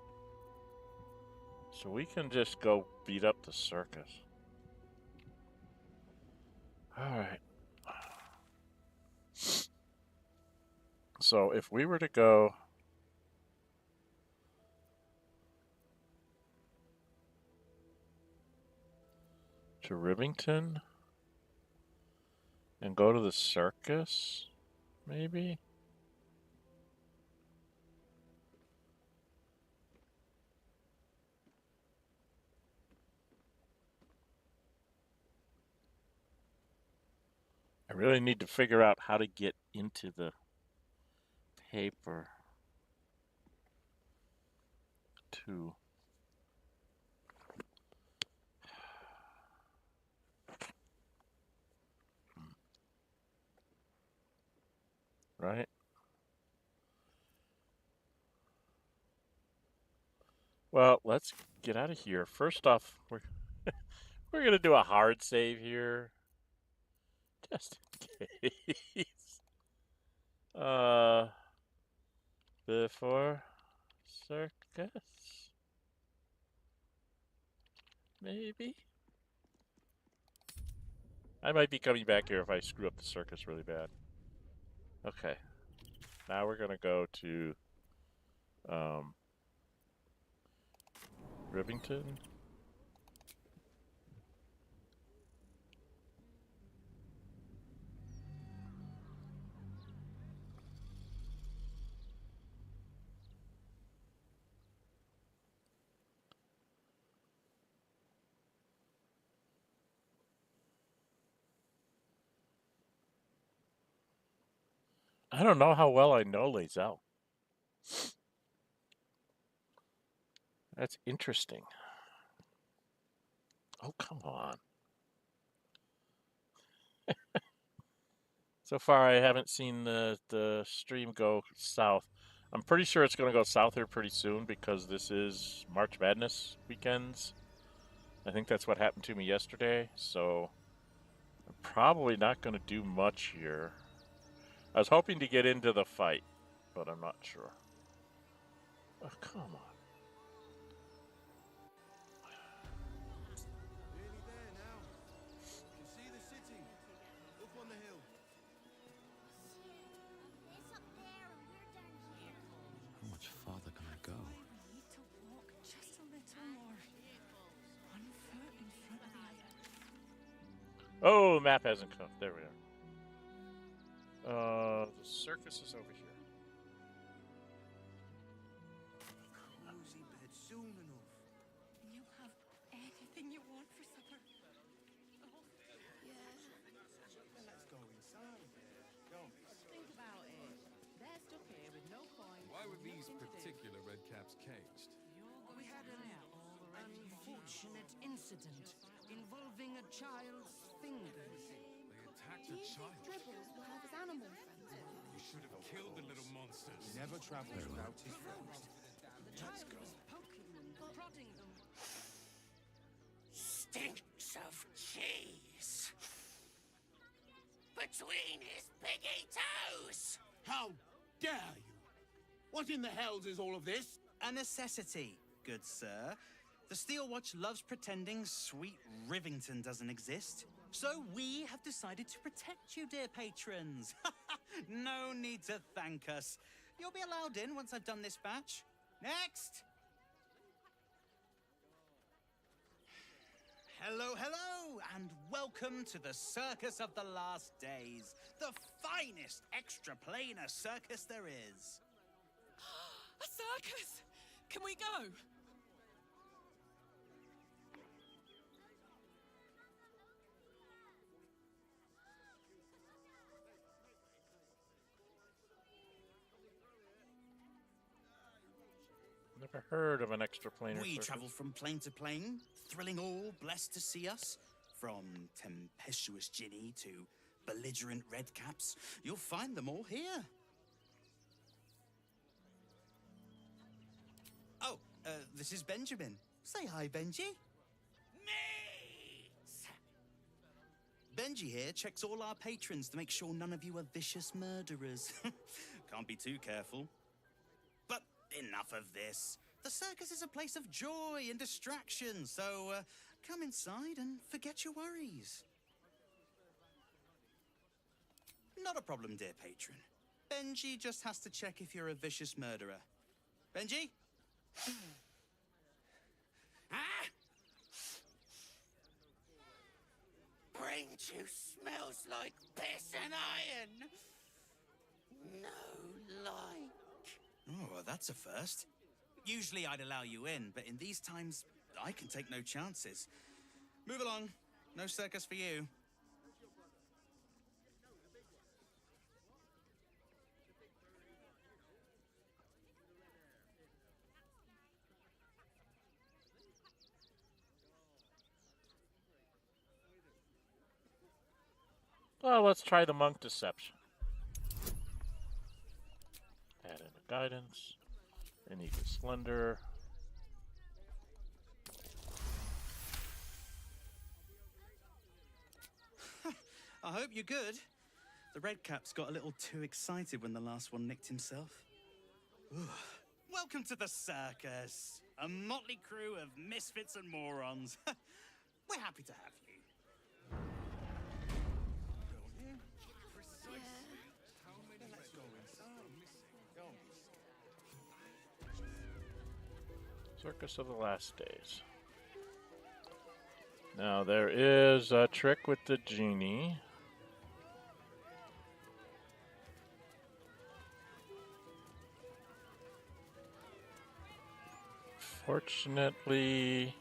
So we can just go beat up the circus. Alright. So if we were to go... to Rivington and go to the circus, maybe? I really need to figure out how to get into the paper too. Right? Well, let's get out of here. First off, we're gonna do a hard save here. Just in case. Before circus? Maybe? I might be coming back here if I screw up the circus really bad. Okay. Now we're gonna go to Rivington. I don't know how well I know Lae'zel. That's interesting. Oh, come on. So far, I haven't seen the stream go south. I'm pretty sure it's going to go south here pretty soon because this is March Madness weekends. I think that's what happened to me yesterday, so I'm probably not going to do much here. I was hoping to get into the fight, but I'm not sure. Oh, come on. Nearly there now. You can see the city. Up on the hill. It's up there and we're down here. How much farther can I go? We need to walk just a little more. One foot in front of the other. Oh, map hasn't come. There we are. The circus is over here. Cozy bed soon enough. You have anything you want for supper? Let's go inside. Don't be Think about it. They're stuck here with no coin. Why were these nothing to do. particular red caps caged? We had an unfortunate incident involving a child's fingers. They attacked a child. Dribbles will have his animal friends. You should have killed the little monsters. He never travels without his friends. The child was poking them, prodding them. Stinks of cheese between his piggy toes. How dare you? What in the hells is all of this? A necessity, good sir. The Steel Watch loves pretending sweet Rivington doesn't exist. So we have decided to protect you, dear patrons. No need to thank us. You'll be allowed in once I've done this batch. Next! Hello, hello, and welcome to the Circus of the Last Days, the finest extra-planar circus there is. A circus! Can we go? Never heard of an extra planar We circus. travel from plane to plane, thrilling all blessed to see us. From tempestuous Ginny to belligerent redcaps, you'll find them all here. Oh, this is Benjamin. Say hi, Benji. Benji here checks all our patrons to make sure none of you are vicious murderers. Can't be too careful. But enough of this. The circus is a place of joy and distraction, so come inside and forget your worries. Not a problem, dear patron. Benji just has to check if you're a vicious murderer. Benji? Brain juice smells like piss and iron. No like. Oh, well, that's a first. Usually I'd allow you in, but in these times, I can take no chances. Move along. No circus for you. Well, let's try the monk deception. Add in a guidance. And equal slender. I hope you're good. The redcaps got a little too excited when the last one nicked himself. Welcome to the circus. A motley crew of misfits and morons. We're happy to have you. Let's go inside. Don't be Circus of the Last Days. Now there is a trick with the genie. Fortunately,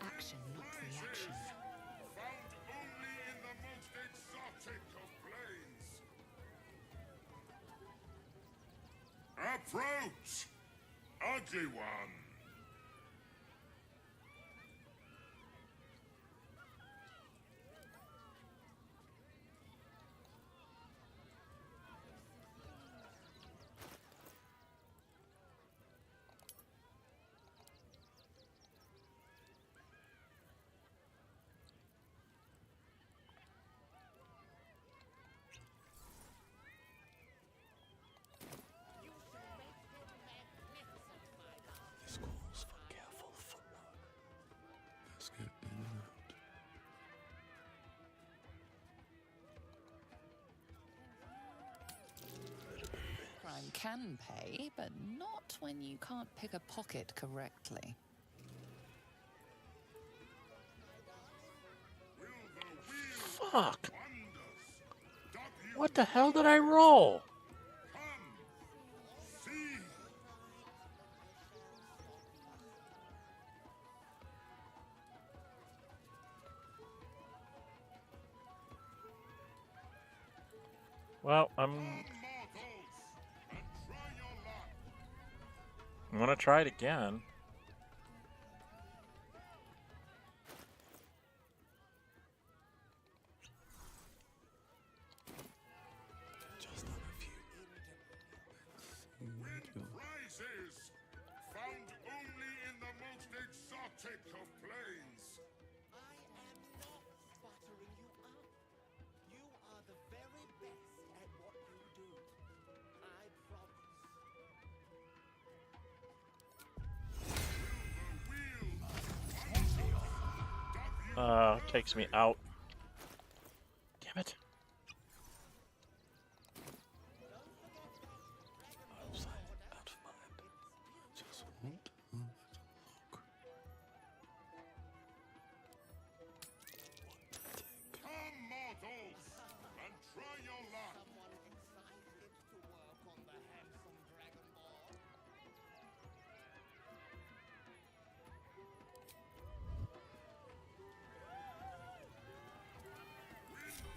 Action, not reaction. Found only in the most exotic of planes. Approach, ugly one. can pay, but not when you can't pick a pocket correctly. Fuck! What the hell did I roll? Well, I'm gonna try it again. Prizes found only in the most exotic of planes. I am not buttering you up. You are the very best at what you do. I promise. Takes me out. Damn it. Come, mortals, and try your luck. Someone excited to work on the handsome dragon ball.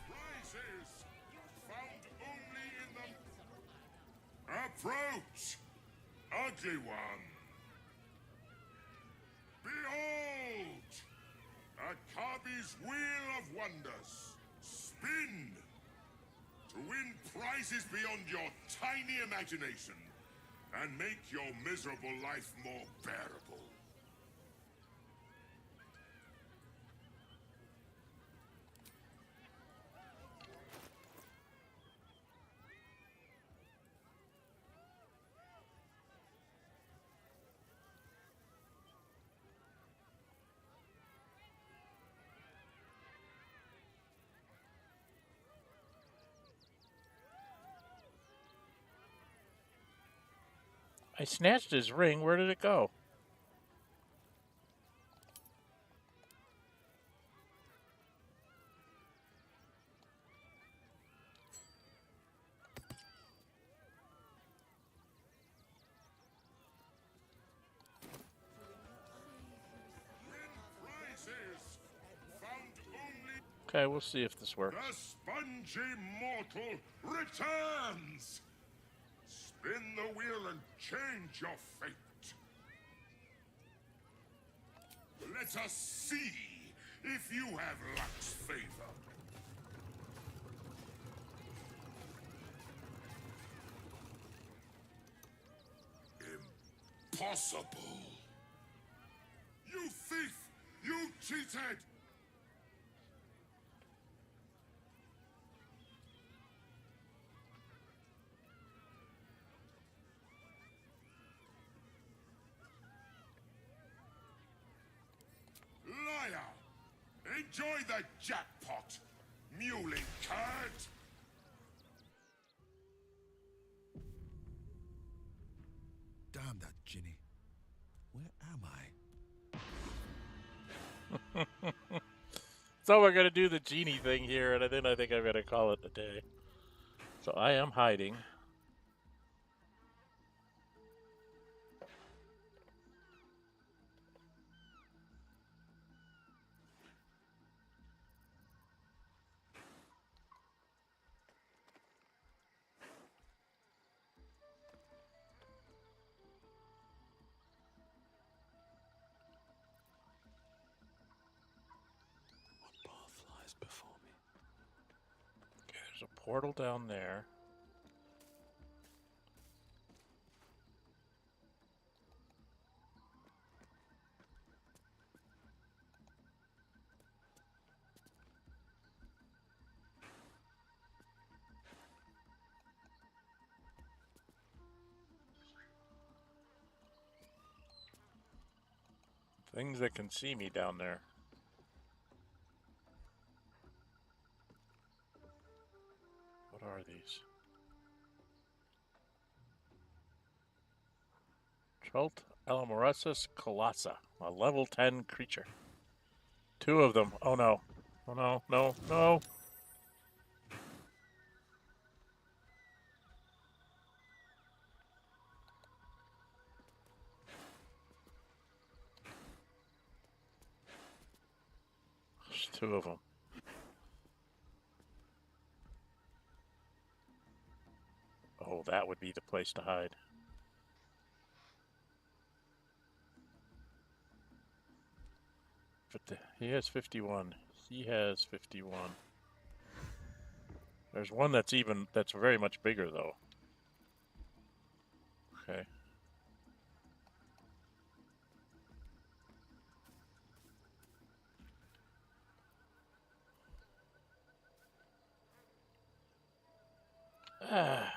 Prizes found only in the... Approach, ugly one. Behold, a Kabi's wheel of wonders. Spin to win prizes beyond your tiny imagination and make your miserable life more bearable. I snatched his ring. Where did it go? Prizes found only... Okay, we'll see if this works. The spongy mortal returns! Spin the wheel and change your fate. Let us see if you have luck's favor. Impossible! You thief! You cheated! Liar! Enjoy the jackpot, mewling cad! Damn that Ginny. Where am I? So we're gonna do the genie thing here, and then I think I'm gonna call it a day. So I am hiding. Lies before me. Okay, there's a portal down there. Things that can see me down there. What are these? Trult Alamoresis Colossa, a level 10 creature. 2 of them. Oh no. Oh no, no, no. There's 2 of them. Oh, that would be the place to hide. But he has 51. He has 51. There's one that's very much bigger though. Okay. Ah.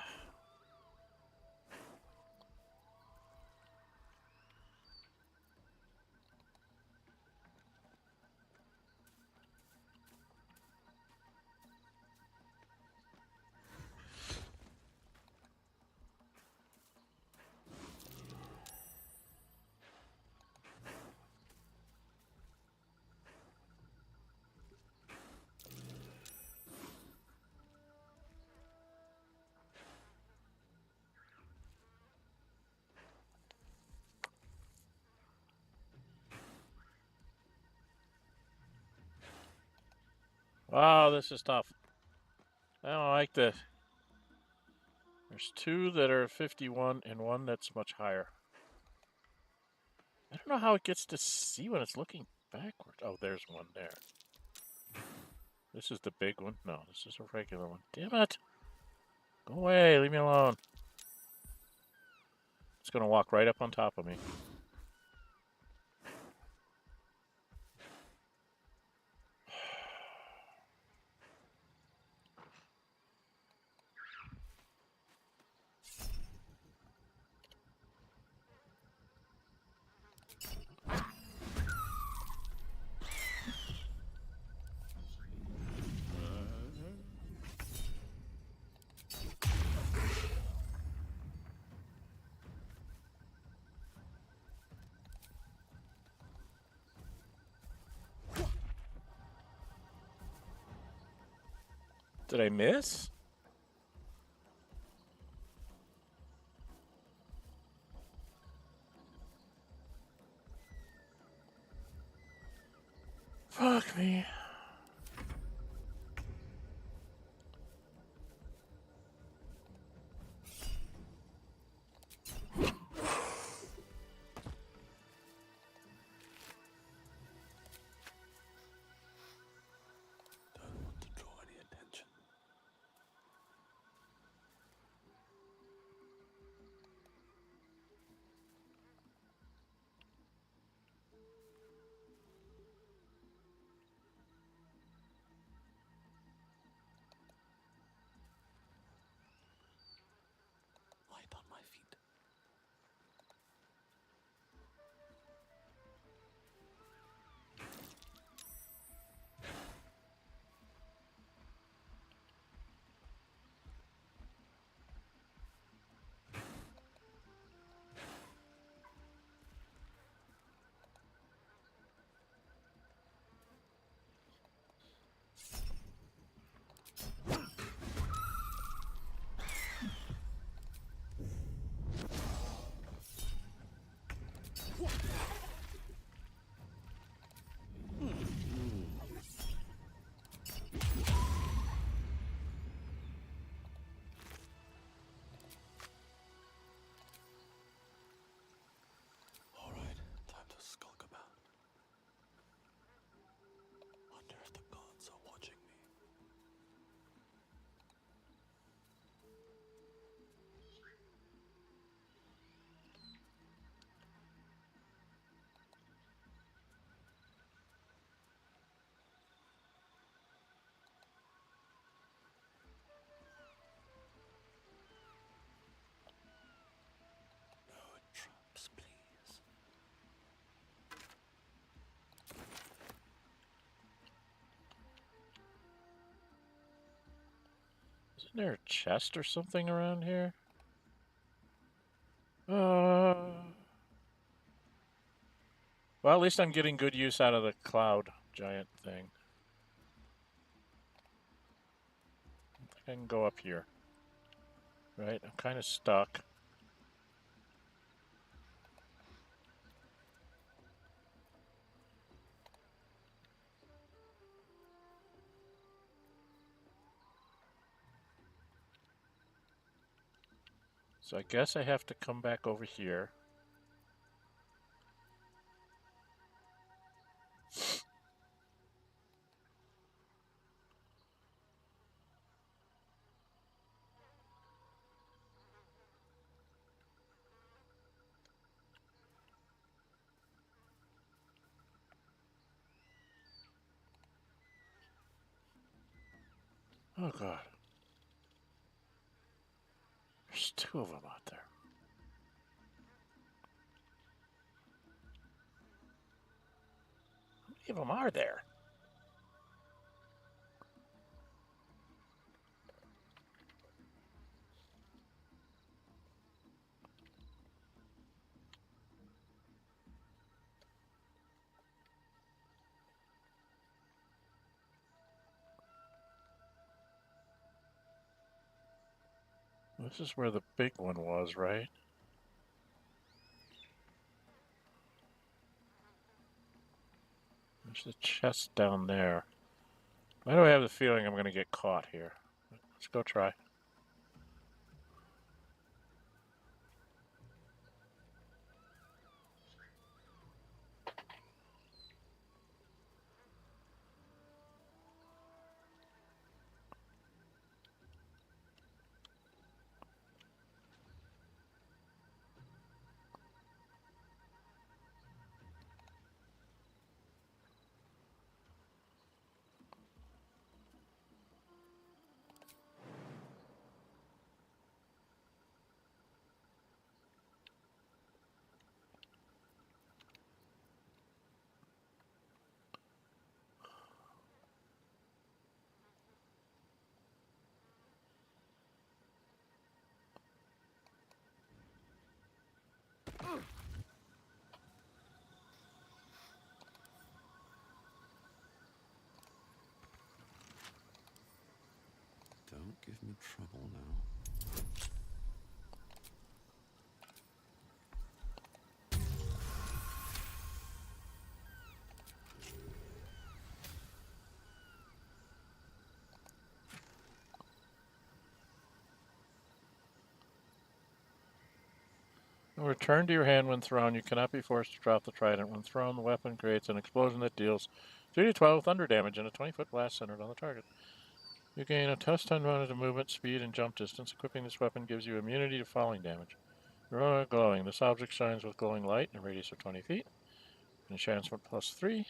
Wow, this is tough. I don't like this. There's 2 that are 51 and 1 that's much higher. I don't know how it gets to see when it's looking backward. Oh, there's one there. This is the big one. No, this is a regular one. Damn it! Go away, leave me alone. It's gonna walk right up on top of me. Did I miss? Fuck me. Don't want to draw any attention. Light on my feet. Alright, time to skulk about. Wonder if the gods are watching me. No traps, please. Isn't there a chest or something around here? Well, at least I'm getting good use out of the cloud giant thing. I think I can go up here. Right? I'm kind of stuck. So I guess I have to come back over here. Oh god. There's two of them out there. How many of them are there? This is where the big one was, right? There's the chest down there. Why do I have the feeling I'm going to get caught here? Let's go try. Don't give me trouble now. Return to your hand when thrown. You cannot be forced to drop the trident. When thrown, the weapon creates an explosion that deals 3d12 thunder damage and a 20-foot blast centered on the target. You gain a +10 bonus to movement, speed, and jump distance. Equipping this weapon gives you immunity to falling damage. You're glowing. This object shines with glowing light in a radius of 20 feet. Enchantment +3.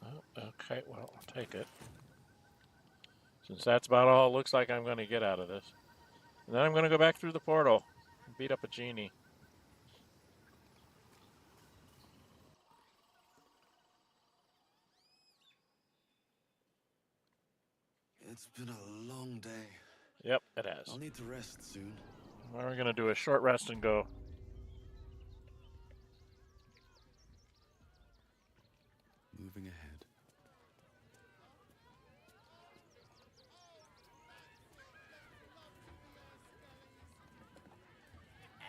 Oh, okay, well, I'll take it. Since that's about all it looks like I'm going to get out of this. And then I'm going to go back through the portal and beat up a genie. It's been a long day. Yep, it has. I'll need to rest soon. Well, we're going to do a short rest and go. Moving ahead.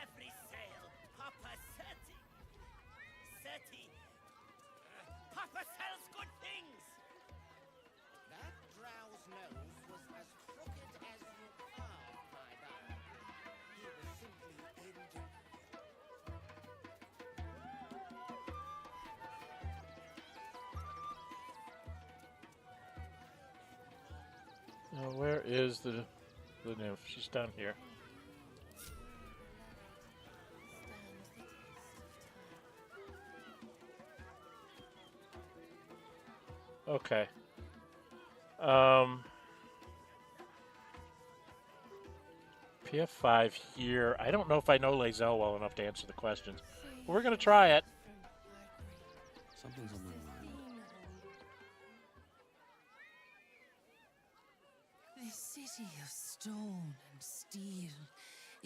Every sail, Papa Seti. Seti. Papa sells good things. That drow's nose was as crooked as you carved, my dog. He was simply indifferent. Now, where is the nymph? She's down here. Okay. PF5 here. I don't know if I know Lae'zel well enough to answer the questions. But we're going to try it. Something's on my mind. This city of stone and steel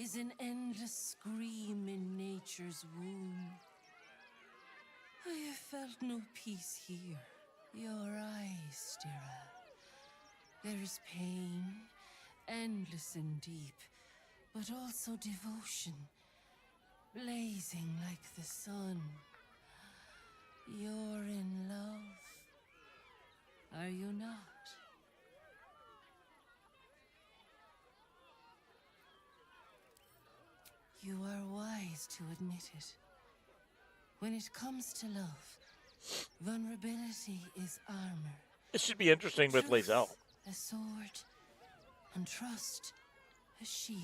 is an endless scream in nature's womb. I have felt no peace here. Your eyes, Stira. There is pain, endless and deep, but also devotion, blazing like the sun. You're in love, are you not? You are wise to admit it. When it comes to love, vulnerability is armor. This should be interesting with Truth, Lae'zel. a sword, and trust, a shield.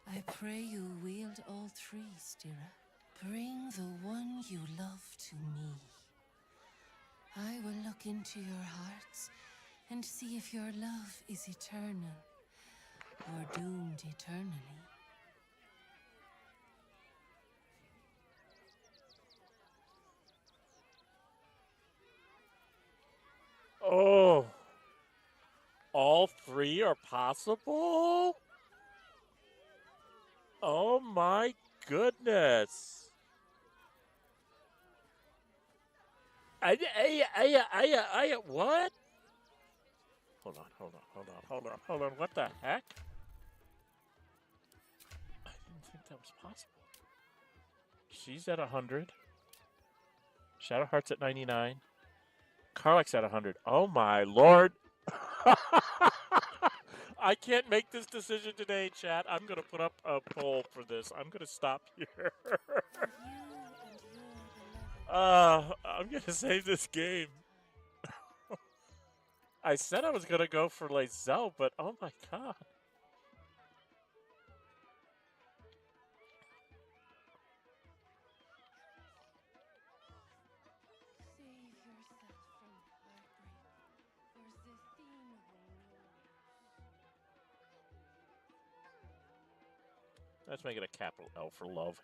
I pray you wield all three, Stira. Bring the one you love to me. I will look into your hearts and see if your love is eternal or doomed eternally. Oh, all three are possible? Oh my goodness. What? Hold on. What the heck? I didn't think that was possible. She's at 100. Shadowheart's at 99. Karlach's at 100. Oh my lord. I can't make this decision today, chat. I'm going to put up a poll for this. I'm going to stop here. I'm going to save this game. I said I was going to go for Lae'zel, but oh my god. Let's make it a capital L for love.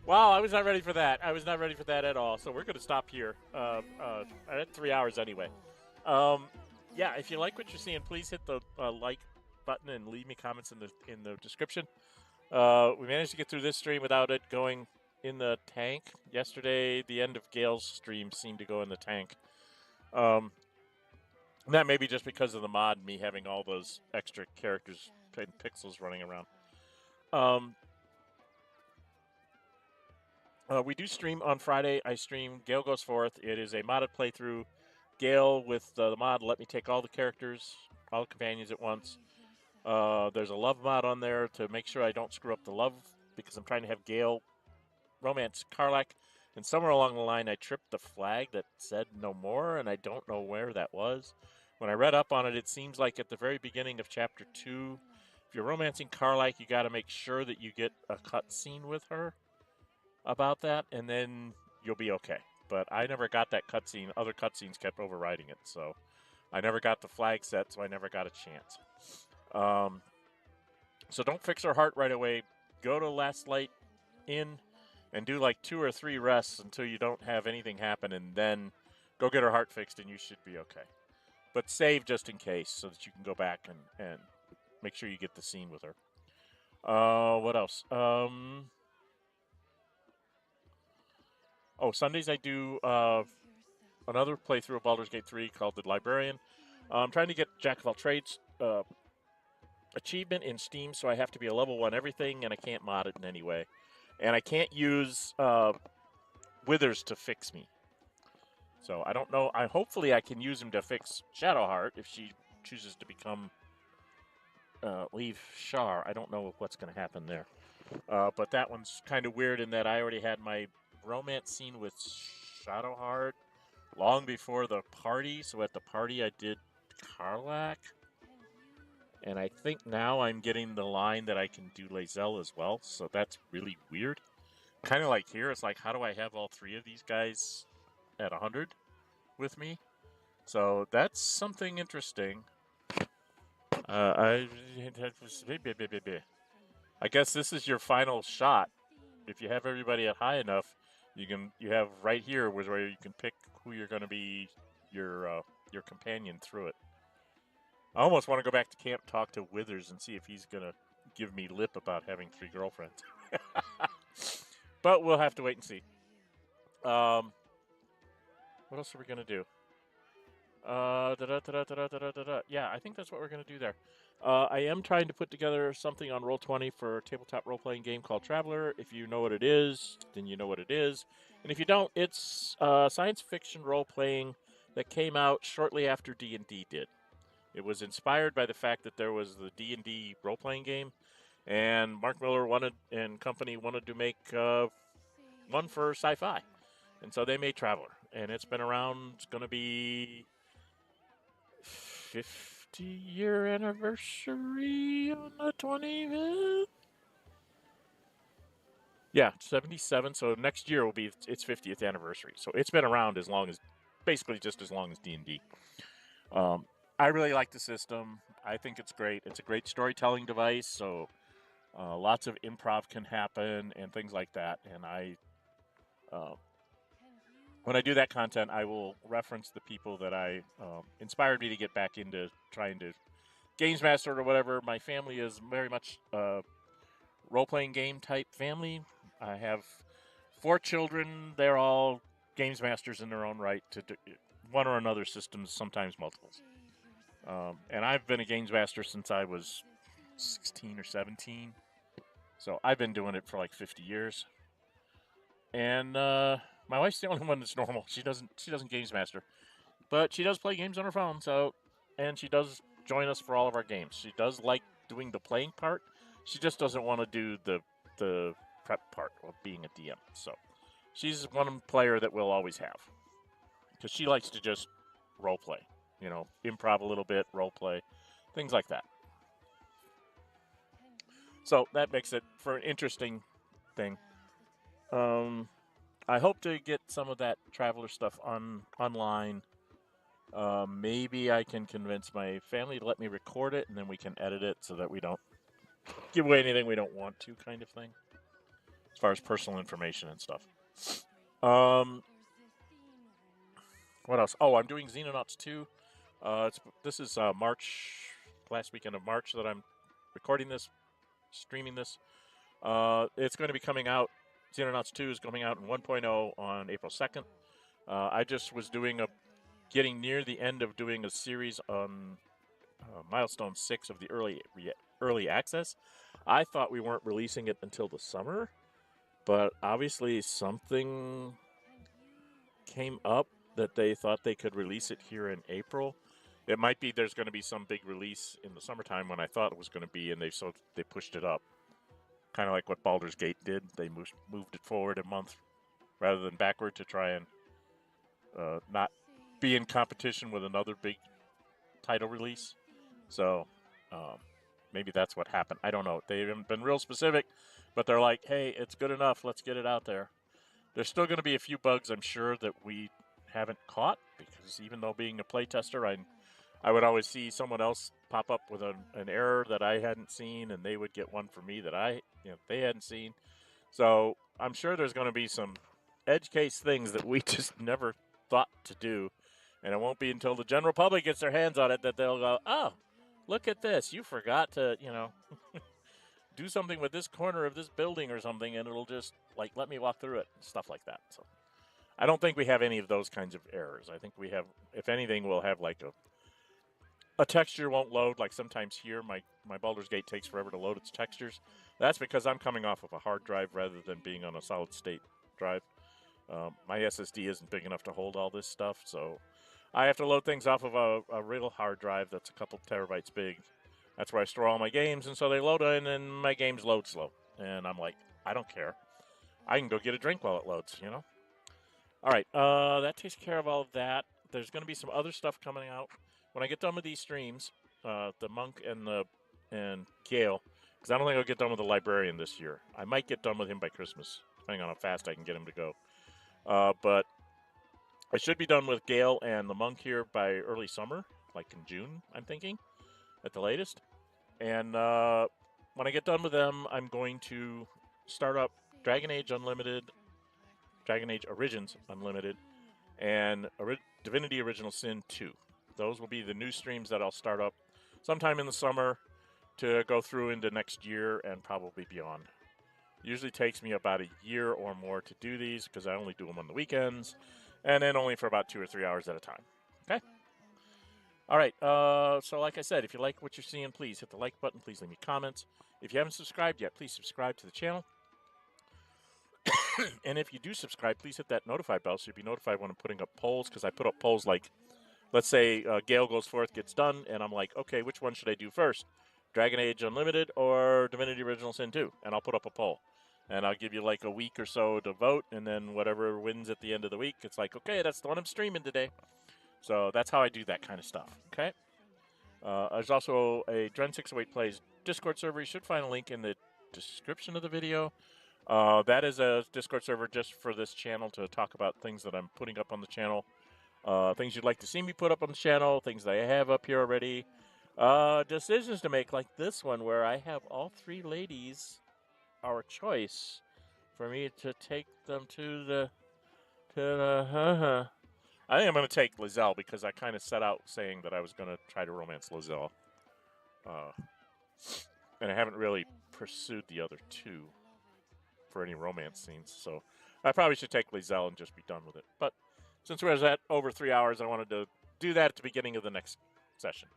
Wow, I was not ready for that. I was not ready for that at all. So we're going to stop here. I had 3 hours anyway. Yeah, if you like what you're seeing, please hit the like button and leave me comments in the description. We managed to get through this stream without it going in the tank. Yesterday, the end of Gale's stream seemed to go in the tank. That may be just because of the mod, me having all those extra characters and pixels running around. We do stream on Friday. I stream Gale Goes Forth. It is a modded playthrough. Gale with the mod let me take all the characters, all the companions at once. There's a love mod on there to make sure I don't screw up the love because I'm trying to have Gale romance Karlach. And somewhere along the line, I tripped the flag that said no more, and I don't know where that was. When I read up on it, it seems like at the very beginning of Chapter 2, if you're romancing Karlach, you got to make sure that you get a cutscene with her about that, and then you'll be okay. But I never got that cutscene. Other cutscenes kept overriding it, so I never got the flag set, so I never got a chance. So don't fix her heart right away. Go to Last Light Inn and do like 2 or 3 rests until you don't have anything happen, and then go get her heart fixed, and you should be okay. But save just in case so that you can go back and make sure you get the scene with her. What else? Sundays I do another playthrough of Baldur's Gate 3 called The Librarian. I'm trying to get Jack of all trades achievement in Steam, so I have to be a level 1 everything, and I can't mod it in any way. And I can't use Withers to fix me. So I don't know. Hopefully I can use him to fix Shadowheart if she chooses to become leave Shar. I don't know what's going to happen there. But that one's kind of weird in that I already had my romance scene with Shadowheart long before the party. So at the party I did Karlach. And I think now I'm getting the line that I can do Lae'zel as well. So that's really weird. Kind of like here, it's like, how do I have all 3 of these guys at 100 with me? So that's something interesting. I guess this is your final shot. If you have everybody at high enough, you have right here where you can pick who you're going to be your companion through it. I almost want to go back to camp, talk to Withers, and see if he's going to give me lip about having 3 girlfriends. But we'll have to wait and see. What else are we going to do? Yeah, I think that's what we're going to do there. I am trying to put together something on Roll20 for a tabletop role-playing game called Traveler. If you know what it is, then you know what it is. And if you don't, it's science fiction role-playing that came out shortly after D&D did. It was inspired by the fact that there was the D&D role-playing game, and Mark Miller and company wanted to make one for sci-fi. And so they made Traveler. And it's been around. It's going to be 50-year anniversary on the 25th. Yeah, 77. So next year will be its 50th anniversary. So it's been around basically just as long as D&D. I really like the system. I think it's great. It's a great storytelling device. So lots of improv can happen and things like that. And when I do that content, I will reference the people that inspired me to get back into trying to Games Master or whatever. My family is very much a role-playing game type family. I have 4 children. They're all Games Masters in their own right to do one or another systems, sometimes multiples. And I've been a Games Master since I was 16 or 17. So I've been doing it for like 50 years. And my wife's the only one that's normal. She doesn't Games Master, but she does play games on her phone. And she does join us for all of our games. She does like doing the playing part. She just doesn't want to do the prep part of being a DM. So she's one player that we'll always have because she likes to just role play, improv a little bit, role play, things like that. So that makes it for an interesting thing. I hope to get some of that Traveler stuff online. Maybe I can convince my family to let me record it, and then we can edit it so that we don't give away anything we don't want to, kind of thing, as far as personal information and stuff. What else? Oh, I'm doing Xenonauts 2. This is March, last weekend of March that I'm recording this, streaming this. It's going to be coming out. Xenonauts 2 is coming out in 1.0 on April 2nd. I just was getting near the end of doing a series on Milestone 6 of the early access. I thought we weren't releasing it until the summer, but obviously something came up that they thought they could release it here in April. It might be there's going to be some big release in the summertime when I thought it was going to be, and they pushed it up. Kind of like what Baldur's Gate did. They moved it forward a month rather than backward to try and not be in competition with another big title release. So maybe that's what happened. I don't know. They haven't been real specific, but they're like, hey, it's good enough. Let's get it out there. There's still going to be a few bugs, I'm sure, that we haven't caught, because even though being a playtester, I would always see someone else pop up with an error that I hadn't seen, and they would get one for me that they hadn't seen. So I'm sure there's going to be some edge case things that we just never thought to do, and it won't be until the general public gets their hands on it that they'll go, oh, look at this. You forgot to, do something with this corner of this building or something, and it'll just, let me walk through it and stuff like that. So I don't think we have any of those kinds of errors. I think we have, if anything, we'll have a texture won't load. Like sometimes here, my Baldur's Gate takes forever to load its textures. That's because I'm coming off of a hard drive rather than being on a solid state drive. My SSD isn't big enough to hold all this stuff, so I have to load things off of a real hard drive that's a couple terabytes big. That's where I store all my games, and so they load in, and my games load slow. And I'm like, I don't care. I can go get a drink while it loads, All right, that takes care of all of that. There's going to be some other stuff coming out. When I get done with these streams, the Monk and Gale, because I don't think I'll get done with the Librarian this year. I might get done with him by Christmas, depending on how fast I can get him to go. But I should be done with Gale and the Monk here by early summer, like in June, I'm thinking, at the latest. And when I get done with them, I'm going to start up Dragon Age Unlimited, Dragon Age Origins Unlimited, and Divinity Original Sin 2. Those will be the new streams that I'll start up sometime in the summer to go through into next year and probably beyond. Usually takes me about a year or more to do these because I only do them on the weekends and then only for about 2 or 3 hours at a time. Okay? All right. So like I said, if you like what you're seeing, please hit the like button. Please leave me comments. If you haven't subscribed yet, please subscribe to the channel. And if you do subscribe, please hit that notify bell so you'll be notified when I'm putting up polls, because I put up polls like, let's say Gale Goes Forth gets done, and I'm like, okay, which one should I do first? Dragon Age Unlimited or Divinity Original Sin 2? And I'll put up a poll. And I'll give you like a week or so to vote, and then whatever wins at the end of the week, it's like, okay, that's the one I'm streaming today. So that's how I do that kind of stuff, okay? There's also a Dren608 Plays Discord server. You should find a link in the description of the video. That is a Discord server just for this channel to talk about things that I'm putting up on the channel. Things you'd like to see me put up on the channel, things that I have up here already. Decisions to make, like this one, where I have all 3 ladies our choice for me to take them to the I think I'm going to take Lizelle because I kind of set out saying that I was going to try to romance Lizelle. And I haven't really pursued the other 2 for any romance scenes, so I probably should take Lizelle and just be done with it. But since we're at over 3 hours, I wanted to do that at the beginning of the next session.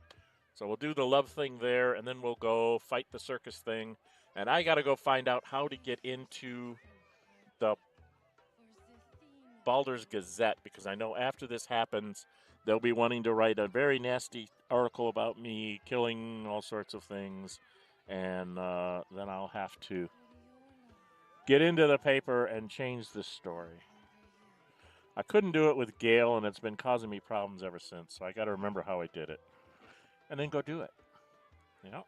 So we'll do the love thing there, and then we'll go fight the circus thing. And I got to go find out how to get into the Baldur's Gazette, because I know after this happens, they'll be wanting to write a very nasty article about me killing all sorts of things. And then I'll have to get into the paper and change the story. I couldn't do it with Gale, and it's been causing me problems ever since, so I got to remember how I did it. And then go do it. You know?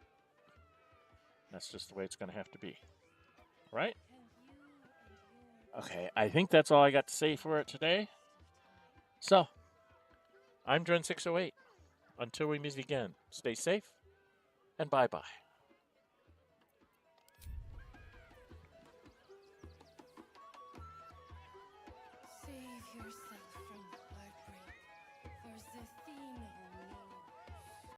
That's just the way it's going to have to be. Right? Okay, I think that's all I got to say for it today. So, I'm Dren608. Until we meet again, stay safe, and bye-bye. Save yourself from